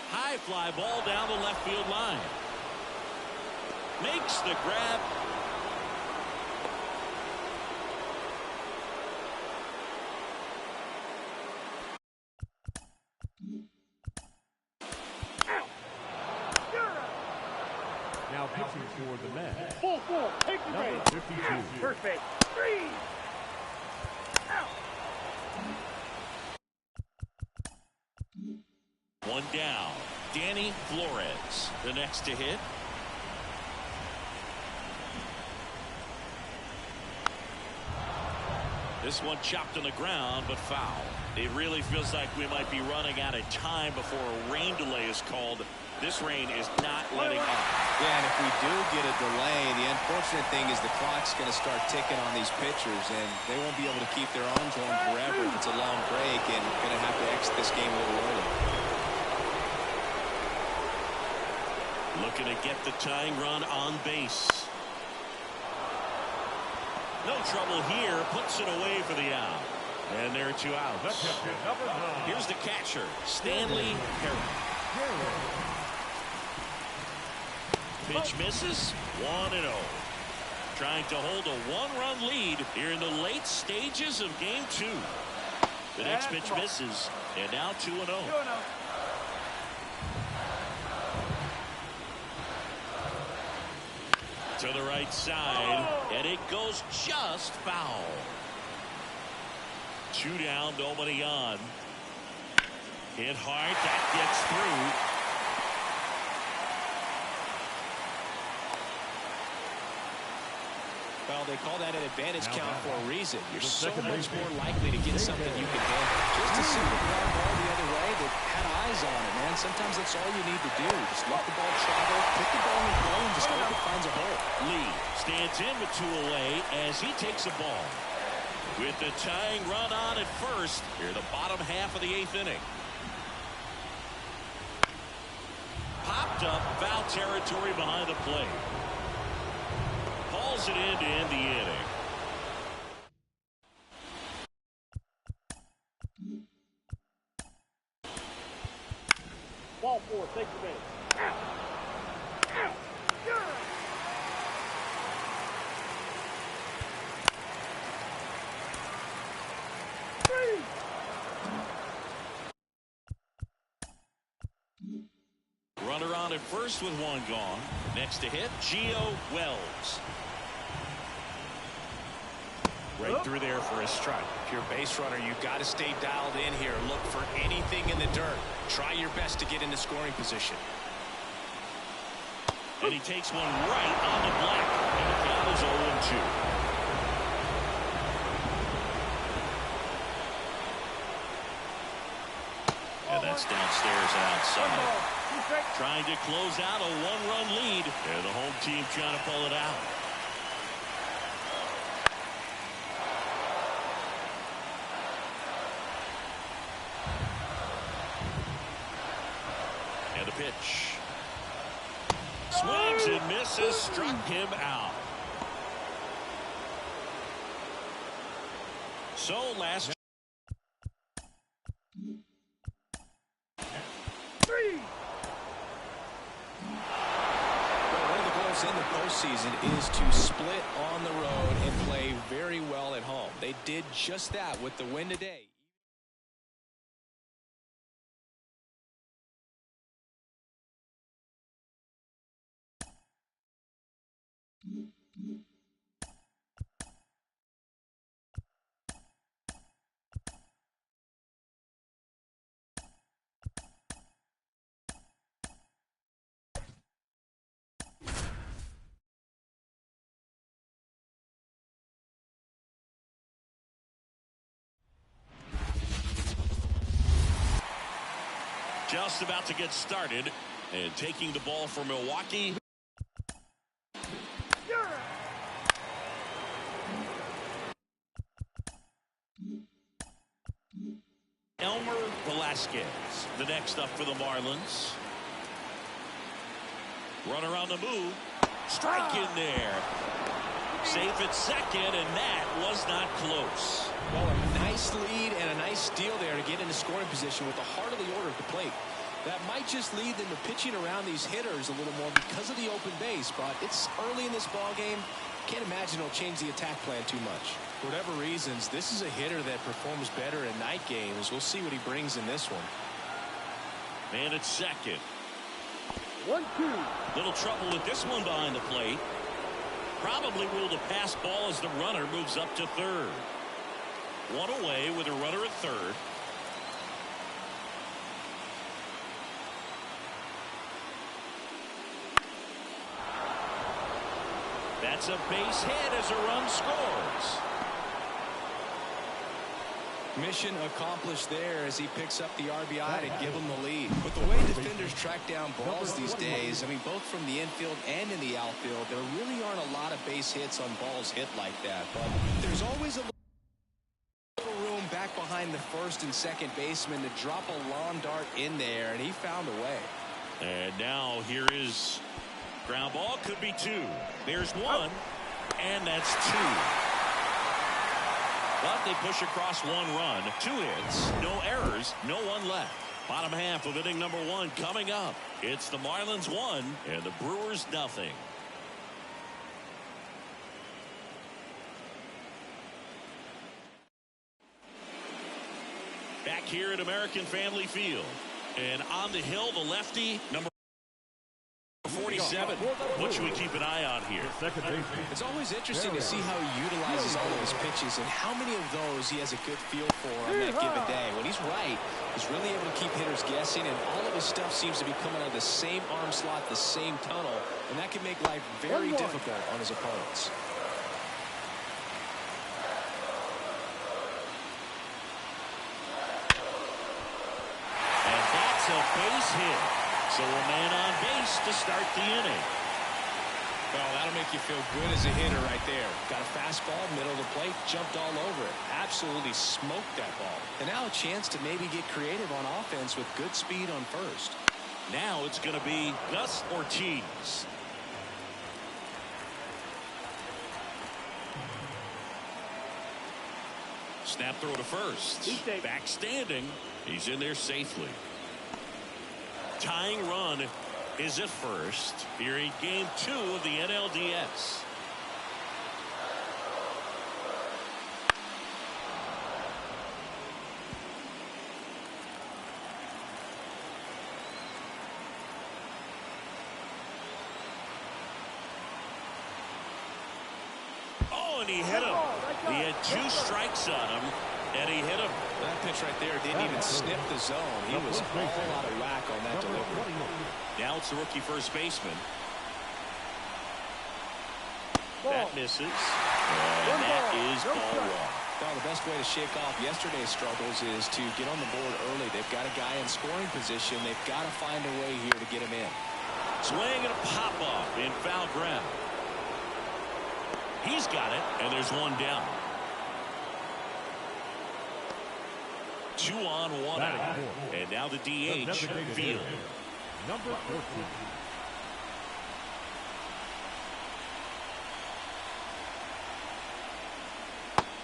High fly ball down the left field line. Makes the grab. Now pitching for the Mets. Full four. Take the Number race. 52. Perfect. 3. Out. One down. Danny Flores, the next to hit. This one chopped on the ground, but foul. It really feels like we might be running out of time before a rain delay is called. This rain is not letting up. Yeah, and if we do get a delay, the unfortunate thing is the clock's going to start ticking on these pitchers, and they won't be able to keep their arms warm forever if it's a long break, and going to have to exit this game a little early. Looking to get the tying run on base. No trouble here. Puts it away for the out. And there are 2 outs. Here's the catcher, Stanley Herrick. Pitch misses. 1-0. Trying to hold a one-run lead here in the late stages of game 2. The next pitch misses, and now 2-0. To the right side, and it goes just foul. 2 down, nobody on. Hit hard, that gets through. Well, they call that an advantage count for a reason. You're so much more likely to get something you can handle. Just a simple ground ball the other way that had eyes on it, man. Sometimes that's all you need to do. Just let the ball travel, pick the ball and go, and just hope it finds a hole. Lee stands in with 2 away as he takes a ball. With the tying run on at first, here the bottom half of the 8th inning. Popped up, foul territory behind the plate. Hauls it in to end the inning. Ball 4, take the base. Out. Out. Runner on at first with 1 gone. Next to hit, Gio Wells. Right through there for a strike. If you're a base runner, you've got to stay dialed in here. Look for anything in the dirt. Try your best to get into scoring position. And he takes one right on the black. And the count is 0-2. And that's downstairs and outside. Trying to close out a 1-run lead. And the home team trying to pull it out. And the pitch. Swings and misses. Struck him out. So last. In the postseason is to split on the road and play very well at home. They did just that with the win today. Just about to get started, and taking the ball for Milwaukee. Elmer Velasquez, the next up for the Marlins. Runner on the move. Strike in there. Safe at second, and that was not close. Well, a nice lead and a nice steal there to get into scoring position with the heart of the order at the plate. That might just lead them to pitching around these hitters a little more because of the open base, but it's early in this ball game. Can't imagine it'll change the attack plan too much. For whatever reasons, this is a hitter that performs better in night games. We'll see what he brings in this one. Man at second. 1-2. Little trouble with this one behind the plate. Probably ruled a pass ball as the runner moves up to third. One away with a runner at third. That's a base hit as a run scores. Mission accomplished there as he picks up the RBI to give him the lead. But the way defenders track down balls these days, I mean, both from the infield and in the outfield, there really aren't a lot of base hits on balls hit like that. But there's always a little room back behind the first and second baseman to drop a lawn dart in there, and he found a way. And now here is ground ball. Could be 2. There's 1, and that's 2. But they push across 1 run, 2 hits, no errors, no one left. Bottom half of inning number 1 coming up. It's the Marlins 1 and the Brewers nothing. Back here at American Family Field. And on the hill, the lefty, number 47. What should we keep an eye on here? It's always interesting to see how he utilizes all of his pitches and how many of those he has a good feel for on that given day. When he's right, he's really able to keep hitters guessing, and all of his stuff seems to be coming out of the same arm slot, the same tunnel, and that can make life very difficult on his opponents. And that's a base hit. So a man on base to start the inning. Well, that'll make you feel good as a hitter right there. Got a fastball, middle of the plate, jumped all over it. Absolutely smoked that ball. And now a chance to maybe get creative on offense with good speed on first. Now it's going to be Gus Ortiz. Snap throw to first. Back standing. He's in there safely. Tying run is at first here in game 2 of the NLDS. Oh, and he hit him. He had 2 strikes on him, and he hit him. That pitch right there didn't even sniff the zone. He was all out of whack on that delivery. Now it's the rookie first baseman. That misses. And that is ball 1. Well, the best way to shake off yesterday's struggles is to get on the board early. They've got a guy in scoring position. They've got to find a way here to get him in. Swing and a pop-up in foul ground. He's got it, and there's 1 down. 2 on 1 out. And now the DH, Field. Number 14.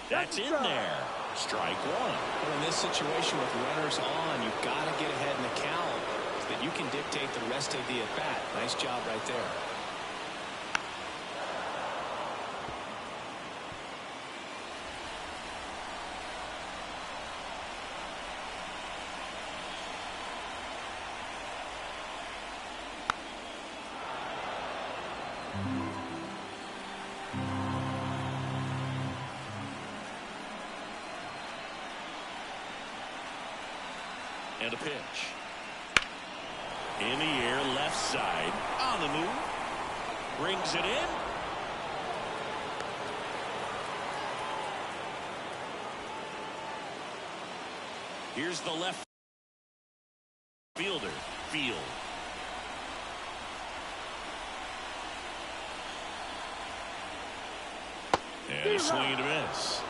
That's in there. Strike 1. Well, in this situation with runners on, you've got to get ahead in the count so that you can dictate the rest of the at-bat. Nice job right there. And a pitch. In the air, left side. On the move. Brings it in. Here's the left fielder, Field. And a swing and a miss.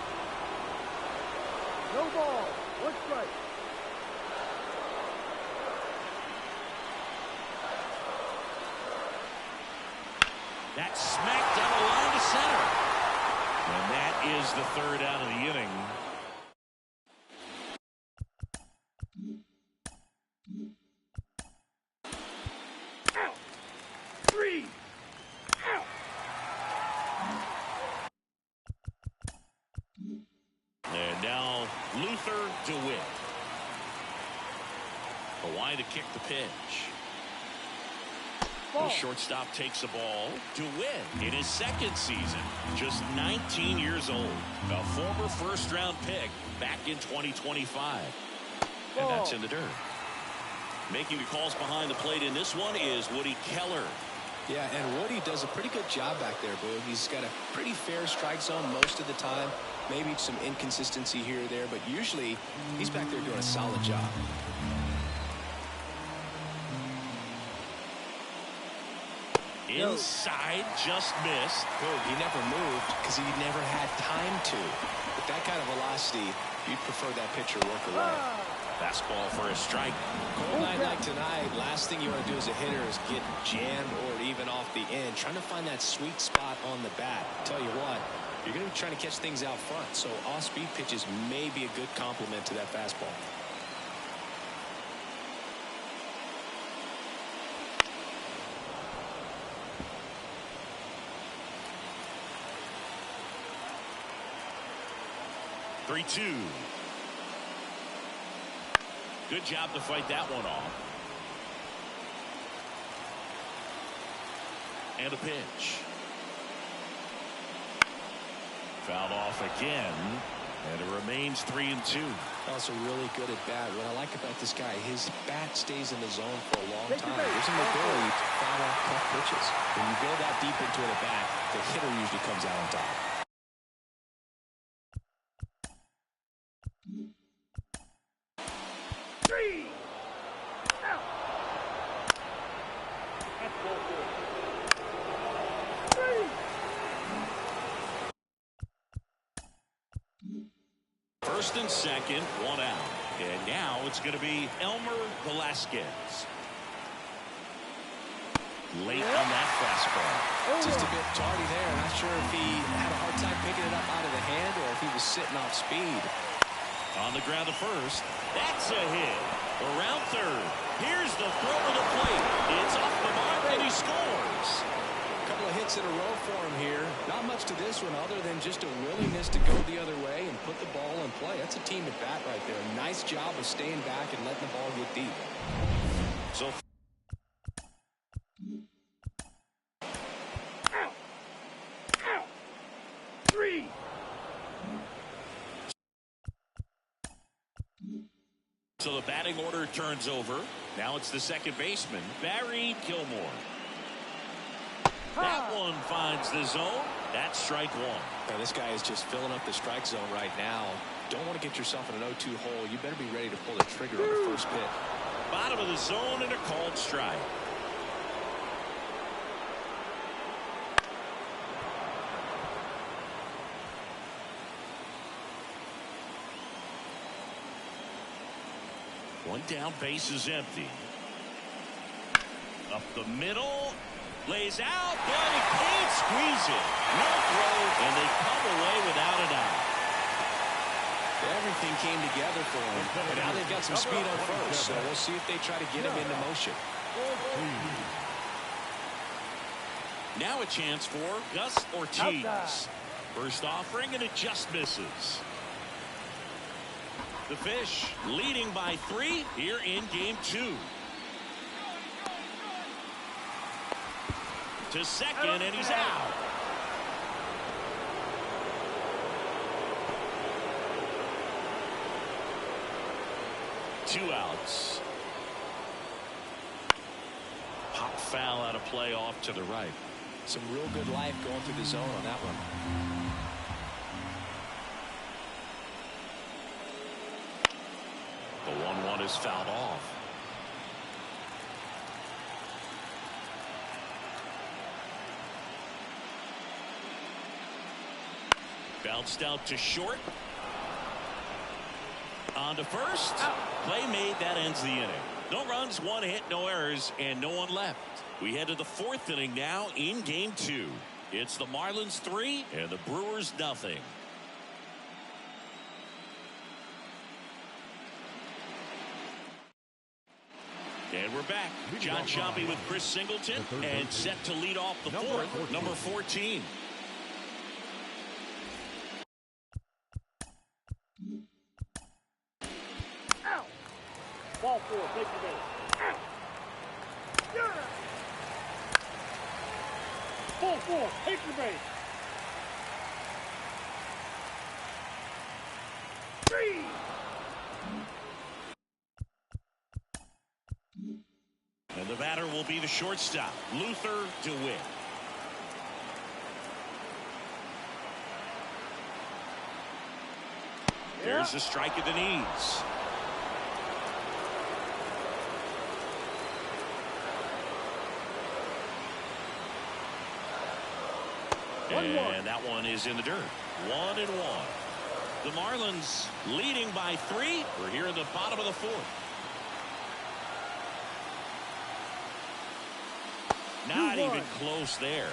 No ball. 1 strike. That's smacked down the line to center. And that is the 3rd out of the inning. Out. 3. Out. And now Luther DeWitt. Hawaii to kick the pitch. The shortstop takes the ball. DeWitt in his 2nd season, just 19 years old. A former first-round pick back in 2025. And that's in the dirt. Making the calls behind the plate in this one is Woody Keller. Yeah, and Woody does a pretty good job back there, Boo. He's got a pretty fair strike zone most of the time. Maybe some inconsistency here or there, but usually he's back there doing a solid job. Inside, just missed. Good. He never moved because he never had time to. With that kind of velocity, you'd prefer that pitcher work away. Fastball for a strike. Cold night like tonight, last thing you want to do as a hitter is get jammed or even off the end. Trying to find that sweet spot on the bat. Tell you what, you're going to be trying to catch things out front, so off-speed pitches may be a good complement to that fastball. 3-2. Good job to fight that one off. And a pitch. Fouled off again. And it remains 3-2. Also really good at bat. What I like about this guy, his bat stays in the zone for a long time. There's an ability to foul off tough pitches. When you go that deep into it at bat, the hitter usually comes out on top. Three. Out. That's ball four. Three. First and second, one out. And now it's going to be Elmer Velasquez. Late on that fastball. Just a bit tardy there. Not sure if he had a hard time picking it up out of the hand or if he was sitting off speed. On the ground to first. That's a hit. Around third. Here's the throw to the plate. It's off the mark and he scores. A couple of hits in a row for him here. Not much to this one other than just a willingness to go the other way and put the ball in play. That's a team at bat right there. Nice job of staying back and letting the ball get deep. So Three. So the batting order turns over. Now it's the second baseman, Barry Gilmore. That one finds the zone. That's strike one. Now, this guy is just filling up the strike zone right now. Don't want to get yourself in an 0-2 hole. You better be ready to pull the trigger on the first pitch. Bottom of the zone and a called strike. One down, base is empty. Up the middle, lays out, but he can't squeeze it. No throw, and they come away without a doubt. Everything came together for him, and now they've got some speed on first, so we'll see if they try to get him into motion. Now a chance for Gus Ortiz. First offering, and it just misses. The Fish leading by 3 here in game 2. To second, and he's out. Two outs. Pop foul out of play off to the right. Some real good life going through the zone on that one. The 1-1 is fouled off. Bounced out to short. On to first. Play made. That ends the inning. No runs, 1 hit, no errors, and no one left. We head to the 4th inning now in game 2. It's the Marlins 3 and the Brewers nothing. And we're back. John Sciambi with Chris Singleton and set to lead off the 4th, number 14. Out. Ball four. Take your base. Out. Yeah. Ball four. Take your base. 3. And the batter will be the shortstop, Luther DeWitt. There's the strike at the knees. And that one is in the dirt. 1-1. The Marlins leading by 3. We're here in the bottom of the 4th. Not even close there.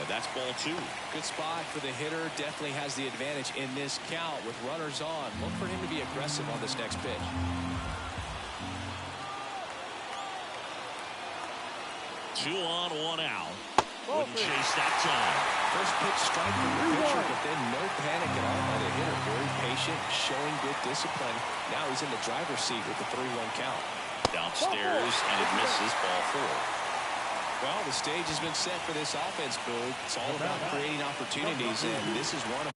That's ball 2. Good spot for the hitter. Definitely has the advantage in this count with runners on. Look for him to be aggressive on this next pitch. Two on, 1 out. Wouldn't chase that time. First pitch strike from the pitcher, but then no panic at all by the hitter. Very patient, showing good discipline. Now he's in the driver's seat with the 3-1 count. Downstairs, and it misses, ball 4. Well, the stage has been set for this offense, Boog. It's all about creating opportunities, and this is one of them.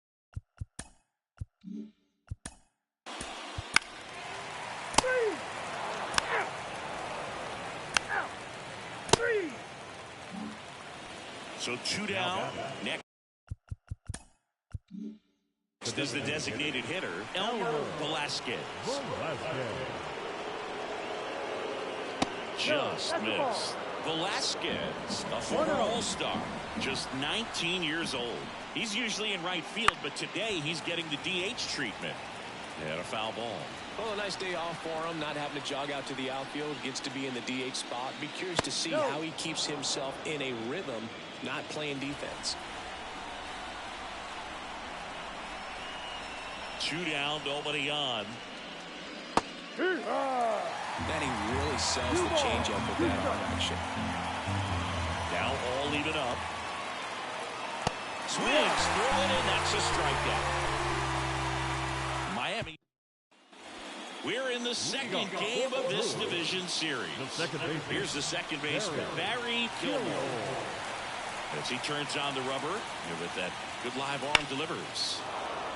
So 2 down. Next is the designated hitter, Elmer Velasquez. Just missed. Velasquez, a former All-Star, just 19 years old. He's usually in right field, but today he's getting the DH treatment. And a foul ball. Well, a nice day off for him, not having to jog out to the outfield. Gets to be in the DH spot. Be curious to see how he keeps himself in a rhythm, not playing defense. 2 down, nobody on. Manny really sells the changeup with that arm action. Now all even up. Swings through it, and that's a strikeout. Miami. We're in the second game of this division series. Here's the second baseman, Barry Gilmore. As he turns on the rubber, with that good live arm delivers.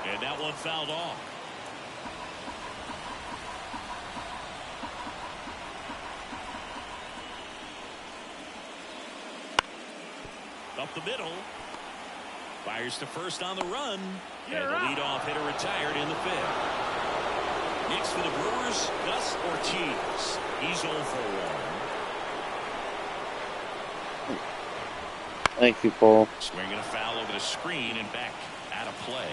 And that one fouled off. Up the middle. Fires to first on the run. And the leadoff hitter retired in the 5th. Next for the Brewers, Gus Ortiz. He's 0 for 1. Thank you, Paul. Swinging a foul over the screen and back out of play.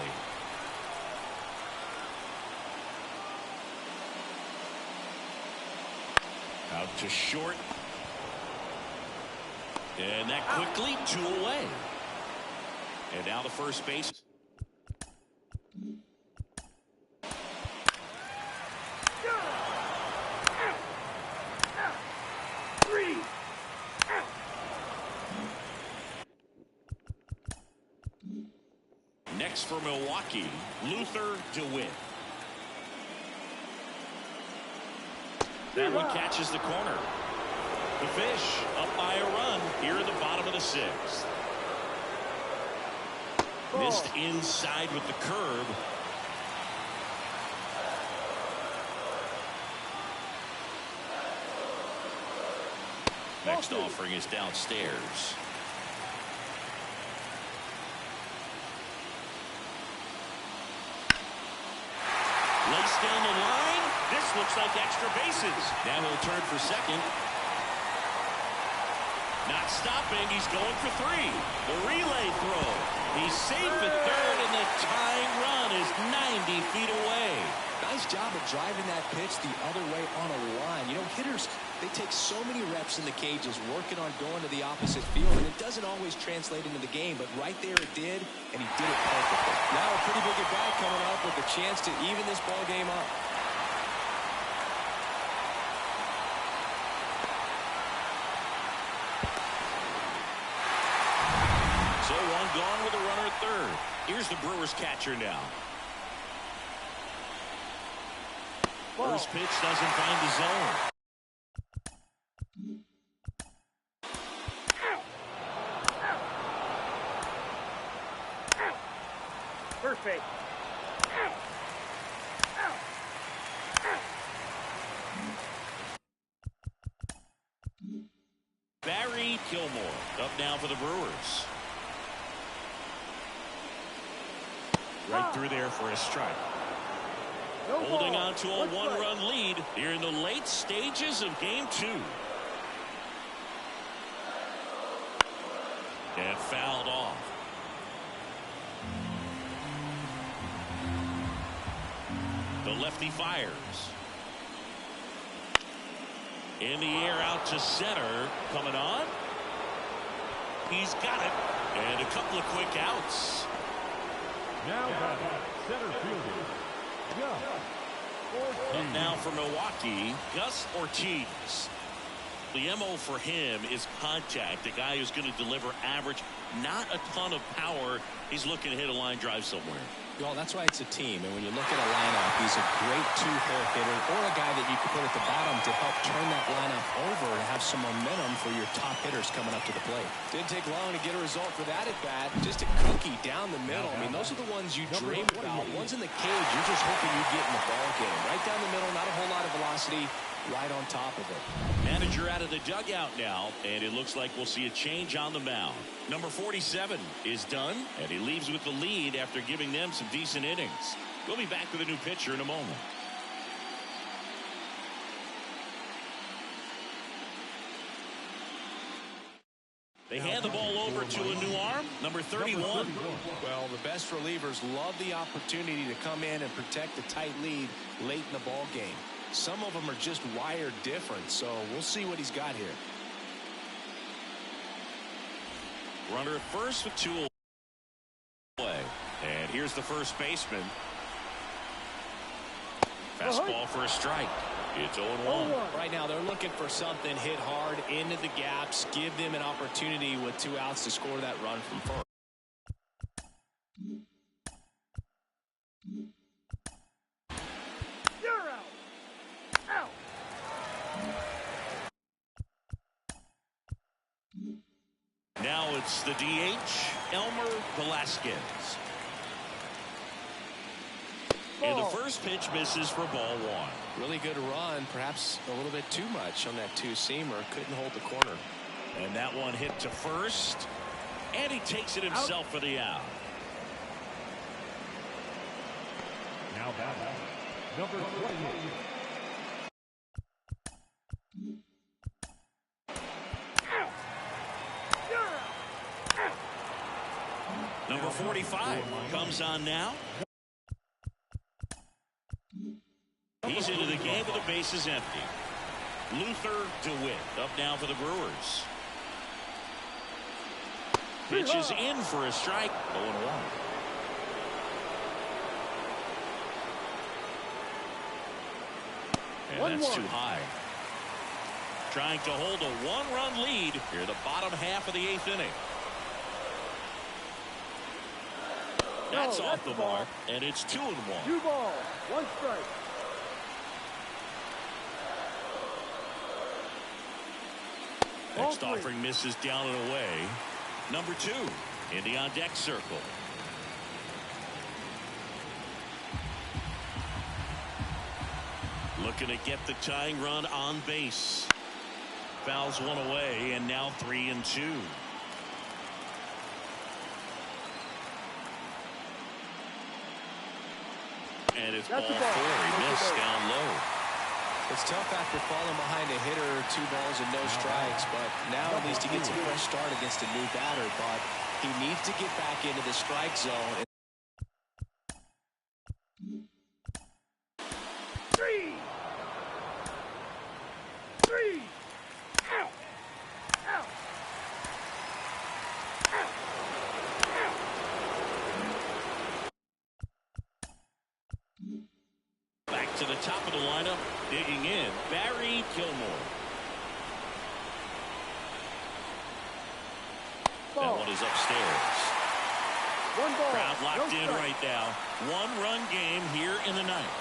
Out to short. And that quickly 2 away. And now the first base. Next for Milwaukee, Luther DeWitt. That one catches the corner. The Fish up by a run here in the bottom of the 6th. Missed inside with the curve. Next offering is downstairs. Laced down the line. This looks like extra bases. Now he'll turn for second. Not stopping. He's going for 3. The relay throw. He's safe at third, and the tying run is 90 feet away. Nice job of driving that pitch the other way on a line. You know, hitters, they take so many reps in the cages working on going to the opposite field, and it doesn't always translate into the game, but right there it did, and he did it perfectly. Now a pretty big at-bat coming up with a chance to even this ball game up. So one gone with a runner at third. Here's the Brewers catcher now. First pitch doesn't find the zone. Perfect. Barry Gilmore up now for the Brewers. Right through there for a strike. Holding on to a 1-run lead here in the late stages of game 2. And fouled off. The lefty fires. In the air out to center. Coming on. He's got it. And a couple of quick outs. Now batting, center fielder, Gus Ortiz. Up now for Milwaukee, Gus Ortiz. The MO for him is contact. A guy who's going to deliver average, not a ton of power. He's looking to hit a line drive somewhere. Well, that's why it's a team. And when you look at a lineup, he's a great two-hole hitter or a guy that you can put at the bottom to help turn that lineup over and have some momentum for your top hitters coming up to the plate. Didn't take long to get a result for that at bat. Just a cookie down the middle. I mean, those are the ones you dream about. Ones in the cage, you're just hoping you get in the ball game. Right down the middle, not a whole lot of velocity. Right on top of it. Manager out of the dugout now, and it looks like we'll see a change on the mound. Number 47 is done, and he leaves with the lead after giving them some decent innings. We'll be back with a new pitcher in a moment. They hand the ball over to a new arm, number 31. Well, the best relievers love the opportunity to come in and protect the tight lead late in the ball game. Some of them are just wired different, so we'll see what he's got here. Runner at first with 2 away. And here's the first baseman. Fastball for a strike. It's 0-1. Right now they're looking for something hit hard into the gaps, give them an opportunity with 2 outs to score that run from first. Now it's the DH, Elmer Velasquez. And the first pitch misses for ball 1. Really good run, perhaps a little bit too much on that 2-seamer. Couldn't hold the corner. And that one hit to first. And he takes it himself for the out. Now batting, number 28. Number 45 comes on now. He's into the game with the bases empty. Luther DeWitt up now for the Brewers. Pitches in for a strike. 0-1. And that's too high. Trying to hold a 1-run lead here in the bottom half of the 8th inning. That's off the mark, and it's 2-1. 2 balls, 1 strike. Next offering misses down and away. Number 2 in the on deck circle. Looking to get the tying run on base. Fouls one away, and now 3-2. And it's ball 4. He missed down low. It's tough after falling behind a hitter, 2 balls and no strikes, but now at least he gets a fresh start against a new batter, but he needs to get back into the strike zone. 3. Out. Out. Back to the top of the lineup, digging in, Barry Gilmore. That one is upstairs. 1 ball. Crowd locked No in strike. right now. 1-run game here in the 9th.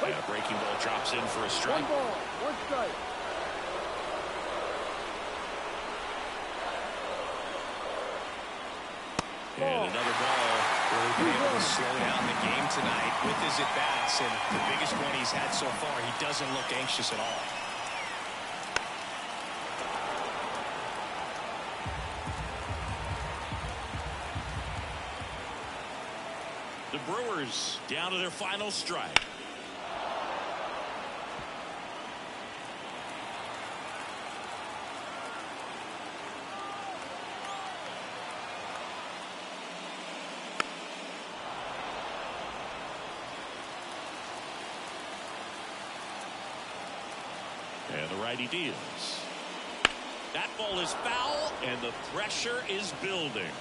And a breaking ball drops in for a 1 strike. ball, 1 strike. And another ball. Really been able to slow down the game tonight with his at-bats, and the biggest one he's had so far, he doesn't look anxious at all. The Brewers down to their final strike. And the righty deals. That ball is foul, and the pressure is building.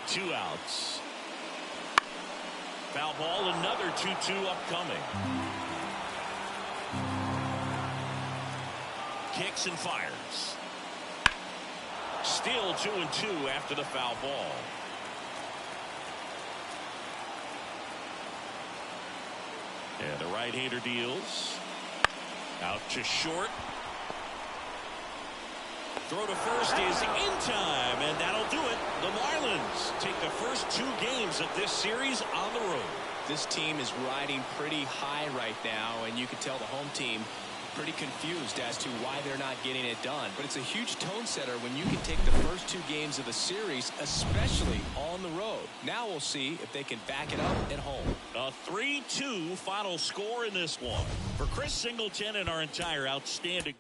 Two outs. Foul ball, another 2-2 upcoming. Kicks and fires. Still 2-2 after the foul ball. And the right-hander deals. Out to short. Throw to first is in time, and that'll do it. The Marlins take the first 2 games of this series on the road. This team is riding pretty high right now, and you can tell the home team pretty confused as to why they're not getting it done. But it's a huge tone setter when you can take the first 2 games of the series, especially on the road. Now we'll see if they can back it up at home. A 3-2 final score in this one. For Chris Singleton and our entire outstanding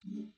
Mm-hmm.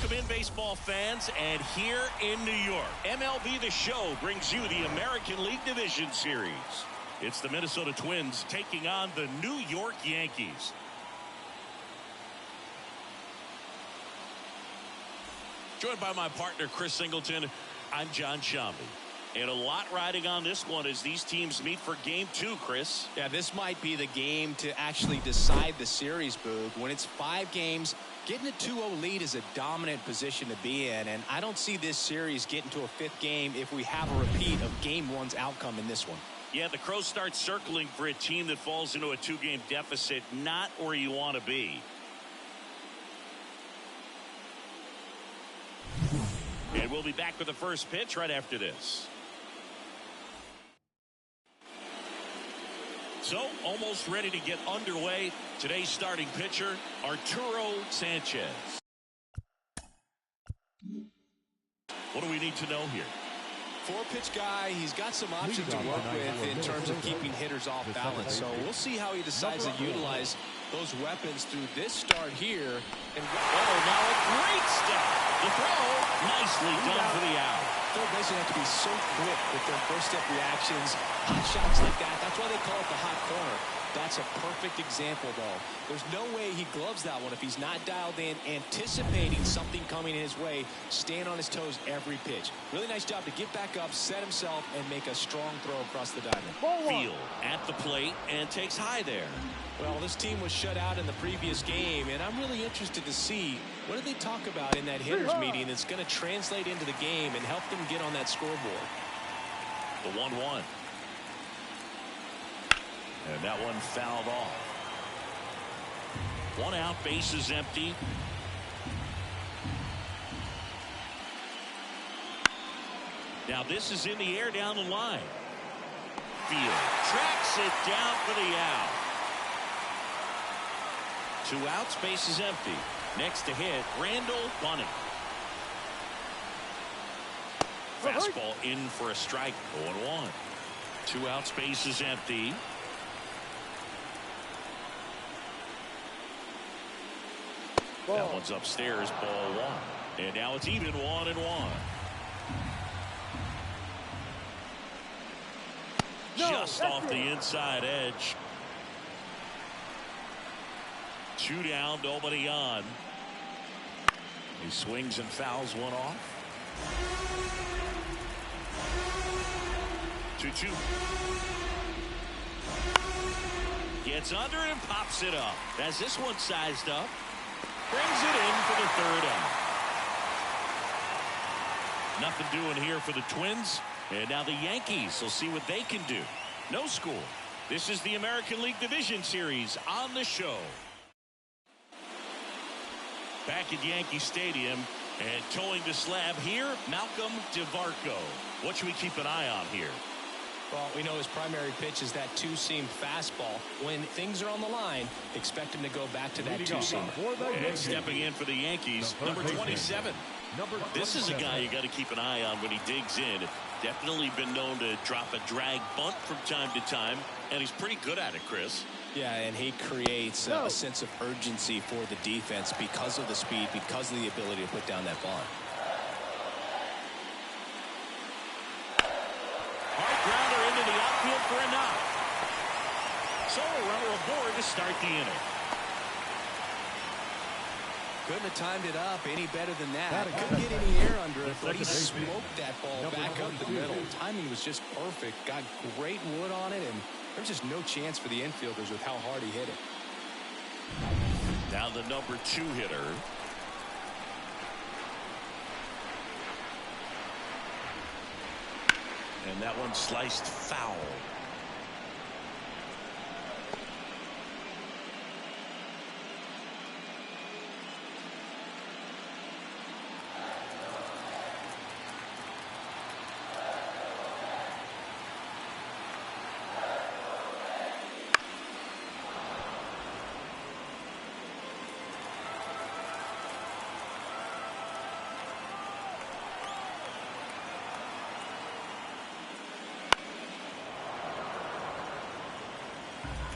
Welcome in, baseball fans, and here in New York, MLB The Show brings you the American League Division Series. It's the Minnesota Twins taking on the New York Yankees. Joined by my partner, Chris Singleton, I'm John Shambi. And a lot riding on this one as these teams meet for Game 2, Chris. Yeah, this might be the game to actually decide the series, Boog. When it's 5 games, getting a 2-0 lead is a dominant position to be in, and I don't see this series getting to a 5th game if we have a repeat of Game 1's outcome in this one. Yeah, the Crows start circling for a team that falls into a 2-game deficit, not where you want to be. And we'll be back with the first pitch right after this. So, almost ready to get underway. Today's starting pitcher, Arturo Sanchez. What do we need to know here? 4-pitch guy, he's got some options to work with in terms of keeping hitters off balance. So we'll see how he decides to utilize those weapons through this start here. And now a great stop. The throw, nicely done for the out. Third basemen have to be so quick with their first step reactions. Hot shots like that, that's why they call it the hot corner. That's a perfect example, though. There's no way he gloves that one if he's not dialed in, anticipating something coming his way, staying on his toes every pitch. Really nice job to get back up, set himself, and make a strong throw across the diamond. Field at the plate and takes high there. Well, this team was shut out in the previous game, and I'm really interested to see what did they talk about in that hitters meeting that's going to translate into the game and help them get on that scoreboard. The 1-1. And that one fouled off. 1 out, bases empty. Now this is in the air down the line. Field tracks it down for the out. 2 outs, bases empty. Next to hit, Randall Bunning. Fastball in for a strike. 0-1. 2 outs, bases empty. That one's upstairs, ball 1. And now it's even 1-1. Just off the inside edge. 2 down, nobody on. He swings and fouls one off. 2-2. Gets under and pops it up. As this one sized up. Brings it in for the 3rd out. Nothing doing here for the Twins. And now the Yankees will see what they can do. No score. This is the American League Division Series on the show. Back at Yankee Stadium and towing the slab here, Malcolm DeVarco. What should we keep an eye on here? Well, we know his primary pitch is that 2-seam fastball. When things are on the line, expect him to go back to that 2-seam. And stepping in for the Yankees, number 27. This is a guy you got to keep an eye on when he digs in. Definitely been known to drop a drag bunt from time to time, and he's pretty good at it, Chris. Yeah, and he creates a sense of urgency for the defense because of the speed, because of the ability to put down that bunt. Grounder into the outfield for a knock. So a runner aboard to start the inning. Couldn't have timed it up any better than that. Couldn't get any air under it, but he smoked that ball back up the middle. Timing was just perfect. Got great wood on it, and there's just no chance for the infielders with how hard he hit it. Now the number 2 hitter, And that one sliced foul.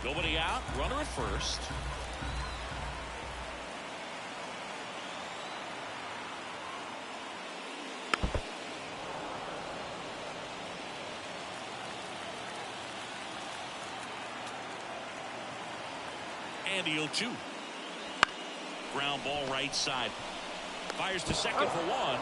Nobody out, runner at first. And the 0-2. Ground ball right side. Fires to second for one.